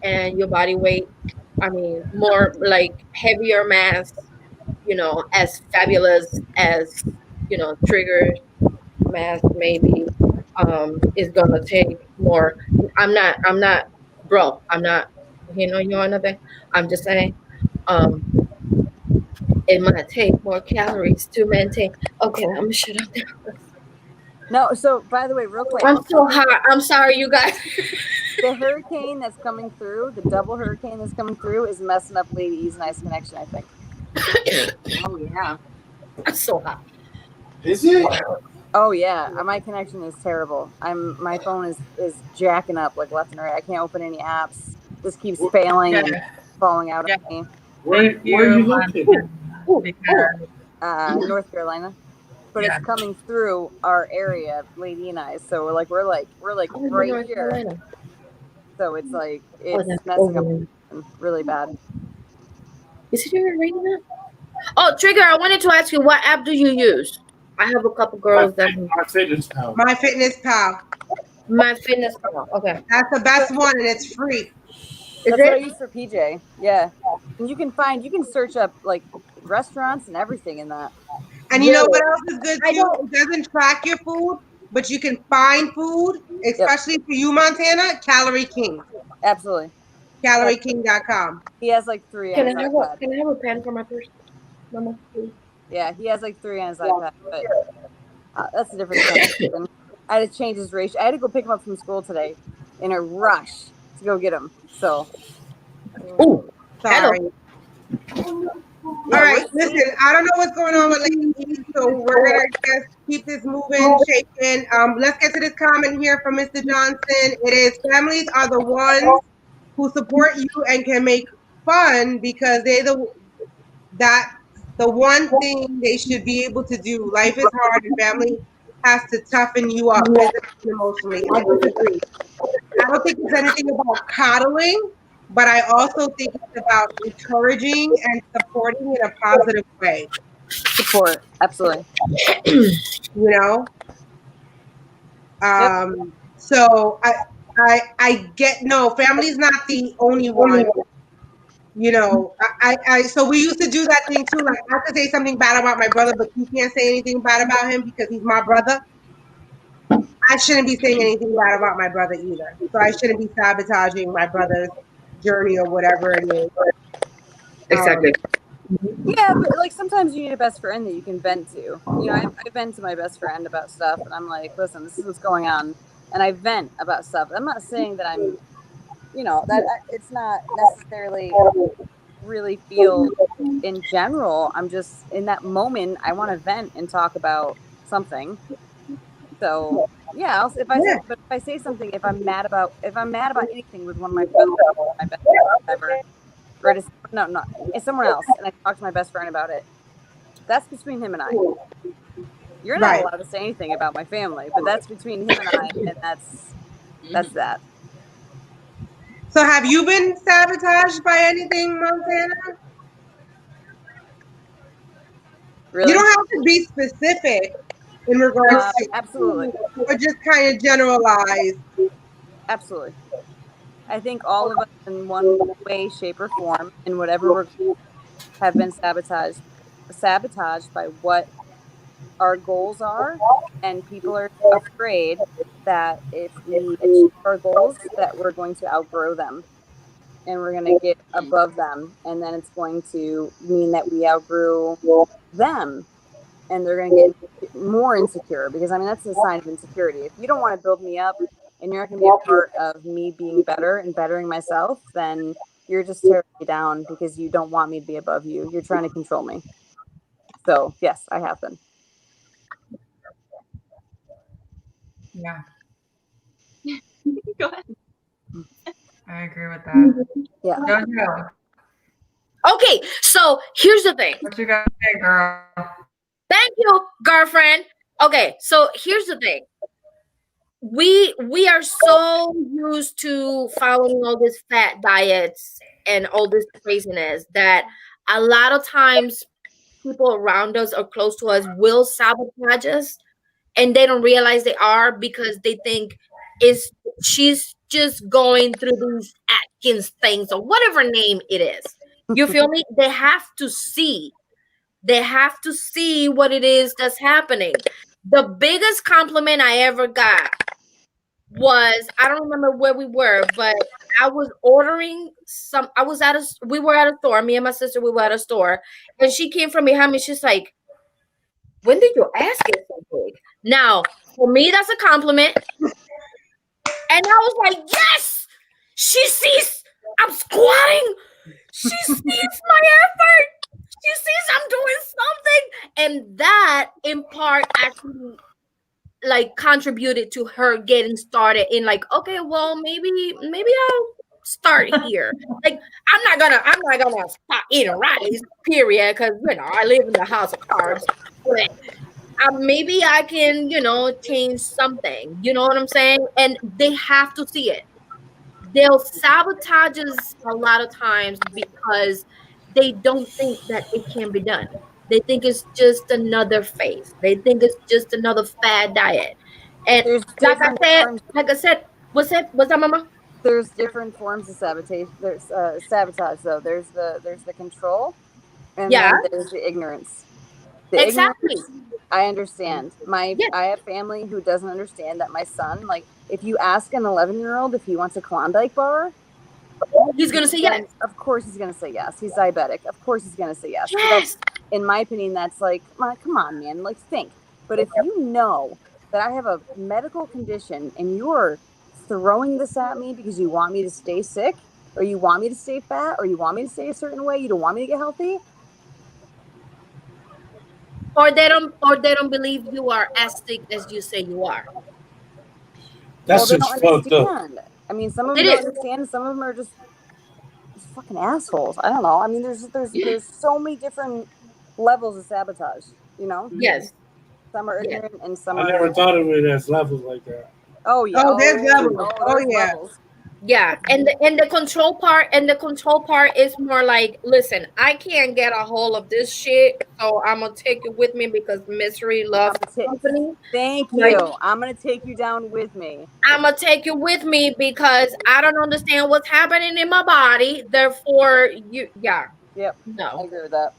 and your body weight. I mean, more like heavier mass, as fabulous as, trigger mass maybe is gonna take more. I'm not bro, I'm not, nothing. I'm just saying, um it might take more calories to maintain. Okay, I'm gonna shut up there. No, so by the way, real quick, I'm so hot. I'm sorry, you guys. the hurricane that's coming through, the double hurricane that's coming through, is messing up Lady E's nice connection, I think. Oh yeah. I'm so hot. Is it? Oh yeah, my connection is terrible. My phone is jacking up like left and right. I can't open any apps. This keeps failing and falling out on me. Where are you located? Because North Carolina, but it's coming through our area, Lady and I. So we're like I was in right North here. Carolina. So it's like Oh, it's that's messing up over. really bad. Is it even raining now? Oh, Trigger, I wanted to ask you, what app do you use? I have a couple girls that My fitness pal. My Fitness Pal. My Fitness Pal. Okay. That's the best one, and it's free. Is That's what I it? use for PJ. Yeah, and you can search up like restaurants and everything in that. And you know what Really? else is good I too? don't. It doesn't track your food, but you can find food, especially for you, Montana. Calorie King. Absolutely. CalorieKing.com. He has like 3 on Can his I have iPad. a pen for my purse, Mama, please? Yeah, he has like 3 on his iPad, but that's a different conversation. I had to change his ratio. I had to go pick him up from school today in a rush to go get him. So Oh, hello. Sorry. yeah, All right, listen, I don't know what's going on with Lady E, so we're gonna just keep this moving, shaking. Let's get to this comment here from Mr. Johnson. It is families are the ones who support you and can make fun because that's the one thing they should be able to do. Life is hard and family has to toughen you up physically and emotionally. I disagree. I don't think it's anything about coddling, but I also think it's about encouraging and supporting in a positive way. support. Absolutely. You know, Yep. so I get no. Family's not the only one. You know, so we used to do that thing too. Like I could say something bad about my brother, but you can't say anything bad about him because he's my brother. I shouldn't be saying anything bad about my brother either. So I shouldn't be sabotaging my brother's journey or whatever it is. Exactly. Yeah, but like sometimes you need a best friend that you can vent to. You know, I vent to my best friend about stuff, and I'm like, listen, this is what's going on, and I vent about stuff. I'm not saying that I'm, it's not necessarily really feel in general. I'm just in that moment. I want to vent and talk about something. So yeah, if I say something, if I'm mad about anything with one of my brothers, my best friend, whatever, or just no, it's someone else, and I talk to my best friend about it. That's between him and I. You're not Right. allowed to say anything about my family, but that's between him and I, and that's that. So have you been sabotaged by anything, Montana? You Really, don't have to be specific in regards to, absolutely, or just kind of generalize. absolutely. I think all of us, in one way, shape, or form, in whatever we're have been sabotaged by what our goals are, and people are afraid that if we achieve our goals that we're going to outgrow them and we're going to get above them, and then it's going to mean that we outgrew them, and they're going to get more insecure, because I mean that's a sign of insecurity. If you don't want to build me up and you're not going to be a part of me being better and bettering myself, then you're just tearing me down because you don't want me to be above you. You're trying to control me. So yes, I have been. Yeah, Go ahead. I agree with that. Yeah. Jojo, Okay, so here's the thing. what you got to say, girl? Thank you, girlfriend. Okay, so here's the thing. We are so used to following all these fat diets and all this craziness that a lot of times people around us or close to us will sabotage us, and they don't realize they are, because they think is she's just going through these Atkins things or whatever name it is. You feel me? They have to see what it is that's happening. The biggest compliment I ever got was, I don't remember where we were, but I was ordering some. We were at a store. Me and my sister, we were at a store, and she came from behind me. She's like, "When did your ass get so big?" Now, for me, that's a compliment, and I was like, "Yes, she sees I'm squatting. She sees my effort. She sees I'm doing something," and that in part actually like contributed to her getting started in like, okay, well, maybe I'll start here. Like, I'm not gonna stop eating rice, period, because I live in the house of carbs. But maybe I can, change something. You know what I'm saying? And they have to see it. They'll sabotage us a lot of times because they don't think that it can be done. They think it's just another phase. They think it's just another fad diet. And There's like I different said, forms. what's that, Mama? There's different forms of sabotage. There's sabotage though. There's the control, and Yeah, then there's the ignorance. The exactly. ignorance, I understand. Yes, I have family who doesn't understand that my son, like, if you ask an 11-year-old if he wants a Klondike bar, he's gonna say yes. then of course he's going to say yes. He's diabetic. Of course he's going to say yes. But Yes. in my opinion, that's like, come on, man, like, think. But if you know that I have a medical condition and you're throwing this at me because you want me to stay sick, or you want me to stay fat, or you want me to stay a certain way, you don't want me to get healthy, Or they don't believe you are as sick as you say you are. That's they just don't fucked up. understand. I mean, some of them It don't is. understand. Some of them are just fucking assholes. I don't know. I mean, there's so many different levels of sabotage. Yes. Some are Yes. ignorant and some I are. never thought of it as levels like that. Oh yeah. Oh, there's levels. Oh, there's yeah. levels. Yeah, and the control part is more like, listen, I can't get a hold of this shit, so I'm gonna take it with me because misery loves company. Thank Like, you. I'm gonna take you down with me. I'm gonna take it with me because I don't understand what's happening in my body. Therefore, Yep. I no, agree with that.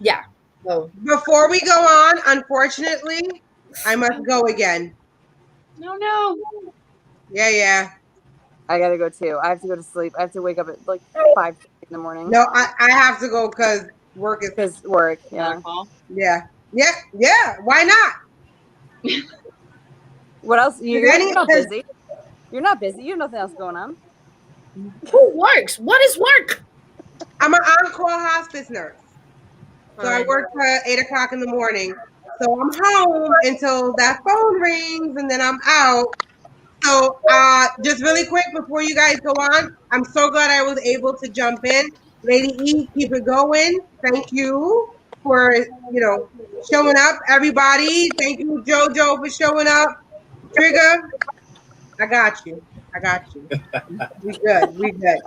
yeah, no. Before we go on, unfortunately, I must go again. No. Yeah. I gotta go too. I have to go to sleep. I have to wake up at like 5 in the morning. No, I have to go because work is. Because work. Another Yeah. call. Yeah. Why not? What else? You're Any- not busy. You're not busy. You have nothing else going on. Who works? What is work? I'm an on-call hospice nurse. So I Fine. work till 8 o'clock in the morning. So I'm home until that phone rings and then I'm out. So just really quick before you guys go on, I'm so glad I was able to jump in. Lady E, keep it going. Thank you for, showing up. Everybody, thank you, JoJo, for showing up. Trigger, I got you. We good.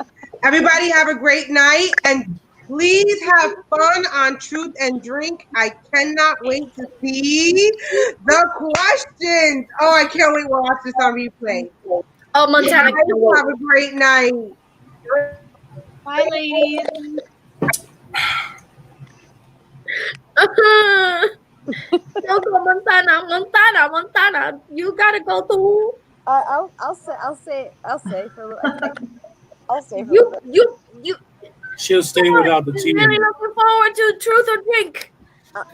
Everybody have a great night and please have fun on Truth and Drink. I cannot wait to see the questions. Oh, I can't wait to watch this on replay. Oh, Montana. Guys, have a great night. Bye, ladies. Don't go Montana. You gotta go to I'll say for a little. I'll say for a little you. bit. You. She'll stay without the I'm tea. really looking forward to Truth or Drink.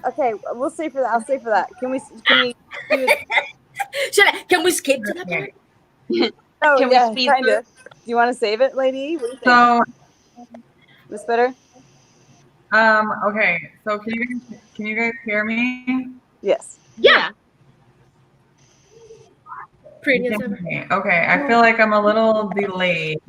Okay, we'll say for that. I'll say for that. Can we do it? Can we skip to that part? Okay. Oh Can we yeah, speed kind through? of. Do you want to save it, lady? What do you think, So, Miss Bitter? okay. So can you guys hear me? Yes. Yeah. You Pretty can as hear ever. me. Okay. I feel like I'm a little delayed.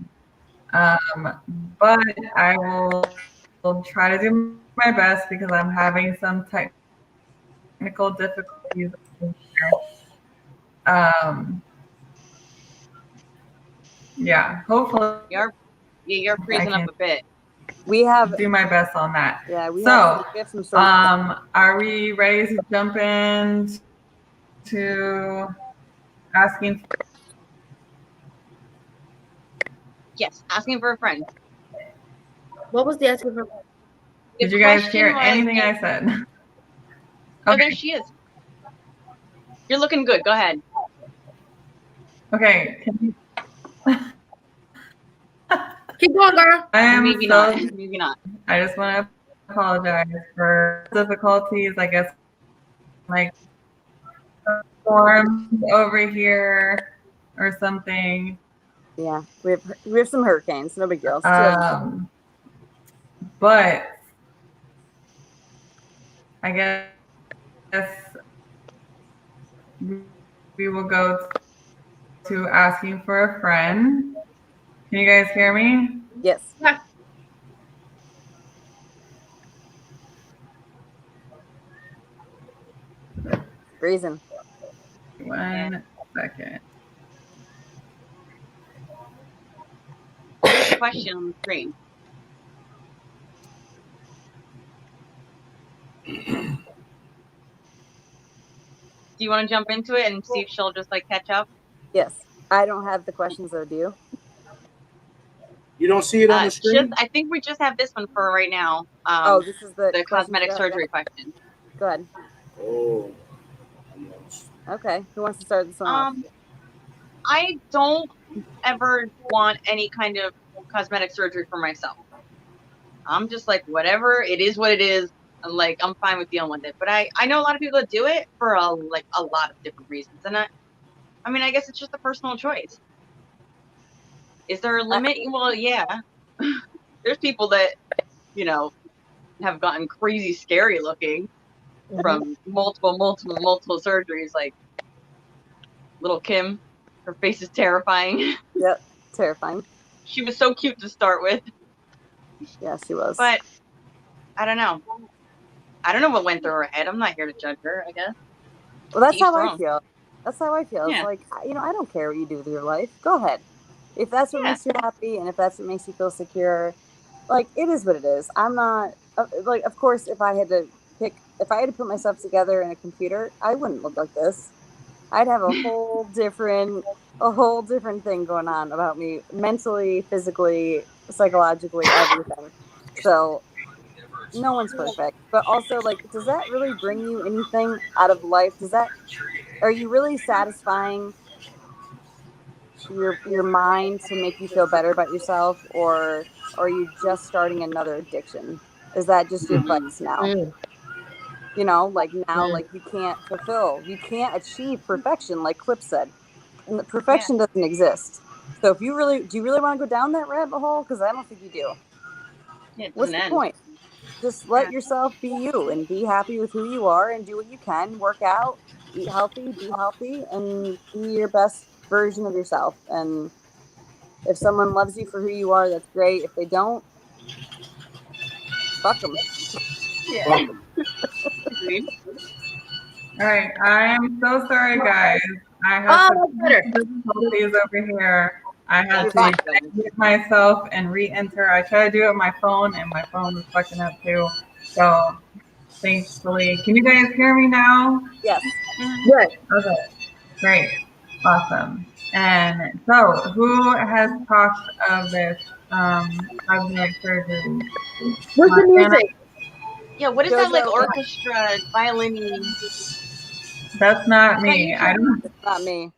But I will try to do my best because I'm having some technical difficulties. Um, yeah, hopefully You're I freezing up can a bit. We have do my best on that. we So, have some stories. are we ready to jump in to asking? Yes, asking for a friend. What was the asking for? The Did you guys question hear was, anything I said? oh, there Okay. she is. You're looking good. Go ahead. Okay. Keep going, girl. I am Maybe so. not. Maybe not. I just want to apologize for difficulties. I guess like storms over here or something. Yeah, we have some hurricanes. No big deal. It's 2020. But I guess we will go to asking for a friend. Can you guys hear me? Yes. Yeah. Reason. 1 second. Here's the question on the screen. Do you want to jump into it and see if she'll just like catch up? Yes. I don't have the questions though. Do you? You don't see it on the screen? I think we just have this one for right now. Oh, this is the cosmetic questions. surgery question. Go ahead. Oh. Okay. Who wants to start this one off? I don't ever want any kind of cosmetic surgery for myself. I'm just like, whatever, it is what it is. Like, I'm fine with dealing with it. But I know a lot of people that do it for a lot of different reasons. And I mean, I guess it's just a personal choice. Is there a limit? Well, yeah. There's people that, you know, have gotten crazy scary looking from multiple surgeries. Like little Kim, her face is terrifying. Yep. Terrifying. She was so cute to start with. Yeah, she was. But I don't know. I don't know what went through her head. I'm not here to judge her, I guess. Well, that's Each how their I own. feel. That's how I feel. Yeah. It's like, I don't care what you do with your life. Go ahead. If that's what makes you happy and if that's what makes you feel secure, like, it is what it is. I'm not, like, of course, if I had to put myself together in a computer, I wouldn't look like this. I'd have a whole different thing going on about me mentally, physically, psychologically, everything. So no one's perfect, but also, like, does that really bring you anything out of life? Are you really satisfying your mind to make you feel better about yourself, or are you just starting another addiction? Is that just your vice now? You know, like now, like you can't achieve perfection, like Clip said. And perfection doesn't exist. So do you really want to go down that rabbit hole? Because I don't think you do. What's the point? Just let yourself be you and be happy with who you are and do what you can. Work out, eat healthy, be healthy, and be your best version of yourself. And if someone loves you for who you are, that's great. If they don't, fuck them. Yeah. All right. I'm so sorry, guys. I had some difficulties over here. I had to mute myself and re-enter. I tried to do it on my phone, and my phone was fucking up too. So, thankfully, can you guys hear me now? Yes. Good. Okay. Great. Awesome. And so, who has talked of this cosmetic surgery? Where's the music? Yeah, what is that like Jojo. orchestra violin? That's not Is that me. you, I Trigger? don't. It's not me.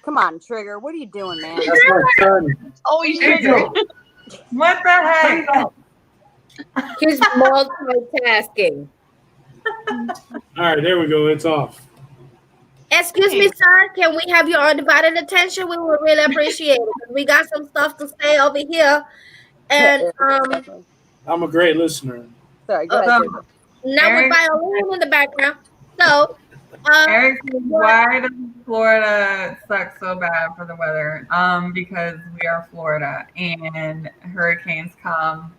Come on, Trigger. What are you doing, man? That's my son. Oh, he's Hey, Trigger. What the heck? He's multitasking. All right, there we go. It's off. Excuse me, sir. Can we have your undivided attention? We would really appreciate it. We got some stuff to say over here, and I'm a great listener. Sorry, go uh, ahead, So, Trigger. not with Eric, violin in the background. So, Eric, says, what? why does Florida suck so bad for the weather? Because we are Florida and hurricanes come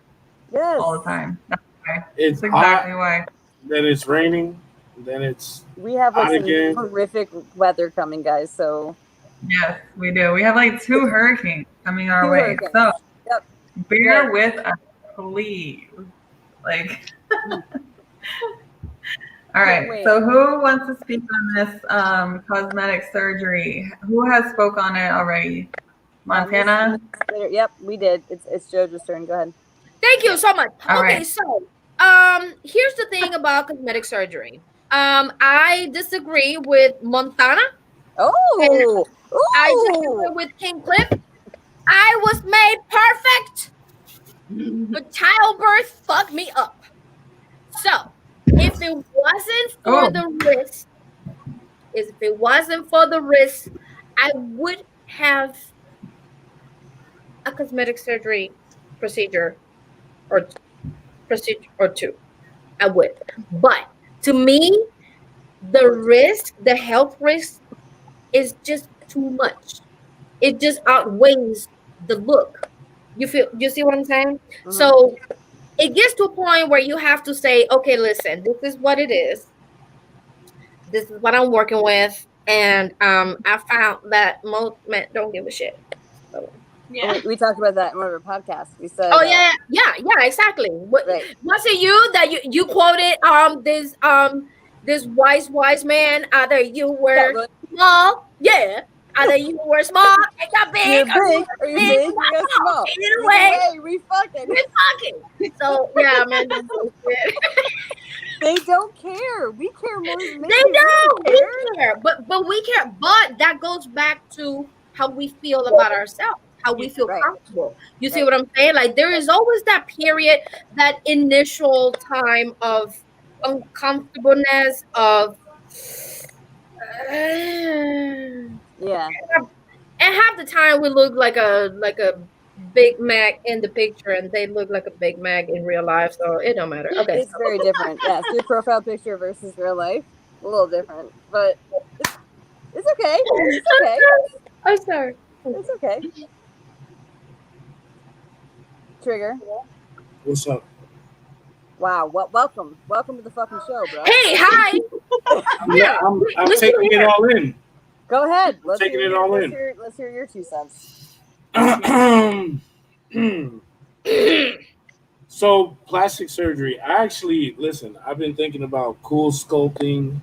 Yes. all the time. That's why. It's That's exactly hot, why. then it's raining, then it's We have like hot some again. horrific weather coming, guys. So Yes, we do. We have like 2 hurricanes coming our 2 way. hurricanes. So Yep. bear Right. with us, please. Like, all right. wait. So who wants to speak on this cosmetic surgery? Who has spoke on it already? Montana? Yep, we did. It's Jojo's turn. Go ahead. Thank you so much. All Okay, right. so here's the thing about cosmetic surgery. I disagree with Montana. Oh, I disagree with King Cliff. I was made perfect, but childbirth fucked me up. So, if it wasn't for Oh, the risk, I would have a cosmetic surgery procedure or two. I would. But to me, the health risk is just too much. It just outweighs the look. You see what I'm saying? So it gets to a point where you have to say, okay, listen, this is what it is. This is what I'm working with. And I found that most men don't give a shit. So, Yeah. we talked about that in one of our podcasts. We said, oh yeah, exactly. What right. was it you that you quoted this wise man? Either you were small, either you were small and got You're big, big, or you're big, you got small. Either way, we fucking. So yeah, man, don't bullshit. They don't care. We care more than they They do. don't. We care, but we care. But that goes back to how we feel about ourselves, how we feel Right. comfortable. You see what I'm saying? Like there is always that period, that initial time of uncomfortableness, of Yeah. and half the time we look like a Big Mac in the picture, and they look like a Big Mac in real life. So it don't matter. Okay, It's very different. Yes, your profile picture versus real life, a little different, but it's okay. It's okay. I'm sorry. It's okay. Trigger. What's up? Wow. Welcome to the fucking show, bro. Hey, hi. I'm taking it all in. Go ahead. Let's taking hear it all let's in. Hear, let's hear your 2 cents. So plastic surgery. I actually listen. I've been thinking about cool sculpting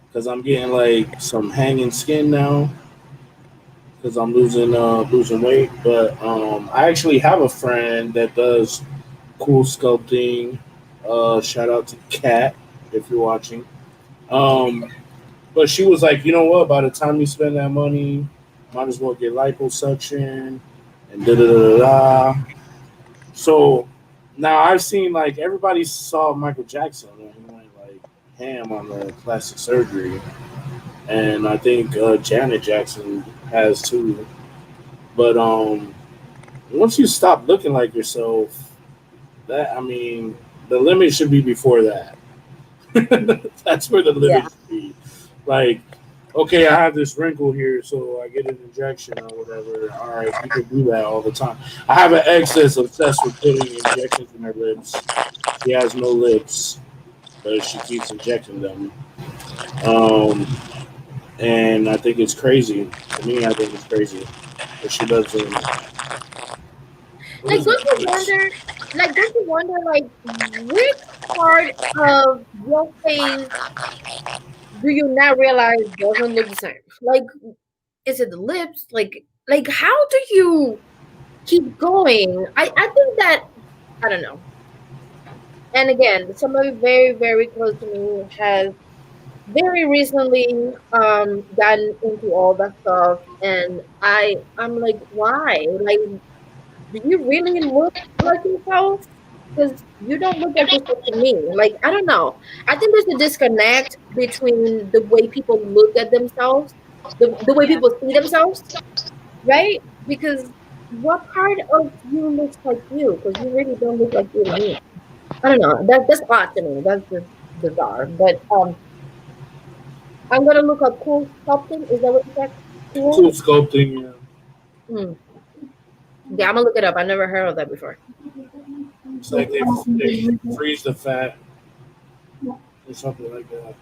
because I'm getting like some hanging skin now because I'm losing weight. But I actually have a friend that does cool sculpting. Shout out to Kat if you're watching. But she was like, you know what? By the time you spend that money, might as well get liposuction and da da da da. So now I've seen like everybody saw Michael Jackson and he went like ham on the plastic surgery, and I think Janet Jackson has too. But once you stop looking like yourself, the limit should be before that. That's where the limit should be. Like, okay, I have this wrinkle here, so I get an injection or whatever. All right, you can do that all the time. I have an ex that's obsessed with putting injections in her lips. She has no lips, but she keeps injecting them. And I think it's crazy. To me, I think it's crazy. But she does it. Like, don't you wonder, like, which part of your face do you now realize doesn't look the same? Like, is it the lips? Like how do you keep going? I think that, I don't know. And again, somebody very, very close to me has very recently gotten into all that stuff, and I'm like, why? Like, do you really look like yourself? Because you don't look like yourself to me. Like, I don't know. I think there's a disconnect between the way people look at themselves, the way Yeah. people see themselves, right? Because what part of you looks like you? Because you really don't look like you to me. I don't know. That's odd to me. That's just bizarre. But I'm gonna look up cool sculpting. Is that what you said? Cool Cool. sculpting. Yeah. Hmm. Yeah, I'm gonna look it up. I never heard of that before. It's like they freeze the fat or something like that. And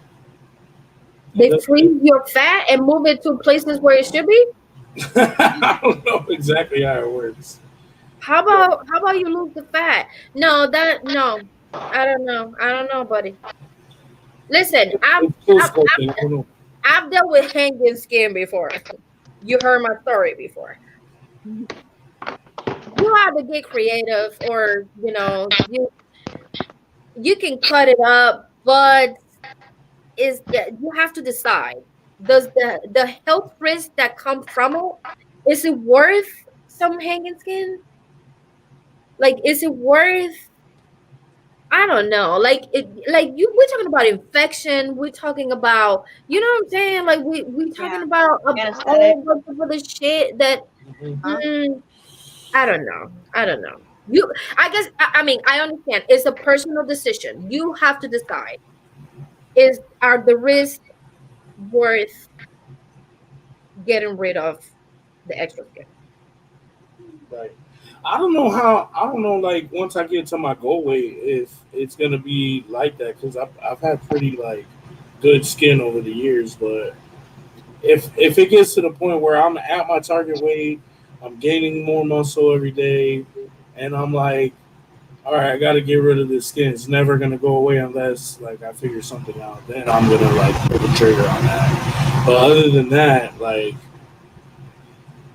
They that's freeze your fat and move it to places where it should be. I don't know exactly how it works. But How about you lose the fat? No, that no. I don't know. I don't know, buddy. Listen, it's cool sculpting. I don't know. I've dealt with hanging skin before. You heard my story before. You have to get creative, or you can cut it up, but is that you have to decide, does the health risk that come from it, is it worth some hanging skin? Like, is it worth, I don't know, like it, like you we're talking about infection, we're talking about, you know what I'm saying, like we talking Yeah. about a Anesthetic. whole bunch of other shit that Mhm. Huh? mm, I don't know. I don't know. You, I guess, I mean, I understand. It's a personal decision. You have to decide. Are the risks worth getting rid of the extra skin? Right. I don't know how. I don't know. Like once I get to my goal weight, if it's gonna be like that, because I've had pretty like good skin over the years. But if it gets to the point where I'm at my target weight, I'm gaining more muscle every day, and I'm like, all right, I got to get rid of this skin. It's never gonna go away unless like I figure something out. Then I'm gonna like pull the trigger on that. But other than that, like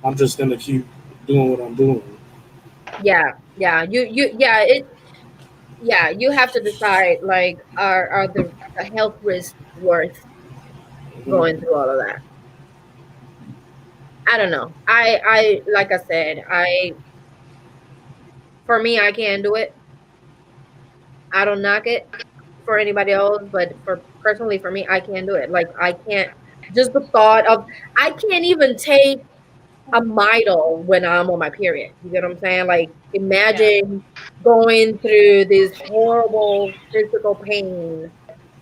I'm just gonna keep doing what I'm doing. Yeah, yeah. Yeah, yeah, you have to decide, like, are the health risks worth going Mhm. through all of that? I don't know. I like I said, for me, I can't do it. I don't knock it for anybody else, but for personally for me, I can't do it. Like, I can't, just the thought of, I can't even take a Midol when I'm on my period. You get what I'm saying? Like, Yeah. imagine going through this horrible physical pain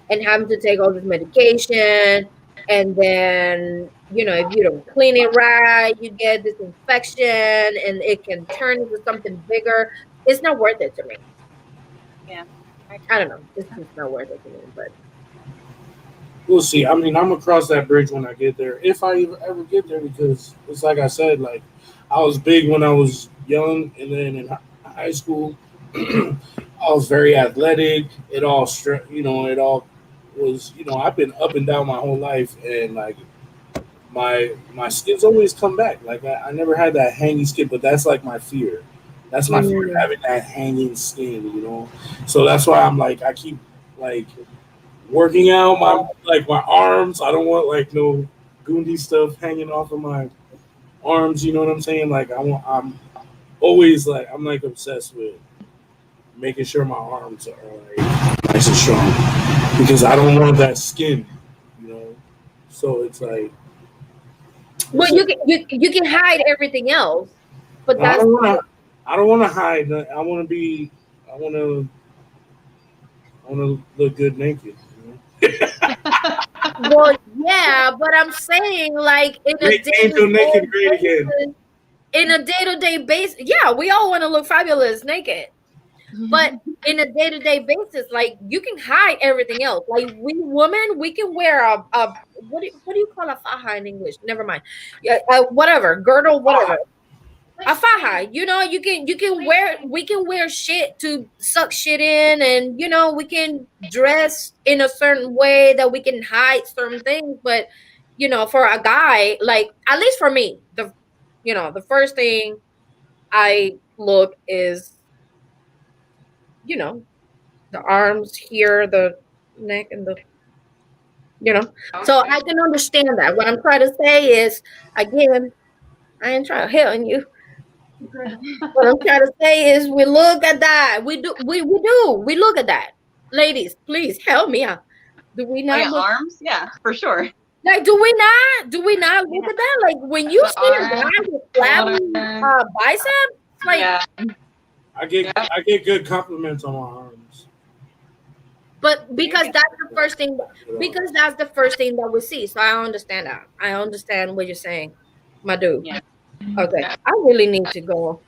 and having to take all this medication, and then, if you don't clean it right, you get this infection and it can turn into something bigger. It's not worth it to me. Yeah. I I agree. don't know. It's just not worth it to me. But We'll see. I mean, I'm gonna cross that bridge when I get there, if I ever get there, because it's like I said, like I was big when I was young, and then in high school, I was very athletic. It all, it all was, I've been up and down my whole life, and like my skin's always come back. Like I never had that hanging skin, but that's like my fear. That's my fear, mm, having that hanging skin. So that's why I'm like I keep like working out my arms. I don't want like no goondy stuff hanging off of my arms. You know what I'm saying? Like I'm always like I'm like obsessed with making sure my arms are like nice and strong because I don't want that skin. You know, so it's like well, it's like you can hide everything else, but I that's don't want to. I don't want to hide. I want to be. I want to. I want to look good naked. well, yeah. But I'm saying, like, Make Angel naked great again. in a day to day basis, yeah, we all want to look fabulous naked. But in a day to day basis, like, you can hide everything else. Like, we women, we can wear a what do you call a faja in English? Never mind. Yeah, whatever girdle, whatever. A faja. You can wear. We can wear shit to suck shit in, and we can dress in a certain way that we can hide certain things. But for a guy, like, at least for me, the first thing I look is, you know the arms here, the neck, and the So I can understand that. What I'm trying to say is, again, I ain't trying to help you. What I'm trying to say is, we look at that. We look at that. Ladies, please help me out. Do we Oh not yeah, look? arms. Yeah, for sure. Like, do we not? Do we not look at that? Like, when you The see a arms, guy with flat shoulders. biceps, like, Yeah. I get good compliments on my arms. but because that's the first thing. Because that's the first thing that we see. So I understand that. I understand what you're saying, my dude. Yeah. Okay, Yeah. I really need to go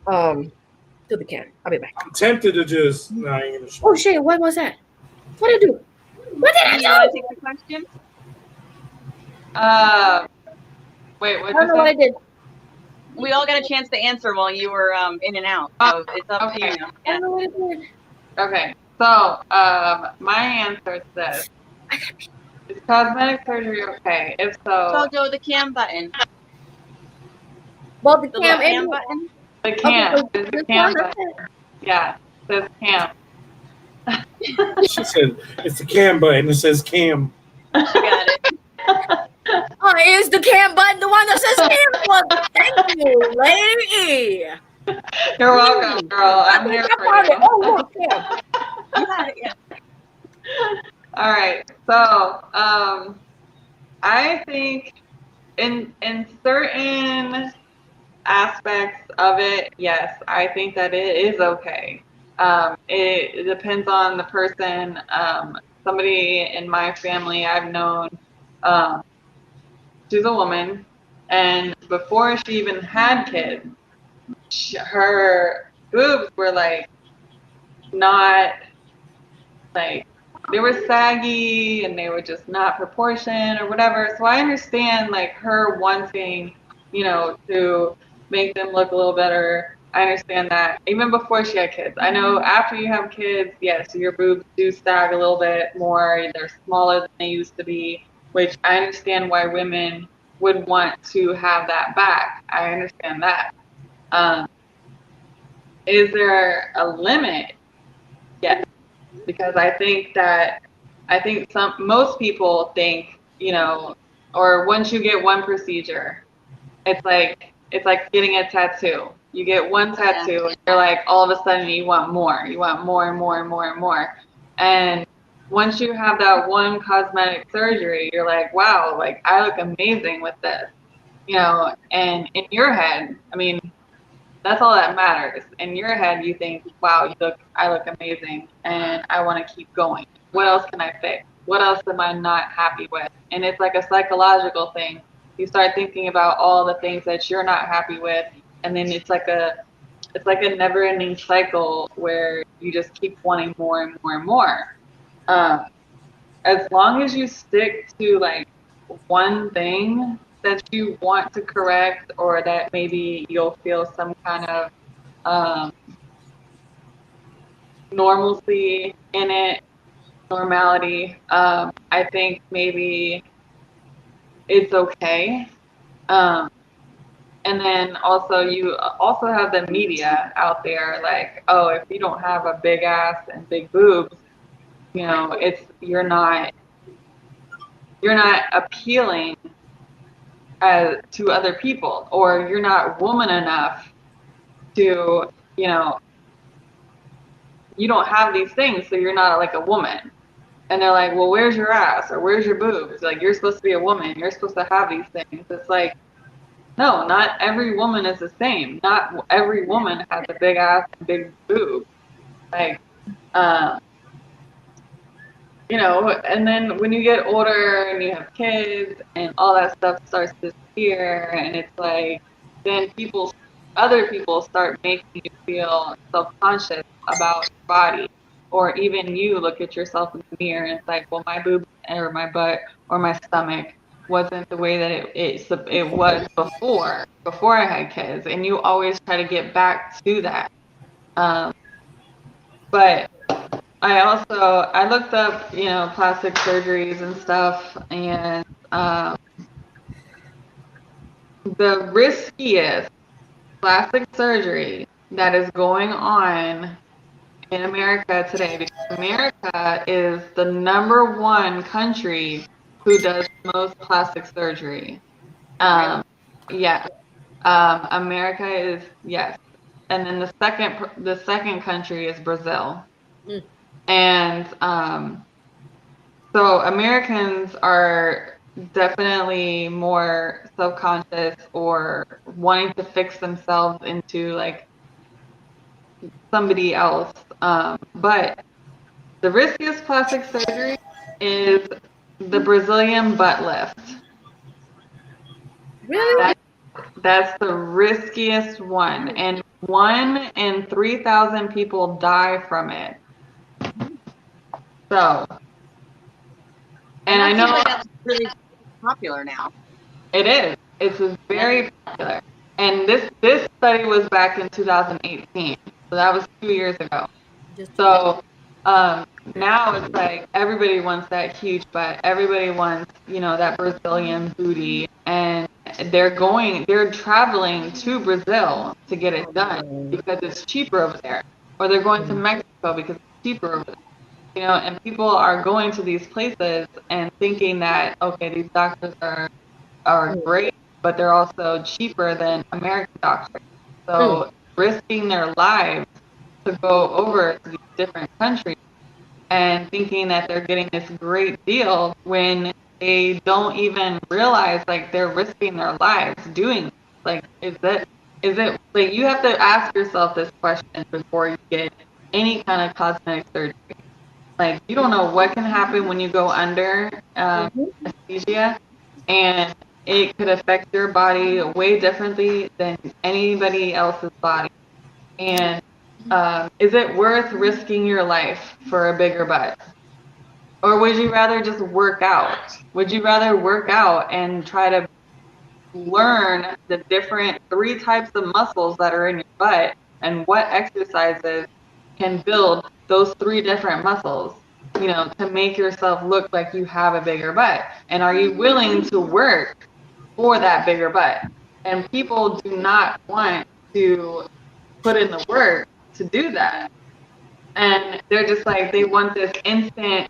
to the camp. I'll be back. I'm tempted to just. No, I ain't gonna show. Oh shit! What was that? What did I do? What did I You want to do? take the question? Uh, wait, I what don't you know what I say? did. We all got a chance to answer while you were in and out, so it's up to you now. I Yeah. don't know what I did. Okay, so my answer is this: is cosmetic surgery okay? If so, So the cam button, Both the the cam little and cam button. the okay, cam so is the this cam one. That's button. it. Yeah, says cam. She said it's the cam button. It says cam. Got it. Oh, is the cam button the one that says cam? Well, thank you, lady. You're welcome, girl. I I'm think here I for found it. you. Oh, look, cam. You got it. Yeah. All right, so I think in certain aspects of it, yes, I think that it is okay. It depends on the person. Somebody in my family I've known, um, she's a woman, and before she even had kids, her boobs were like not like they were saggy and they were just not proportioned or whatever. So I understand like her wanting, to make them look a little better. I understand that even before she had kids. I know after you have kids, yes, your boobs do sag a little bit more. They're smaller than they used to be, which I understand why women would want to have that back. I understand that. Um, is there a limit? Yes, because I think most people think, or once you get one procedure, it's like getting a tattoo. You get one tattoo and you're like all of a sudden you want more. You want more and more and more and more. And once you have that one cosmetic surgery, you're like, wow, like I look amazing with this. And in your head, I mean, that's all that matters. In your head, you think, "Wow, I look amazing, and I want to keep going. What else can I fix? What else am I not happy with?" And it's like a psychological thing. You start thinking about all the things that you're not happy with, and then it's like a never-ending cycle where you just keep wanting more and more and more. Um, as long as you stick to like one thing that you want to correct or that maybe you'll feel some kind of um, normalcy in it, normality, I think maybe it's okay. Um, and then also you also have the media out there like, oh, if you don't have a big ass and big boobs, it's you're not appealing to other people, or you're not woman enough to, you know, you don't have these things, so you're not like a woman. And they're like, well, where's your ass or where's your boobs? Like, you're supposed to be a woman. You're supposed to have these things. It's like, no, not every woman is the same. Not every woman has a big ass and big boob. Like, um, and then when you get older and you have kids and all that stuff starts to disappear, and it's like, then other people start making you feel self-conscious about your body, or even you look at yourself in the mirror and it's like, well, my boobs or my butt or my stomach wasn't the way that it was before I had kids, and you always try to get back to that. Um, but I looked up, plastic surgeries and stuff, and the riskiest plastic surgery that is going on in America today because America is the #1 country who does most plastic surgery. Yeah. America is, yes. And then the second country is Brazil. Mm. And so Americans are definitely more subconscious or wanting to fix themselves into like somebody else. But the riskiest plastic surgery is the Brazilian butt lift. Really? That's the riskiest one. And 1 in 3,000 people die from it. So, and I that seems know like that's really popular now. it is. It's very popular. And this study was back in 2018. So that was 2 years ago. Just So now it's like everybody wants that huge butt. Everybody wants, that Brazilian booty. And they're traveling to Brazil to get it done because it's cheaper over there. Or they're going to Mexico because it's cheaper over there. And people are going to these places and thinking that, okay, these doctors are great, but they're also cheaper than American doctors. So risking their lives to go over to these different countries and thinking that they're getting this great deal when they don't even realize like they're risking their lives doing like is it like you have to ask yourself this question before you get any kind of cosmetic surgery. Like you don't know what can happen when you go under anesthesia, and it could affect your body way differently than anybody else's body. And is it worth risking your life for a bigger butt? Or would you rather just work out? Would you rather work out and try to learn the different 3 types of muscles that are in your butt and what exercises can build those 3 different muscles, to make yourself look like you have a bigger butt? And are you willing to work for that bigger butt? And people do not want to put in the work to do that. And they're just like, they want this instant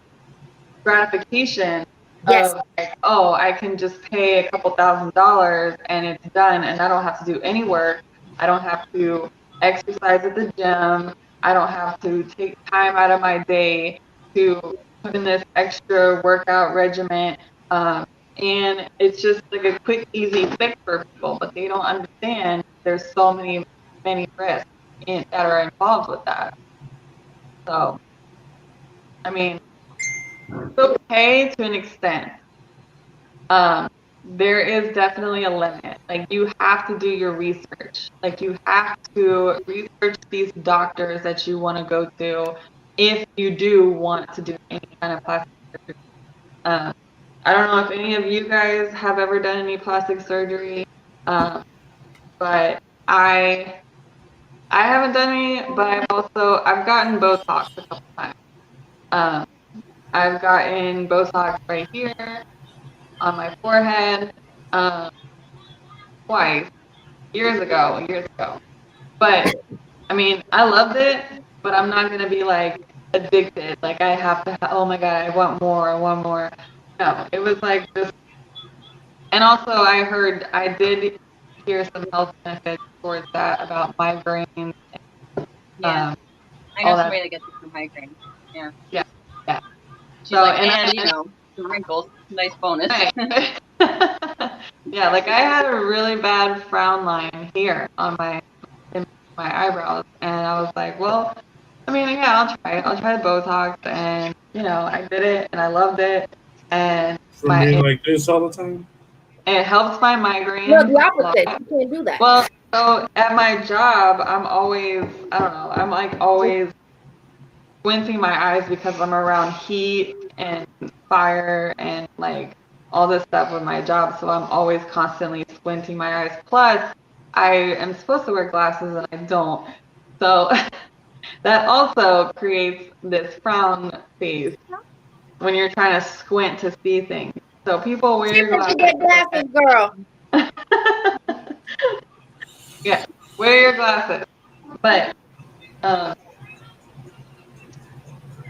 gratification yes. of like, oh, I can just pay a couple $1,000s and it's done, and I don't have to do any work. I don't have to exercise at the gym. I don't have to take time out of my day to put in this extra workout regimen. And it's just like a quick, easy fix for people, but they don't understand there's so many risks that are involved with that. So, I mean, it's okay to an extent. There is definitely a limit. Like you have to do your research. Like you have to research these doctors that you want to go to if you do want to do any kind of plastic surgery. I don't know if any of you guys have ever done any plastic surgery, but I haven't done any. But I've gotten Botox a couple times. I've gotten Botox right here on my forehead twice years ago. But I mean, I loved it, but I'm not gonna be like addicted. Like I have to. Oh my god, I want more. I want more. No, it was like just. And also, I did hear some health benefits towards that about migraines. Yeah. Um, I all know that. somebody that gets some migraine. Yeah. Yeah. She's So, like, and and some wrinkles. Nice bonus. yeah, like I had a really bad frown line here on in my eyebrows, and I was like, well, I mean, yeah, I'll try it. I'll try the Botox, and I did it, and I loved it, and From being like this all the time? it helps my No, migraines the a opposite. lot. You can't do that. Well, so at my job, I'm always, I don't know, I'm like always squinting my eyes because I'm around heat and fire and like all this stuff with my job. So I'm always constantly squinting my eyes. Plus, I am supposed to wear glasses and I don't. So that also creates this frown face when you're trying to squint to see things. So people She wear went to glasses. get glasses, girl. Yeah, wear your glasses. But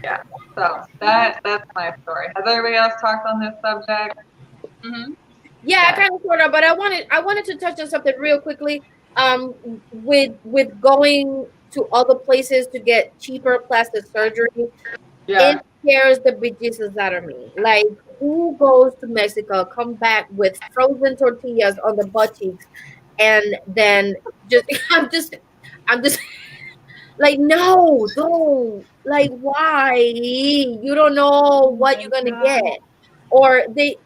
Yeah. So that's my story. Has everybody else talked on this subject? Mm-hmm. Yeah, kind of sort of, but I wanted to touch on something real quickly. With going to other places to get cheaper plastic surgery, it Yeah. scares the bejesus out of me. Like, who goes to Mexico, come back with frozen tortillas on the butt cheeks, and then just I'm just like, no, don't. Like, why? You don't know what you're gonna get, or they.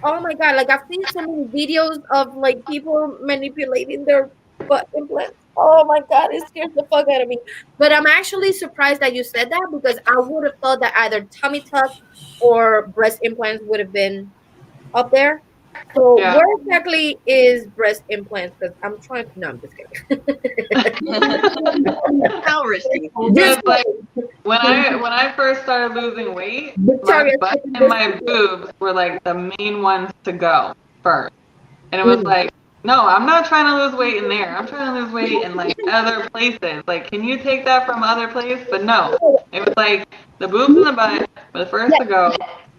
Oh my god! Like, I've seen so many videos of like people manipulating their butt implants. Oh my god, it scares the fuck out of me. But I'm actually surprised that you said that, because I would have thought that either tummy tuck or breast implants would have been up there. So Yeah. where exactly is breast implants? Because I'm trying. No, I'm just kidding. How risky? Just It's like when I first started losing weight, my Victoria's butt Secret and my biscuit. boobs were like the main ones to go first. And it was Mm. like, no, I'm not trying to lose weight in there. I'm trying to lose weight in like other places. Like, can you take that from other place? But no, it was like the boobs and the butt were the first to go.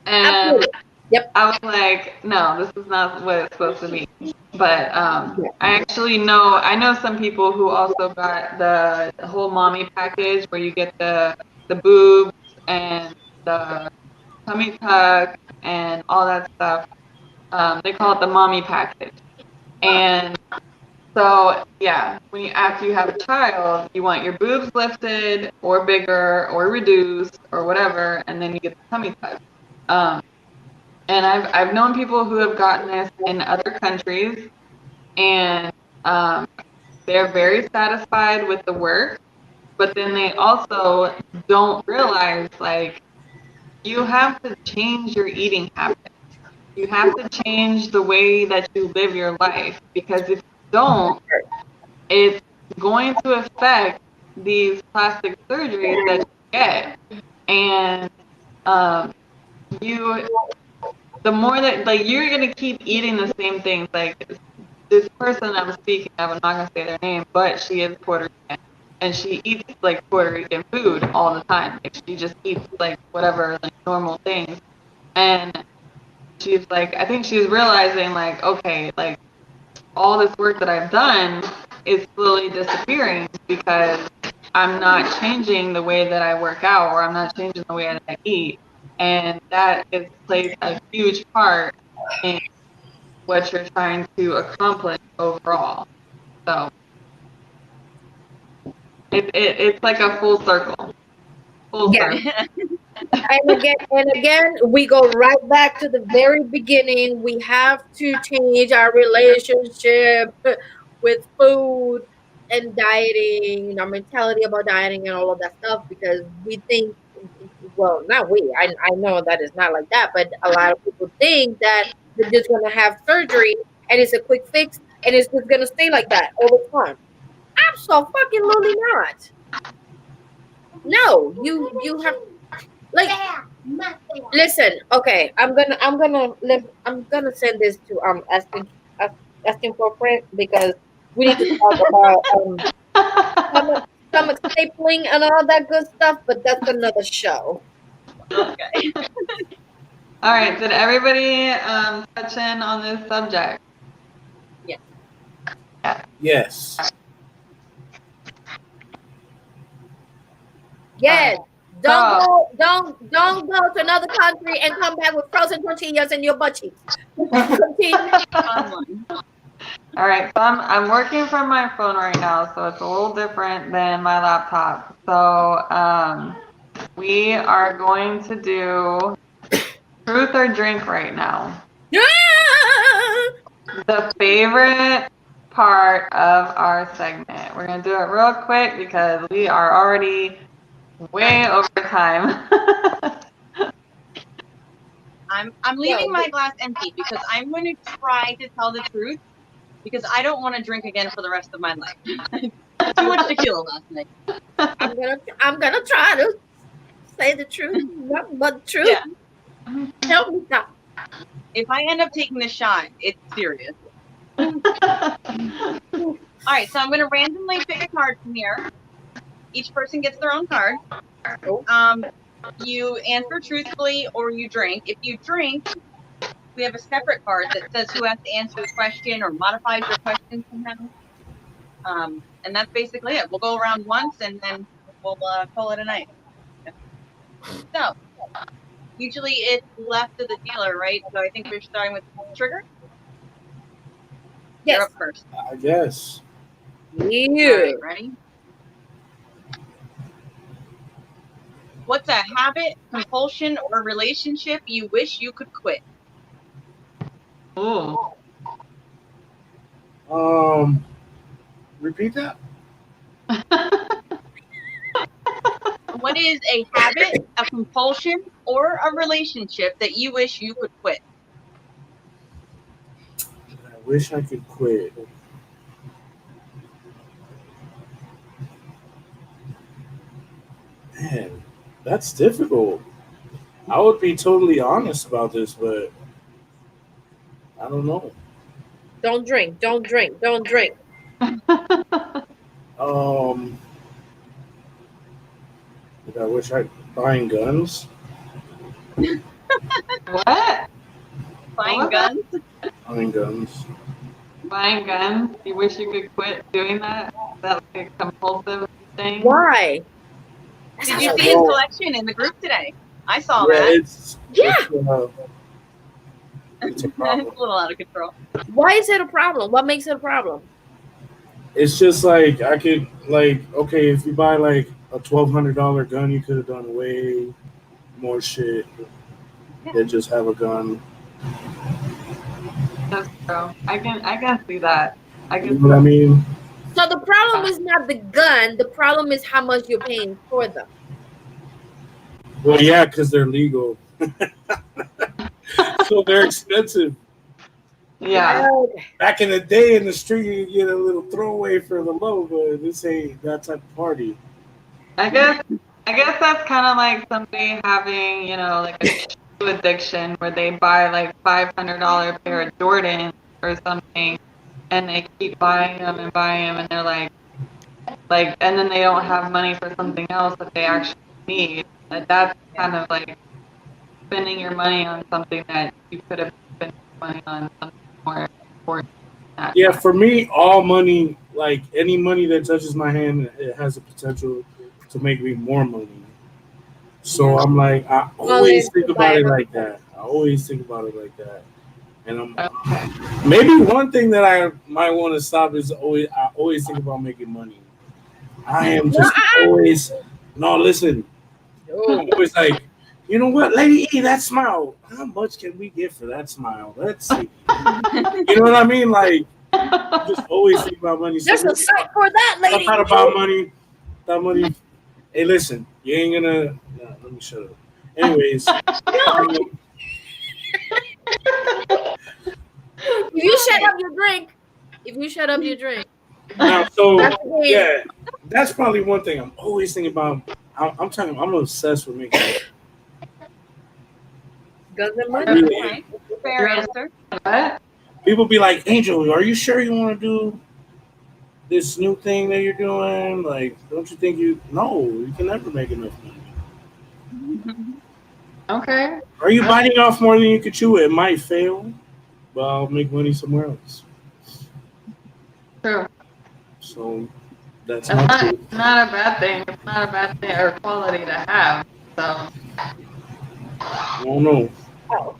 And Absolutely. Yep. I was like, no, this is not what it's supposed to be. But I actually I know some people who also got the whole mommy package where you get the boobs and the tummy tuck and all that stuff. They call it the mommy package. And so yeah, after you have a child, you want your boobs lifted or bigger or reduced or whatever, and then you get the tummy tuck. And I've known people who have gotten this in other countries, and they're very satisfied with the work, but then they also don't realize like you have to change your eating habits. You have to change the way that you live your life, because if you don't, it's going to affect these plastic surgeries that you get. And um, you the more that like you're gonna keep eating the same things. Like this person I was speaking of, I'm not gonna say their name, but she is Puerto Rican, and she eats like Puerto Rican food all the time. Like she just eats like whatever like normal things, and she's like, I think she's realizing like, okay, like all this work that I've done is slowly disappearing because I'm not changing the way that I work out, or I'm not changing the way that I eat. And that plays a huge part in what you're trying to accomplish overall. So it's like a full circle. Full Yeah. circle. And again, we go right back to the very beginning. We have to change our relationship with food and dieting, our mentality about dieting and all of that stuff, because we think, well, not we, I know that it's not like that, but a lot of people think that they're just going to have surgery and it's a quick fix and it's just going to stay like that all the time. Absolutely not. No, you have, like, listen, okay, I'm gonna send this to asking for a friend, because we need to talk about stomach, stomach stapling and all that good stuff, but that's another show. Okay. All right. Did everybody touch in on this subject? Yes. Yes. Yes. So, Don't go to another country and come back with frozen tortillas in your butt cheeks. Continue. Fun one. all right. So I'm working from my phone right now, so it's a little different than my laptop. So we are going to do truth or drink right now. The favorite part of our segment. We're gonna do it real quick because we are already way over time. I'm leaving my glass empty because I'm going to try to tell the truth, because I don't want to drink again for the rest of my life. Too much tequila last night. I'm gonna try to say the truth, nothing but the truth. Yeah. Help me, God. If I end up taking this shot, it's serious. All right, so I'm going to randomly pick a card from here. Each person gets their own card. Oh. You answer truthfully or you drink. If you drink, we have a separate card that says who has to answer the question or modifies your question somehow. And that's basically it. We'll go around once and then we'll call it a night. So usually it's left to the dealer, right? So I think we're starting with Trigger. You're Yes. up first. I guess. All You. right, ready? What's a habit, compulsion, or relationship you wish you could quit? Ooh. Repeat that. What is a habit, a compulsion, or a relationship that you wish you could quit? I wish I could quit. Man, that's difficult. I would be totally honest about this, but I don't know. Don't drink. Don't drink. Don't drink. Um, I wish I buying guns. What? Buying guns? Buying guns. Buying guns? You wish you could quit doing that? Is that like a compulsive thing? Why? Did you see his collection in the group today? I saw Yeah, that. it's Yeah. It's a It's problem. a little out of control. Why is it a problem? What makes it a problem? It's just like I could like okay, if you buy like a $1,200 gun, you could have done way more shit than just have a gun. That's true. I can see that. I You can know what I mean? So the problem is not the gun. The problem is how much you're paying for them. Well, yeah, because they're legal, so they're expensive. Yeah. Okay. Back in the day in the street, you get a little throwaway for the low, but this ain't that type of party. I guess that's kind of like somebody having, like a shoe addiction where they buy like $500 pair of Jordans or something, and they keep buying them and they're like, and then they don't have money for something else that they actually need. That's kind of like spending your money on something that you could have spent your money on something more important. At Yeah, that for me, all money, like any money that touches my hand, it has the potential to make me more money. So I'm like, I Well, always then think you buy about it another like that. I always think about it like that. And time. Okay. maybe one thing that I might want to stop is I always think about making money. I am just always no. Listen, I'm No. always like, you know what, Lady E, that smile. How much can we get for that smile? Let's see. You know what I mean? Like, just always think about money. So There's a site for that, I'm lady. not about money. That money. Hey, listen, you ain't gonna. No, let me shut up. Anyways, If you shut up, you drink. If you shut up, you drink. now, so That's the game. yeah, that's probably one thing I'm always thinking about. I'm telling you, I'm obsessed with making money. Guns and I money. really am. Right. Fair answer. What? People be like, Angel, are you sure you want to do this new thing that you're doing? Like, don't you think you? No, you can never make enough money. Okay. Are you biting off more than you could chew? It might fail, but I'll make money somewhere else. True. So that's It's my not, truth. it's not a bad thing. It's not a bad thing or quality to have. So I don't know. Oh.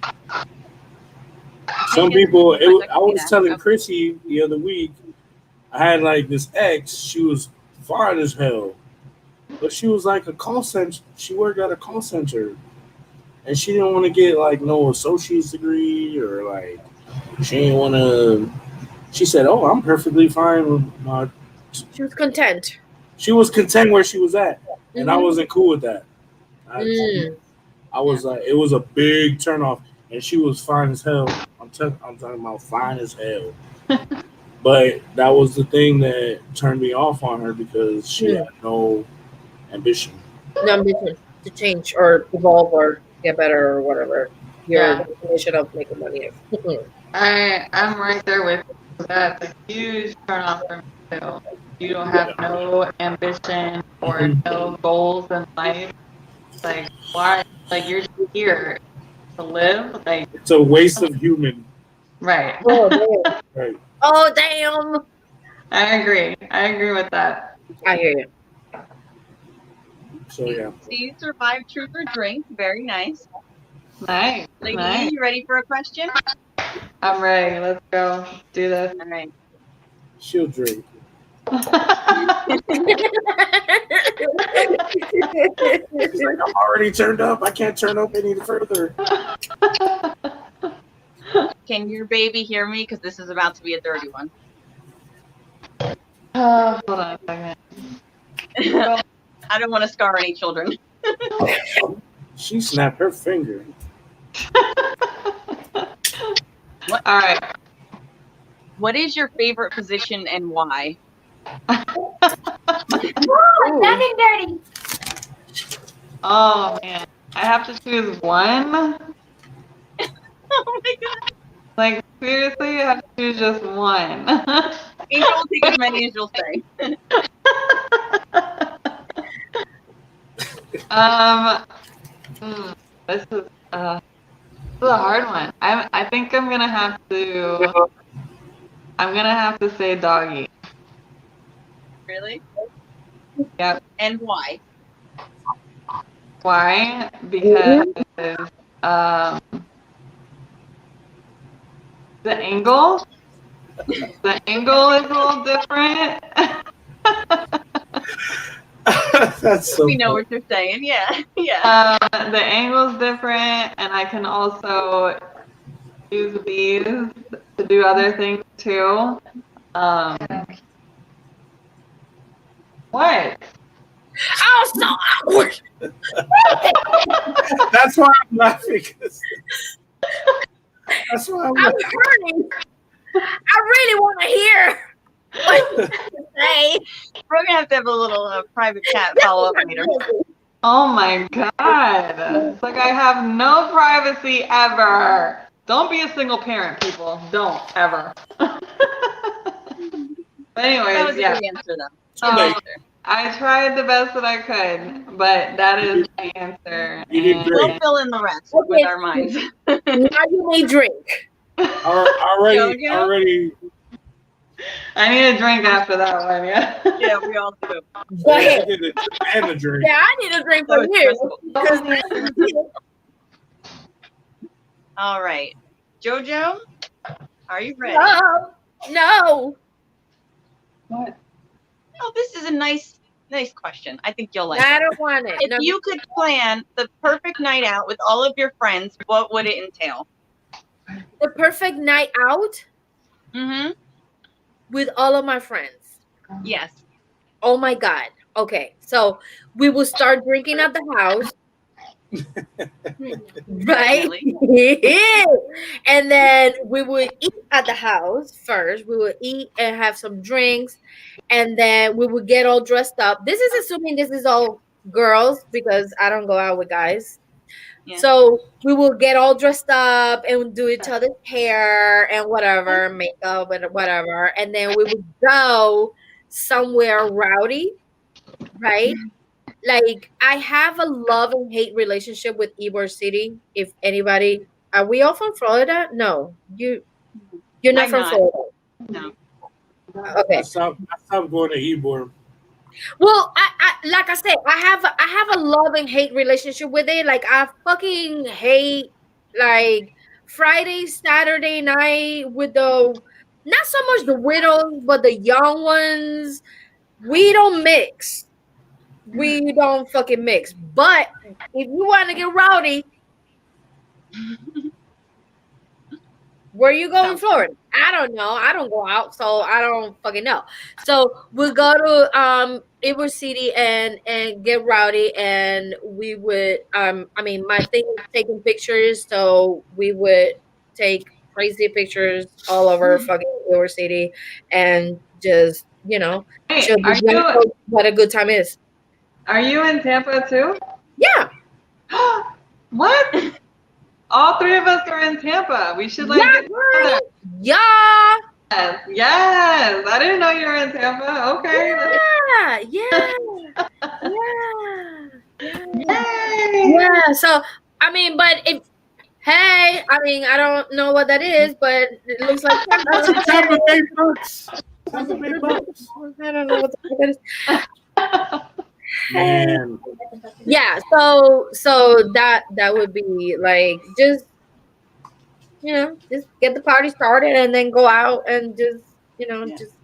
Some Vegan people. food, I I can see was that. telling Okay. Chrissy the other week. I had like this ex. She was fine as hell, but she was like a call center. She worked at a call center, and she didn't want to get like no associate's degree or like she didn't want to. She said, "Oh, I'm perfectly fine with my." She was content. She was content where she was at, and I Mhm. wasn't cool with that. Mm. I was like, it was a big turnoff, and she was fine as hell. I'm talking about fine as hell. But that was the thing that turned me off on her because she Mm. had no ambition. No ambition to change or evolve or get better or whatever your Yeah. definition of making money is. I'm right there with you. That's a huge turnoff for me too. You don't have no ambition or Mhm. no goals in life. Like, why? Like, you're just here to live. Like, It's a waste of human. right. Oh damn. Right. Oh damn. I agree. I agree with that. I hear you. So yeah. So you survived truth or drink. Very nice. Nice. Lady, nice. You ready for a question? I'm ready. Let's go. Do this. All right. She'll drink. She's like, I'm already turned up. I can't turn up any further. Can your baby hear me? Because this is about to be a dirty one. Hold on a second. I don't want to scar any children. She snapped her finger. What? All right. What is your favorite position and why? Nothing dirty. Oh man, I have to choose one. Oh my god! Like seriously, I have to choose just one. Angel will take as many as you'll say. This is a hard one. I think I'm gonna have to. I'm gonna have to say doggy. Really? Yep. And why? Why? Because the angle. The angle is a little different. That's so We know funny. what you're saying. Yeah. Yeah. The angle's different, and I can also use these to do other things too. What? Oh, so awkward. That's why I'm laughing. That's why I'm I'm laughing. hurting. I really want to hear what you say. We're gonna have a little private chat follow up later. Oh my god! It's like I have no privacy ever. Don't be a single parent, people. Don't ever. But anyways, that was a good answer, though. I tried the best that I could, but that is my answer. You did And great. we'll fill in the rest with our minds. Now you may drink. Already. I need a drink after that one, yeah. Yeah, we all do. Go ahead. And a drink. Yeah, I need a drink from you. All right. JoJo, are you ready? No. What? Oh, this is a nice question. I think you'll like I it. don't want it. If you could plan the perfect night out with all of your friends, what would it entail? The perfect night out Mm-hmm. with all of my friends. Yes. Oh my God. Okay. So we will start drinking at the house. Right? And then we would eat at the house first. We would eat and have some drinks. And then we would get all dressed up. This is assuming this is all girls because I don't go out with guys. Yeah. So we will get all dressed up and do each other's hair and whatever, makeup and whatever. And then we would go somewhere rowdy, right? Like I have a love and hate relationship with Ybor City. If anybody, are we all from Florida? No, you're not from Florida. No. Okay. I stopped going to Ybor. Well, I like I said, I have a love and hate relationship with it. Like I fucking hate like Friday, Saturday night with the not so much the widows, but the young ones. We don't mix. We don't fucking mix. But if you want to get rowdy, where you go in Florida? I don't know. I don't go out, so I don't fucking know. So we'll go to Ybor City and get rowdy, and we would I mean my thing is taking pictures, so we would take crazy pictures all over fucking Ybor City and just show what a good time is. Are you in Tampa too? Yeah. What? All three of us are in Tampa. We should get together. Yeah. Yes. I didn't know you were in Tampa. Okay. Yeah. Yay! Yeah. So I mean, but if hey, I mean, I don't know what that is, but it looks like That's a Tampa Bay Bucks. Tampa Bay Bucks. I don't know what the fuck that is. Man, Yeah. So that would be like just just get the party started and then go out and just just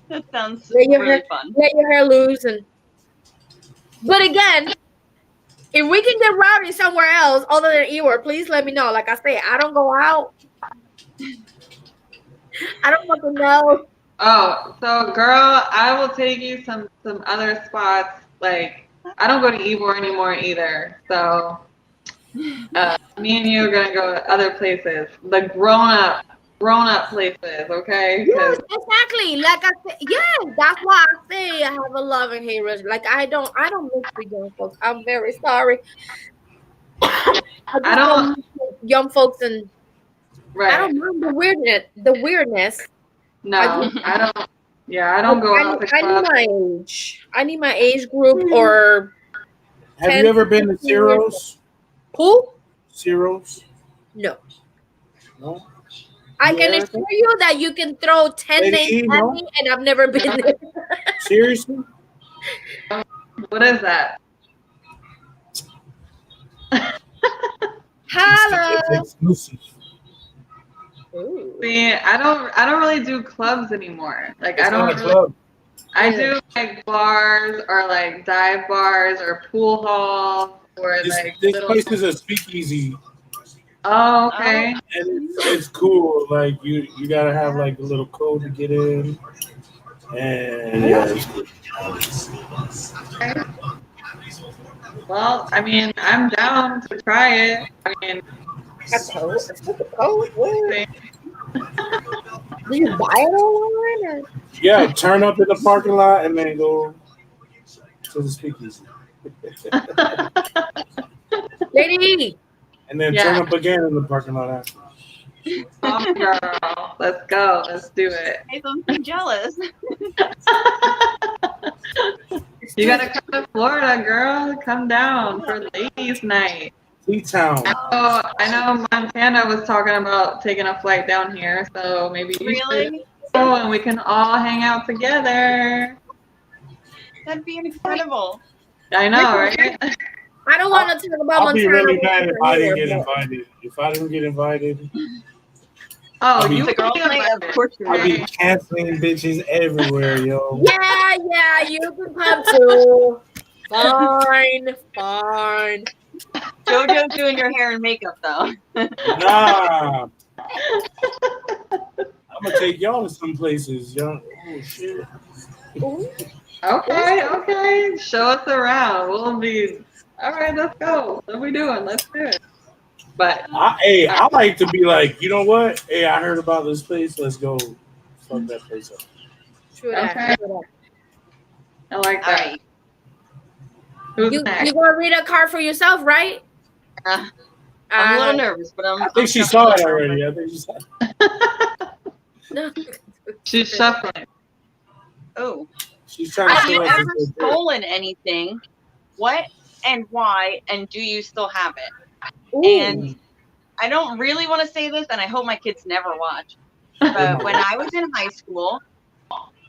That sounds let your really hair fun. let your hair loose and. But again, if we can get rowdy somewhere else other than Ewart, please let me know. Like I say, I don't go out. I don't want to know. Oh, so girl, I will take you some other spots. Like I don't go to Ybor anymore either. So me and you are gonna go to other places, the grown up places, okay? Yes, exactly. Like I said, yes, that's why I say I have a love and hate relationship. Like I don't mix with young folks. I'm very sorry. I I just don't. don't mix with young folks, and I Right. don't mind the weirdness. The weirdness. I No, just I don't. Yeah, I don't go out to I need clubs. my age. I need my age group or have 10, you ever been to 15 years. Ciro's? Who? Ciro's? No. No. I You, can Erica? assure you that you can throw 10 Lady names E, at no? me, and I've never been there. Seriously? What is that? Hello. It's exclusive. Ooh. See, I don't really do clubs anymore. Like It's I not don't a really. club. I do like bars or like dive bars or pool halls or like This little. place is a speakeasy, Oh, okay. and it's cool. Like you gotta have like a little code to get in, and yeah, it's cool. Okay. Well, I mean, I'm down to try it. I mean, A code? A code? Where? see. Do you buy it online? Or? Yeah, turn up in the parking lot and then go to the speakeasy, Lady, and then Yeah. turn up again in the parking lot after. Oh, girl, let's go. Let's do it. I don't be jealous. You gotta come to Florida, girl. Come down for ladies' night. T-Town. I know Montana was talking about taking a flight down here, so maybe you should Really? go and we can all hang out together. That'd be incredible. I know, right? I don't want to talk about I'll be Montana. really mad if I didn't get here, invited. If I didn't get invited, Oh, I'll be- you The girls' can night, of course you're I'll be right. canceling bitches everywhere, yo. Yeah, you can come too. Fine. JoJo's doing your hair and makeup though. Nah. I'm gonna take y'all to some places, yo. Oh shit. Okay. Show us around. We'll be all right. Let's go. What are we doing? Let's do it. But I like to be like, you know what? Hey, I heard about this place. Let's go fuck that place up. True that. Okay. True I like All that. right. Who's that. next? You gonna read a card for yourself, right? I'm a little nervous, but I think she saw it already. I think she saw it. No. She's shuffling. Oh, She's trying to have feel you like ever it's a dirt. stolen anything? What and why? And do you still have it? Ooh. And I don't really want to say this, and I hope my kids never watch. But when I was in high school,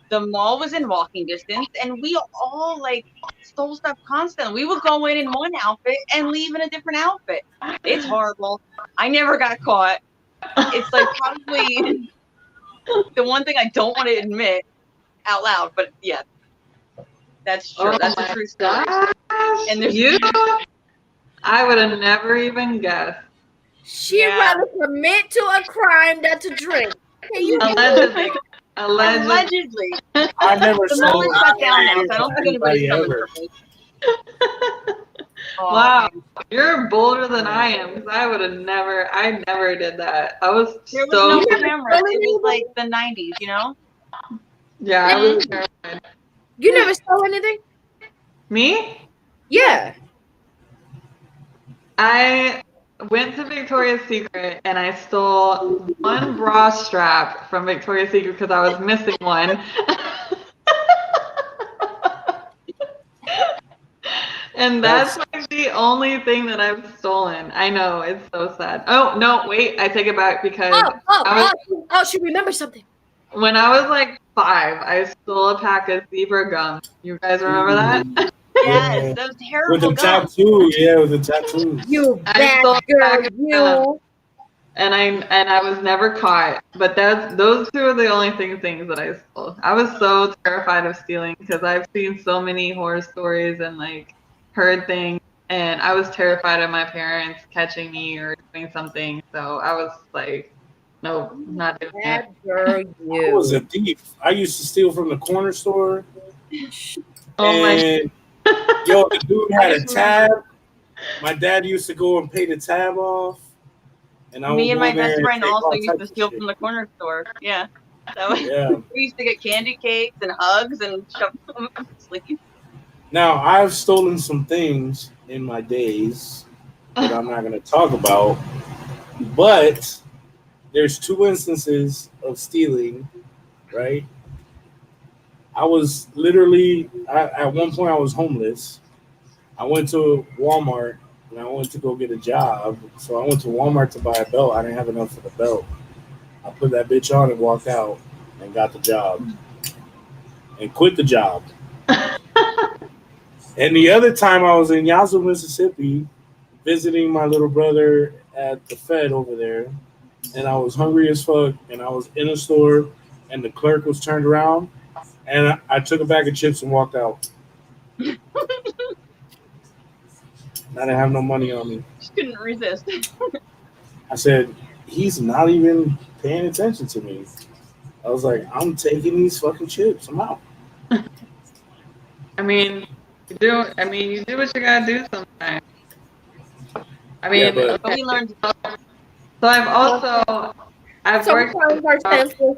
the mall was in walking distance, and we all like stole stuff constantly. We would go in one outfit and leave in a different outfit. It's horrible. I never got caught. It's like probably the one thing I don't want to admit out loud, but yeah, that's true. Oh That's a my true story. gosh. And there's You? I would have never even guessed. She'd Yeah. rather commit to a crime than to drink. Can you Allegedly. allegedly. I never The mall stole is shut down now, so I don't think anybody anybody's coming ever. for me. Oh, Wow, you're bolder than I am because I never did that. I was there was so, no camera. It was like the 90s, you know? yeah, I was terrified. You never stole anything? Me? Yeah. I went to Victoria's Secret and I stole one bra strap from Victoria's Secret because I was missing one. And that's like the only thing that I've stolen. I know, it's so sad. Oh, no, wait, I take it back because She remembers something. when I was like 5, I stole a pack of zebra gum. You guys remember that? Yes, Yeah. those With terrible the gums. tattoo, yeah, with the tattoos. You I bad stole a girl, pack of gum. you. And I was never caught. But those two are the only things that I stole. I was so terrified of stealing because I've seen so many horror stories and like heard things, and I was terrified of my parents catching me or doing something. So I was like, nope, not doing it. Bad girl, I was a you. thief. I used to steal from the corner store, Oh my! and yo, the dude I had a just remember tab. My dad used to go and pay the tab off, and I would me and go my in there best and friend take also all used to types of steal shit. from the corner store. Yeah. So Yeah. we used to get candy cakes and hugs and shove them in sleep. Now I've stolen some things in my days that I'm not going to talk about, but there's 2 instances of stealing. Right? I was literally at one point I was homeless. I went to Walmart and I went to go get a job. So I went to Walmart to buy a belt. I didn't have enough for the belt. I put that bitch on and walked out and got the job and quit the job. And the other time I was in Yazoo, Mississippi, visiting my little brother at the Fed over there, and I was hungry as fuck, and I was in a store, and the clerk was turned around, and I took a bag of chips and walked out. I didn't have no money on me. Just couldn't resist. I said, he's not even paying attention to me. I was like, I'm taking these fucking chips. I'm out. I mean, you do what you gotta do sometimes. I Yeah, mean, but But we learned so I've worked Sometimes are senseless.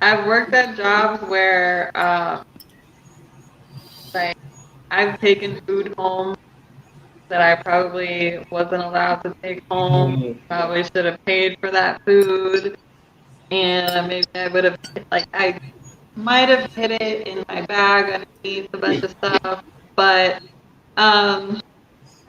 I've worked at jobs where like I've taken food home that I probably wasn't allowed to take home. mm, Probably should have paid for that food, and maybe I would have like I might have hid it in my bag underneath a bunch of stuff, but um,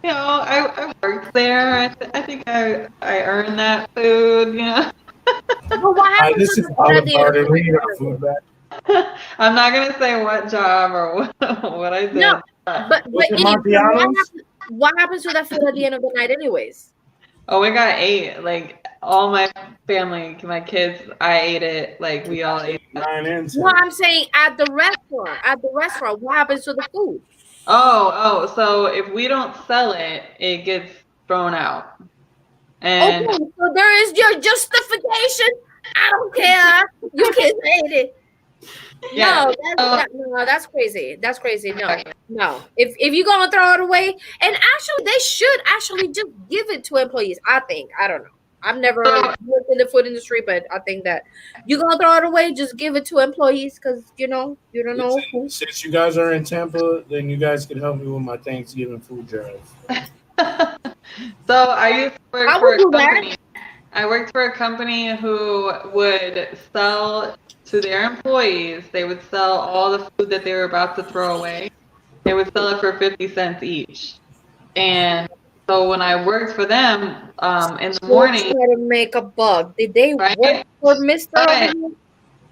I worked there. I think I earned that food. But what hi, happens this to is the food at Olive the end of Garden. the We need our night? food back. I'm not gonna say what job or what I No, did. Was it anyway, Montiano's? what happens to that food at the end of the night, anyways? Oh, we got ate. Like all my family, my kids, I ate it. Like we all ate it. 9 and 10. Well, I'm saying at the restaurant. At the restaurant, what happens to the food? Oh, so if we don't sell it, it gets thrown out. And Okay, so there is your justification. I don't care. You can say it. yeah, No, that's crazy. That's crazy. No. If you're gonna throw it away, and actually, they should actually just give it to employees. I think. I don't know. I've never worked in the food industry, but I think that you're gonna throw it away, just give it to employees because you don't know who. Since you guys are in Tampa, then you guys can help me with my Thanksgiving food drive. so I used to work I for would a do that. company. I worked for a company who would sell to their employees. They would sell all the food that they were about to throw away. They would sell it for 50 cents each. And so when I worked for them in the We'll morning, try to make a buck. Did they work right? for Mr. But,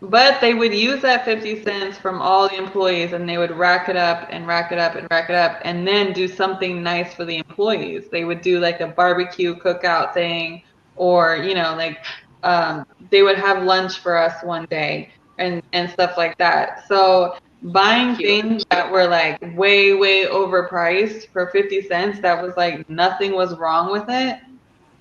but they would use that 50 cents from all the employees and they would rack it up and rack it up and rack it up and then do something nice for the employees. They would do like a barbecue cookout thing or, they would have lunch for us one day and stuff like that. So buying things that were like way, way overpriced for 50 cents, that was like nothing was wrong with it.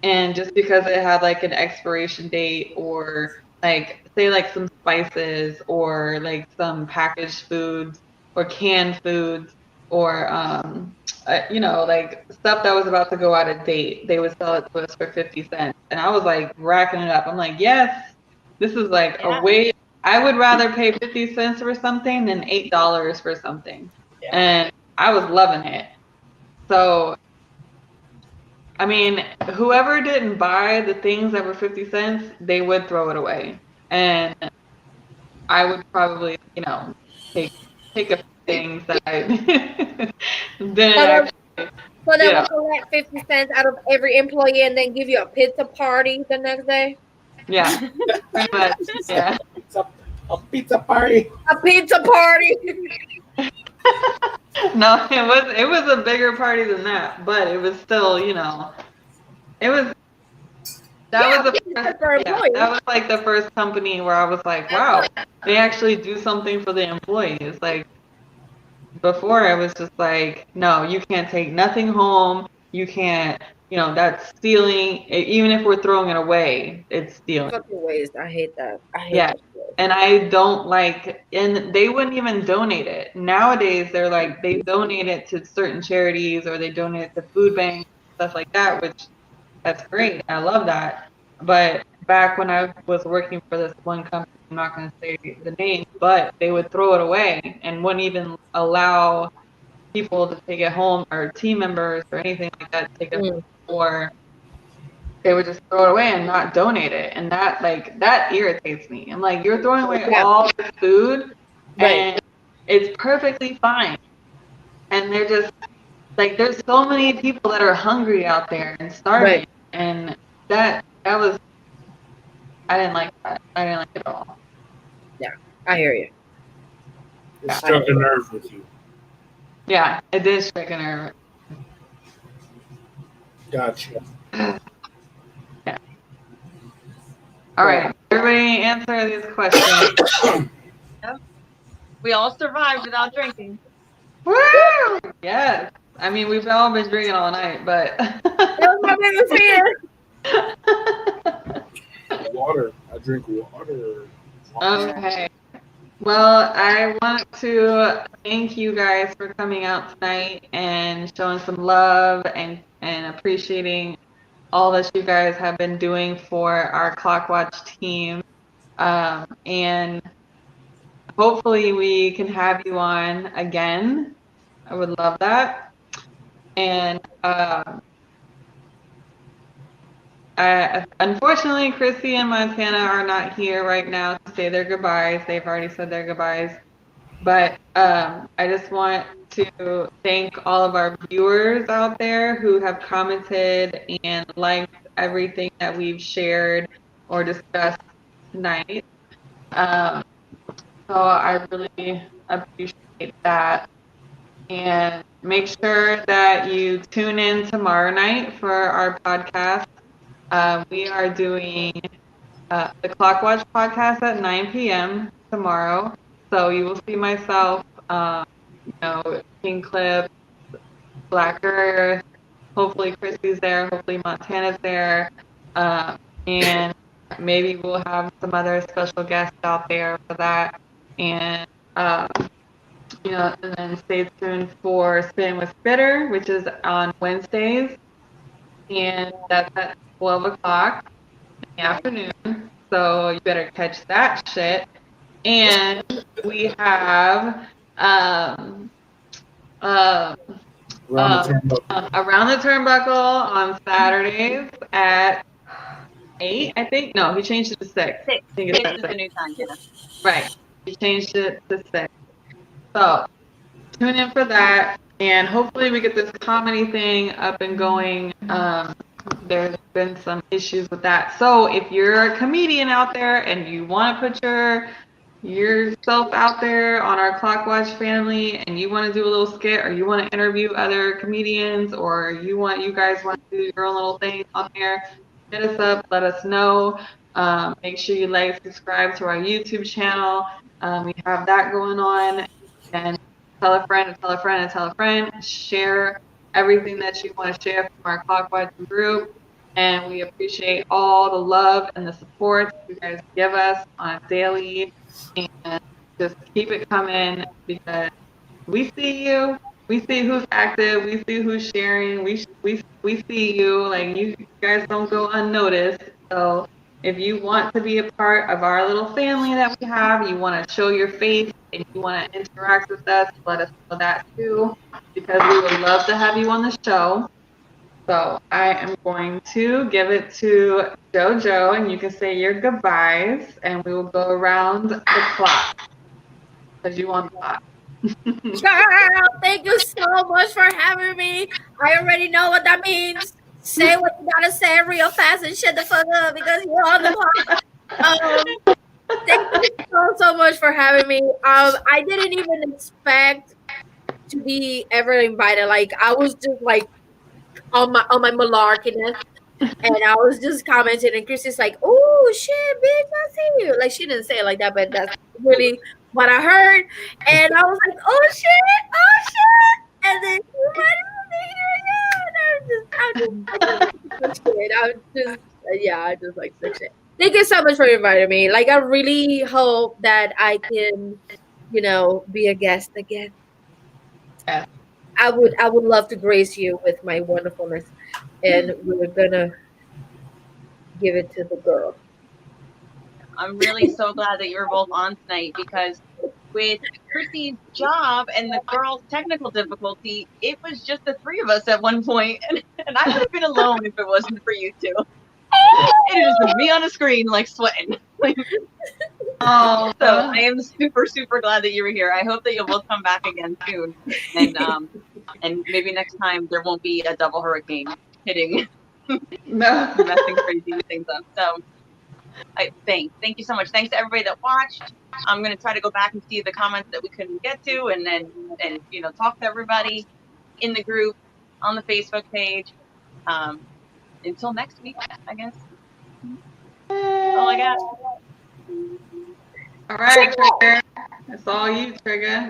And just because it had like an expiration date or like say like some spices or like some packaged foods or canned foods or like stuff that was about to go out of date, they would sell it to us for 50 cents. And I was like racking it up. I'm like, yes, this is like a way. I would rather pay 50 cents for something than $8 for something. And I was loving it. So I mean, whoever didn't buy the things that were 50 cents, they would throw it away. And I would probably, take a few things that I didn't But actually So they Yeah. will collect 50 cents out of every employee and then give you a pizza party the next day. Yeah. Pretty much. Yeah. A pizza party. A pizza party. No, it was a bigger party than that, but it was still, it was that Yeah, was the 50 first, cents per yeah, employee. that was like the first company where I was like, wow, they actually do something for the employees. Like before, I was just like, no, you can't take nothing home. You can't, that's stealing. Even if we're throwing it away, it's stealing. Fucking waste. I hate that. I hate Yeah. that shit. And I don't like, and they wouldn't even donate it. Nowadays, they're like, they donate it to certain charities or they donate it to food banks, stuff like that, which that's great. I love that. But back when I was working for this one company, I'm not going to say the name, but they would throw it away and wouldn't even allow people to take it home or team members or anything like that to take it home, or they would just throw it away and not donate it. And that irritates me. I'm like, you're throwing away Yeah. all this food Right. and it's perfectly fine. And they're just like, there's so many people that are hungry out there and starving. Right. And that was, I didn't like that. I didn't like it at all. Yeah. I hear you. It struck a nerve with you. Yeah, it did strike a nerve. Gotcha. Yeah. All right. Everybody answer these questions. We all survived without drinking. Woo! Yes. I mean, we've all been drinking all night, but. That was my biggest fear. Water. I drink water. Okay. Well, I want to thank you guys for coming out tonight and showing some love and appreciating all that you guys have been doing for our Clockwatch team. And hopefully we can have you on again. I would love that. And unfortunately, Chrissy and Montana are not here right now to say their goodbyes. They've already said their goodbyes. But I just want to thank all of our viewers out there who have commented and liked everything that we've shared or discussed tonight. So I really appreciate that. And make sure that you tune in tomorrow night for our podcast. We are doing the Clockwatch podcast at 9 p.m. tomorrow. So you will see myself, King Clip, Black Earth. Hopefully Chrissy's there. Hopefully Montana's there. And maybe we'll have some other special guests out there for that. And, and then stay tuned for Spin with Spitter, which is on Wednesdays. And that's at 12 o'clock in the afternoon. So you better catch that shit. And we have Around the Turnbuckle on Saturdays at 8, I think. No, he changed it to 6. I think it's This is the new time, yeah. Right. He changed it to 6. So tune in for that. And hopefully we get this comedy thing up and going. There's been some issues with that. So if you're a comedian out there and you want to put yourself out there on our Clockwatch family and you want to do a little skit or you want to interview other comedians or you guys want to do your own little thing on there, hit us up, let us know. Make sure you subscribe to our YouTube channel. We have that going on. And tell a friend and tell a friend and tell a friend. Share everything that you want to share from our Clockwatch group. And we appreciate all the love and the support you guys give us on a daily. And just keep it coming because we see you. We see who's active. We see who's sharing. We see you. Like, you guys don't go unnoticed. So if you want to be a part of our little family that we have, you want to show your face and you want to interact with us, let us know that too, because we would love to have you on the show. So I am going to give it to JoJo, and you can say your goodbyes, and we will go around the clock because you on the clock. Girl, thank you so much for having me. I already know what that means. Say what you gotta say real fast and shut the fuck up because you're on the pod. Thank you so much for having me. I didn't even expect to be ever invited. Like I was just like on my malarkiness. And I was just commenting, and Chrissy's like, "Oh shit, bitch, I see you." Like she didn't say it like that, but that's really what I heard. And I was like, "Oh shit, oh shit!" And then you might even be here, yeah. And I just shit. I just like such shit. Thank you so much for inviting me. Like I really hope that I can, be a guest again. Yeah. I would love to grace you with my wonderfulness, and we're gonna give it to the girl. I'm really so glad that you're both on tonight because with Chrissy's job and the girls' technical difficulty, it was just the three of us at one point, and I would have been alone if it wasn't for you two. It is just me on a screen, like sweating. Oh, So I am super, super glad that you were here. I hope that you'll both come back again soon, and maybe next time there won't be a double hurricane hitting, no. messing crazy things up. So, thank you so much. Thanks to everybody that watched. I'm gonna try to go back and see the comments that we couldn't get to, and talk to everybody in the group on the Facebook page. Until next week, I guess. That's all I got. All right, Trigger. That's all you, Trigger.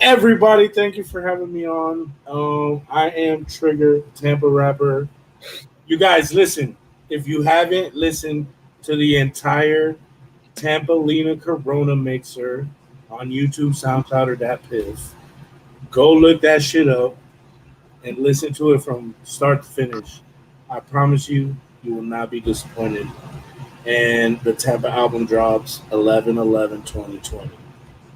Everybody, thank you for having me on. I am Trigger, Tampa rapper. You guys, listen. If you haven't listened to the entire Tampa Lena Corona mixer on YouTube, SoundCloud, or that piff, go look that shit up and listen to it from start to finish. I promise you, you will not be disappointed. And the Tampa album drops 11/11/2020.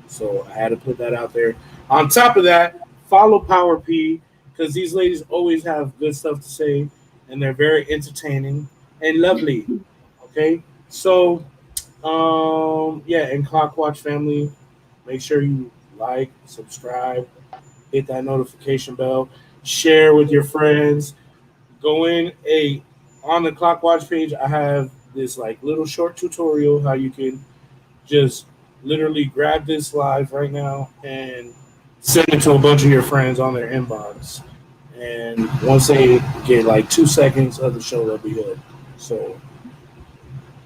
So I had to put that out there. On top of that, follow Power P because these ladies always have good stuff to say and they're very entertaining and lovely. Okay, so yeah, and Clockwatch family, make sure you like, subscribe, hit that notification bell, share with your friends. Go in on the Clockwatch page. I have this like little short tutorial how you can just literally grab this live right now and send it to a bunch of your friends on their inbox. And once they get like 2 seconds of the show, they'll be good. So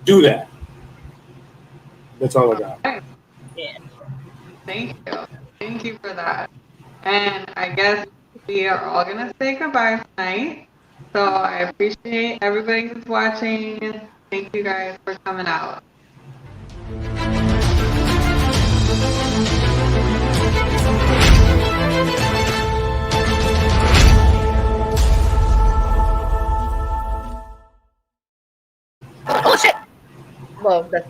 do that. That's all I got. Yeah. Thank you. Thank you for that. And I guess we are all going to say goodbye tonight. So I appreciate everybody who's watching. Thank you guys for coming out. Well, that's